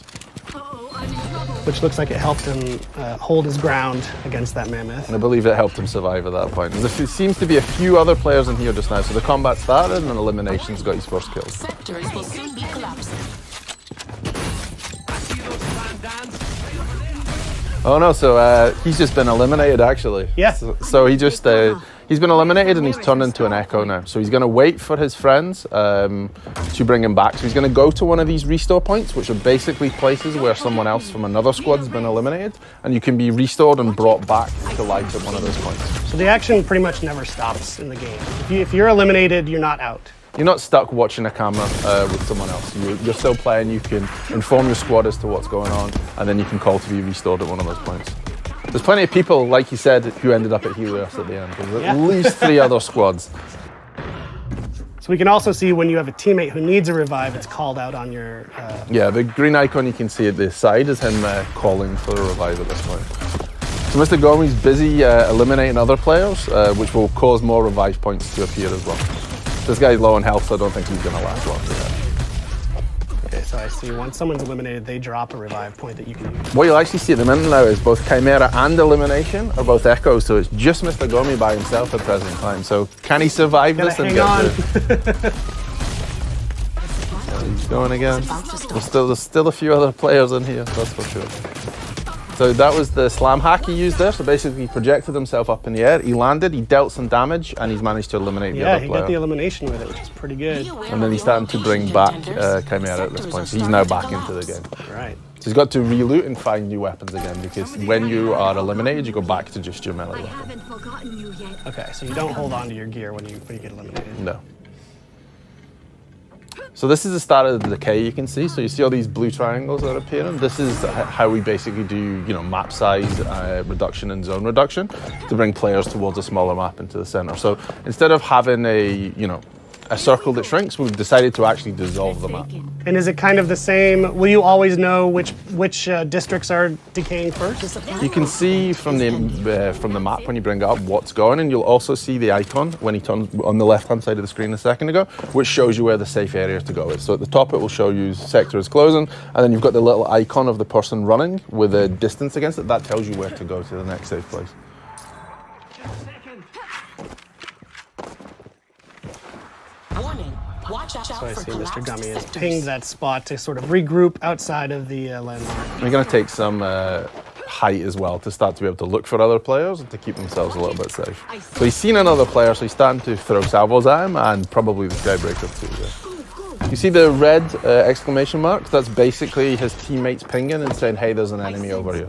[SPEAKER 1] Which looks like it helped him hold his ground against that mammoth.
[SPEAKER 9] And I believe it helped him survive at that point. There seems to be a few other players in here just now, so the combat started and then eliminations got his first kill.
[SPEAKER 22] Sectors will soon be collapsing.
[SPEAKER 9] Oh no, so he's just been eliminated actually.
[SPEAKER 1] Yeah.
[SPEAKER 9] So he just, he's been eliminated and he's turned into an echo now. So he's going to wait for his friends to bring him back. So he's going to go to one of these restore points, which are basically places where someone else from another squad's been eliminated, and you can be restored and brought back to life at one of those points.
[SPEAKER 1] So the action pretty much never stops in the game. If you're eliminated, you're not out.
[SPEAKER 9] You're not stuck watching a camera with someone else. You're still playing, you can inform your squad as to what's going on, and then you can call to be restored at one of those points. There's plenty of people, like you said, who ended up at Helios at the end. There's at least 3 other squads.
[SPEAKER 1] So we can also see when you have a teammate who needs a revive, it's called out on your...
[SPEAKER 9] Yeah, the green icon you can see at the side is him calling for a revive at this point. So Mr. Gomi's busy eliminating other players, which will cause more revive points to appear as well. This guy's low on health, so I don't think he's going to last long.
[SPEAKER 1] Okay, so I see once someone's eliminated, they drop a revive point that you can use.
[SPEAKER 9] What you'll actually see at the minute now is both Chimera and Elimination are both echoes, so it's just Mr. Gomi by himself at present time. So can he survive this and get He's going again. There's still a few other players in here, that's for sure. So that was the slam hack he used there. So basically he projected himself up in the air, he landed, he dealt some damage, and he's managed to eliminate the other player.
[SPEAKER 1] Yeah, he got the elimination with it, which is pretty good.
[SPEAKER 9] And then he's starting to bring back Chimera at this point, so he's now back into the game.
[SPEAKER 1] Right.
[SPEAKER 9] So he's got to reloot and find new weapons again, because when you are eliminated, you go back to just your melee weapon.
[SPEAKER 1] Okay, so you don't hold on to your gear when you get eliminated.
[SPEAKER 9] No. So this is the start of the decay you can see. So you see all these blue triangles that are appearing. This is how we basically do, map size reduction and zone reduction to bring players towards a smaller map into the center. So instead of having a circle that shrinks, we've decided to actually dissolve the map.
[SPEAKER 1] And is it kind of the same? Will you always know which districts are decaying first?
[SPEAKER 9] You can see from the map when you bring it up what's going, and you'll also see the icon when he turns on the left-hand side of the screen a second ago, which shows you where the safe area to go is. So at the top it will show you sector is closing, and then you've got the little icon of the person running with a distance against it. That tells you where to go to the next safe place.
[SPEAKER 1] So I see Mr. Gummy has pinged that spot to sort of regroup outside of the landmark.
[SPEAKER 9] They're going to take some height as well to start to be able to look for other players and to keep themselves a little bit safe. So he's seen another player, so he's starting to throw salvos at him, and probably the Skybreaker too. Yeah. You see the red exclamation mark? That's basically his teammates pinging and saying, hey, there's an enemy over here.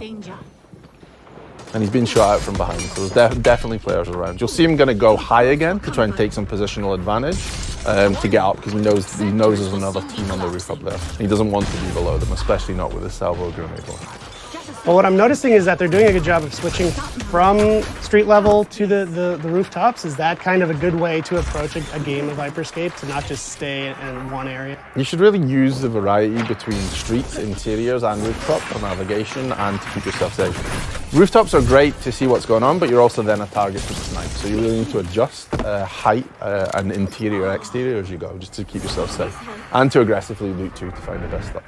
[SPEAKER 9] And he's been shot out from behind, so there's definitely players around. You'll see him going to go high again to try and take some positional advantage to get up, because he knows there's another team on the roof up there. He doesn't want to be below them, especially not with his salvo grenade.
[SPEAKER 1] Well, what I'm noticing is that they're doing a good job of switching from street level to the rooftops. Is that kind of a good way to approach a game of Hyperscape, to not just stay in one area?
[SPEAKER 9] You should really use the variety between streets, interiors, and rooftop for navigation and to keep yourself safe. Rooftops are great to see what's going on, but you're also then a target for the snipe. So you really need to adjust height and interior and exterior as you go, just to keep yourself safe. And to aggressively loot too, to find the best stuff.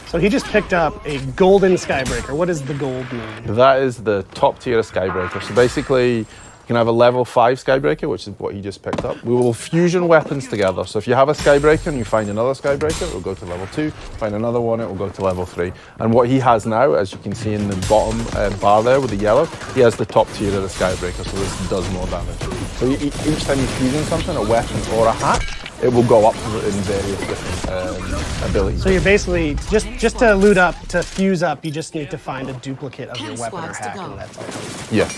[SPEAKER 1] So he just picked up a golden Skybreaker. What does the gold mean?
[SPEAKER 9] That is the top tier of Skybreaker. So basically, you can have a level 5 Skybreaker, which is what he just picked up. We will fusion weapons together. So if you have a Skybreaker and you find another Skybreaker, it will go to level 2. Find another one, it will go to level 3. And what he has now, as you can see in the bottom bar there with the yellow, he has the top tier of the Skybreaker, so this does more damage. So each time you're fusing something, a weapon or a hack, it will go up in various different abilities.
[SPEAKER 1] So you're basically, just to loot up, to fuse up, you just need to find a duplicate of your weapon or hack, and that's all.
[SPEAKER 9] Yeah.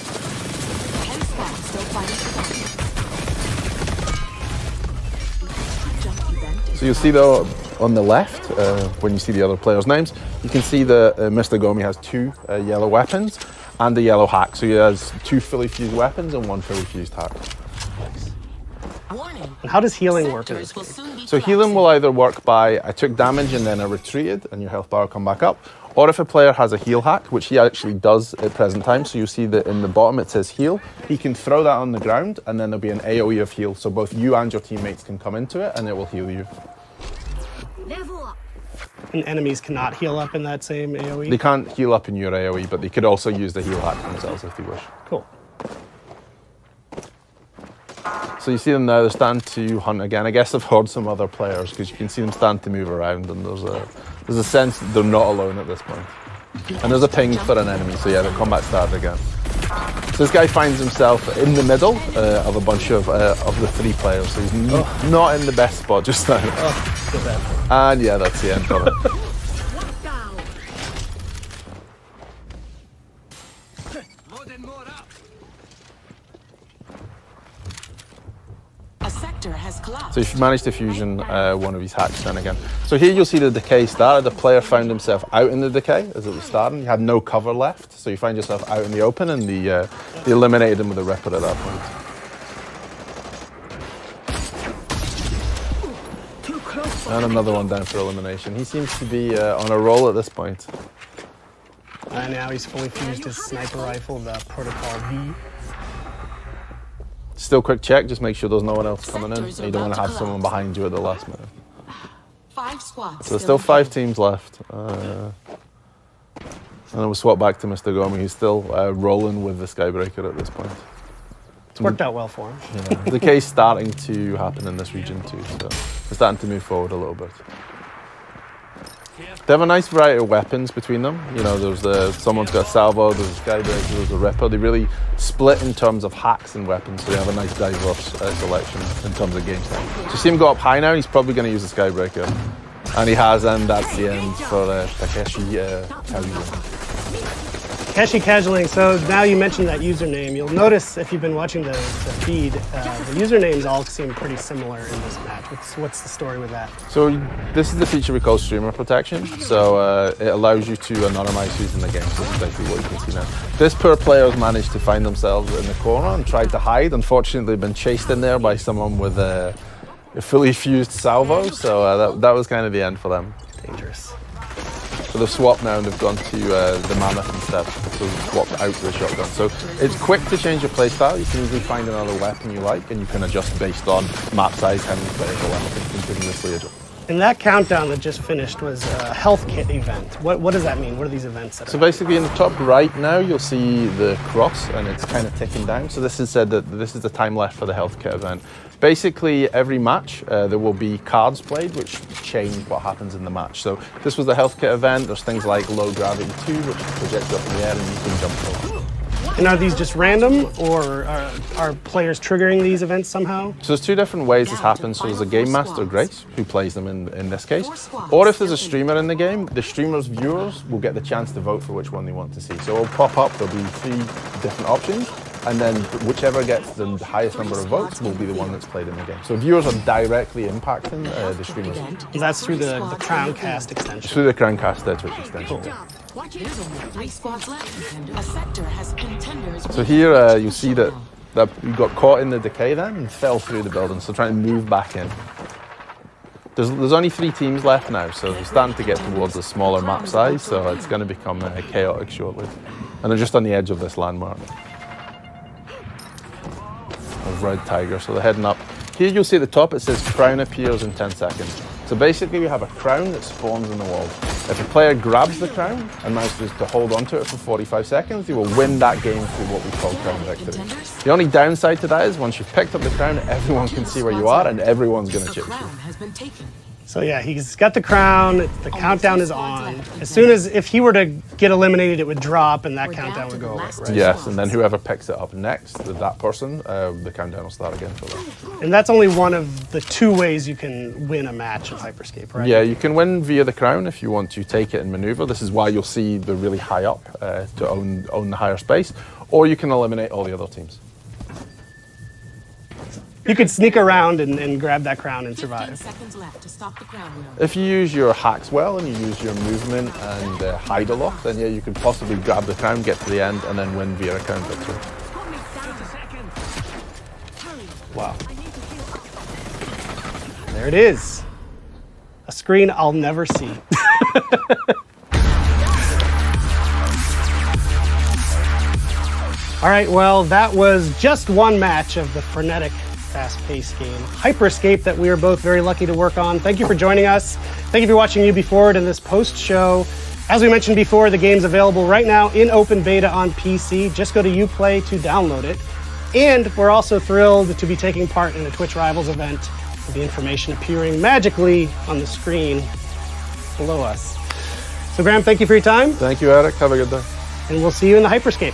[SPEAKER 9] So you'll see though on the left, when you see the other players' names, you can see that Mr. Gomi has 2 yellow weapons and a yellow hack. So he has 2 fully fused weapons and 1 fully fused hack.
[SPEAKER 1] And how does healing work in this game?
[SPEAKER 9] So healing will either work by I took damage and then I retreated and your health bar will come back up, or if a player has a heal hack, which he actually does at present time, so you'll see that in the bottom it says heal, he can throw that on the ground and then there'll be an AoE of heal, so both you and your teammates can come into it and it will heal you.
[SPEAKER 1] And enemies cannot heal up in that same AoE?
[SPEAKER 9] They can't heal up in your AoE, but they could also use the heal hack themselves if they wish.
[SPEAKER 1] Cool.
[SPEAKER 9] So you see them now, they're starting to hunt again. I guess I've heard some other players, because you can see them starting to move around, and there's a sense that they're not alone at this point. And there's a ping for an enemy, so yeah, the combat started again. So this guy finds himself in the middle of a bunch of the 3 players, so he's not in the best spot just now. And yeah, that's the end of it.
[SPEAKER 14] A sector has collapsed.
[SPEAKER 9] So if you manage to fusion one of these hacks, then again. So here you'll see the decay started. The player found himself out in the decay as it was starting. You had no cover left, so you find yourself out in the open, and they eliminated him with a ripper at that point. And another one down for elimination. He seems to be on a roll at this point.
[SPEAKER 1] And now he's fully fused his sniper rifle, the Protocol V.
[SPEAKER 9] Still quick check, just make sure there's no one else coming in. You don't want to have someone behind you at the last minute.
[SPEAKER 22] 5 squads.
[SPEAKER 9] So there's still 5 teams left. And then we'll swap back to Mr. Gomi, who's still rolling with the Skybreaker at this point.
[SPEAKER 1] It's worked out well for him.
[SPEAKER 9] Yeah. The decay's starting to happen in this region too, so we're starting to move forward a little bit. They have a nice variety of weapons between them. You know, someone's got a salvo, there's a Skybreaker, there's a ripper. They really split in terms of hacks and weapons, so they have a nice diverse selection in terms of game style. So you see him go up high now, he's probably going to use the Skybreaker. And he has, and that's the end for Takeshi Kazuya.
[SPEAKER 1] Takeshi Casualing, so now you mentioned that username. You'll notice if you've been watching the feed, the usernames all seem pretty similar in this match. What's the story with that?
[SPEAKER 9] So this is the feature we call streamer protection. So it allows you to anonymize who's in the game. So that's basically what you can see now. This poor player has managed to find themselves in the corner and tried to hide. Unfortunately, they've been chased in there by someone with a fully fused salvo. So that was kind of the end for them.
[SPEAKER 1] Dangerous.
[SPEAKER 9] So they've swapped now and they've gone to the Mammoth instead. So they've swapped out the shotgun. So it's quick to change your playstyle. You can easily find another weapon you like, and you can adjust based on map size, how many players are left, and continuously adjust.
[SPEAKER 1] And that countdown that just finished was a health kit event. What does that mean? What are these events that
[SPEAKER 9] So basically in the top right now, you'll see the cross, and it's kind of ticking down. So this is said that this is the time left for the health kit event. Basically, every match, there will be cards played which change what happens in the match. So this was the health kit event. There's things like low gravity 2, which projects up in the air and you can jump over.
[SPEAKER 1] And are these just random, or are players triggering these events somehow?
[SPEAKER 9] So there's 2 different ways this happens. So there's a game master, Grace, who plays them in this case. Or if there's a streamer in the game, the streamer's viewers will get the chance to vote for which one they want to see. So it'll pop up, there'll be 3 different options. And then whichever gets the highest number of votes will be the one that's played in the game. So viewers are directly impacting the streamers.
[SPEAKER 1] And that's through the Crowncast extension.
[SPEAKER 9] Through the Crowncast Twitch extension.
[SPEAKER 22] There's only 3 squads left. A sector has contenders.
[SPEAKER 9] So here you see that you got caught in the decay then and fell through the building. So trying to move back in. There's only 3 teams left now, so we're starting to get towards a smaller map size. So it's going to become chaotic shortly. And they're just on the edge of this landmark. Of Red Tiger, so they're heading up. Here you'll see at the top it says crown appears in 10 seconds. So basically we have a crown that spawns in the wall. If a player grabs the crown and manages to hold onto it for 45 seconds, they will win that game through what we call crown victory. The only downside to that is once you've picked up the crown, everyone can see where you are and everyone's going to chase you.
[SPEAKER 1] So yeah, he's got the crown, the countdown is on. As soon as, if he were to get eliminated, it would drop and that countdown would go away, right?
[SPEAKER 9] Yes, and then whoever picks it up next, that person, the countdown will start again for them.
[SPEAKER 1] And that's only one of the 2 ways you can win a match of Hyperscape, right?
[SPEAKER 9] Yeah, you can win via the crown if you want to take it and maneuver. This is why you'll see the really high up to own the higher space, or you can eliminate all the other teams.
[SPEAKER 1] You could sneak around and grab that crown and survive.
[SPEAKER 9] If you use your hacks well and you use your movement and hide a lot, then yeah, you could possibly grab the crown, get to the end, and then win via a crown victory.
[SPEAKER 1] Wow. There it is. A screen I'll never see. All right, well, that was just one match of the frenetic, fast-paced game, Hyperscape, that we are both very lucky to work on. Thank you for joining us. Thank you for watching Ubi Forward in this post-show. As we mentioned before, the game's available right now in open beta on PC. Just go to Uplay to download it. And we're also thrilled to be taking part in a Twitch Rivals event with the information appearing magically on the screen below us. So Graham, thank you for your time.
[SPEAKER 9] Thank you, Eric. Have a good day.
[SPEAKER 1] And we'll see you in the Hyperscape.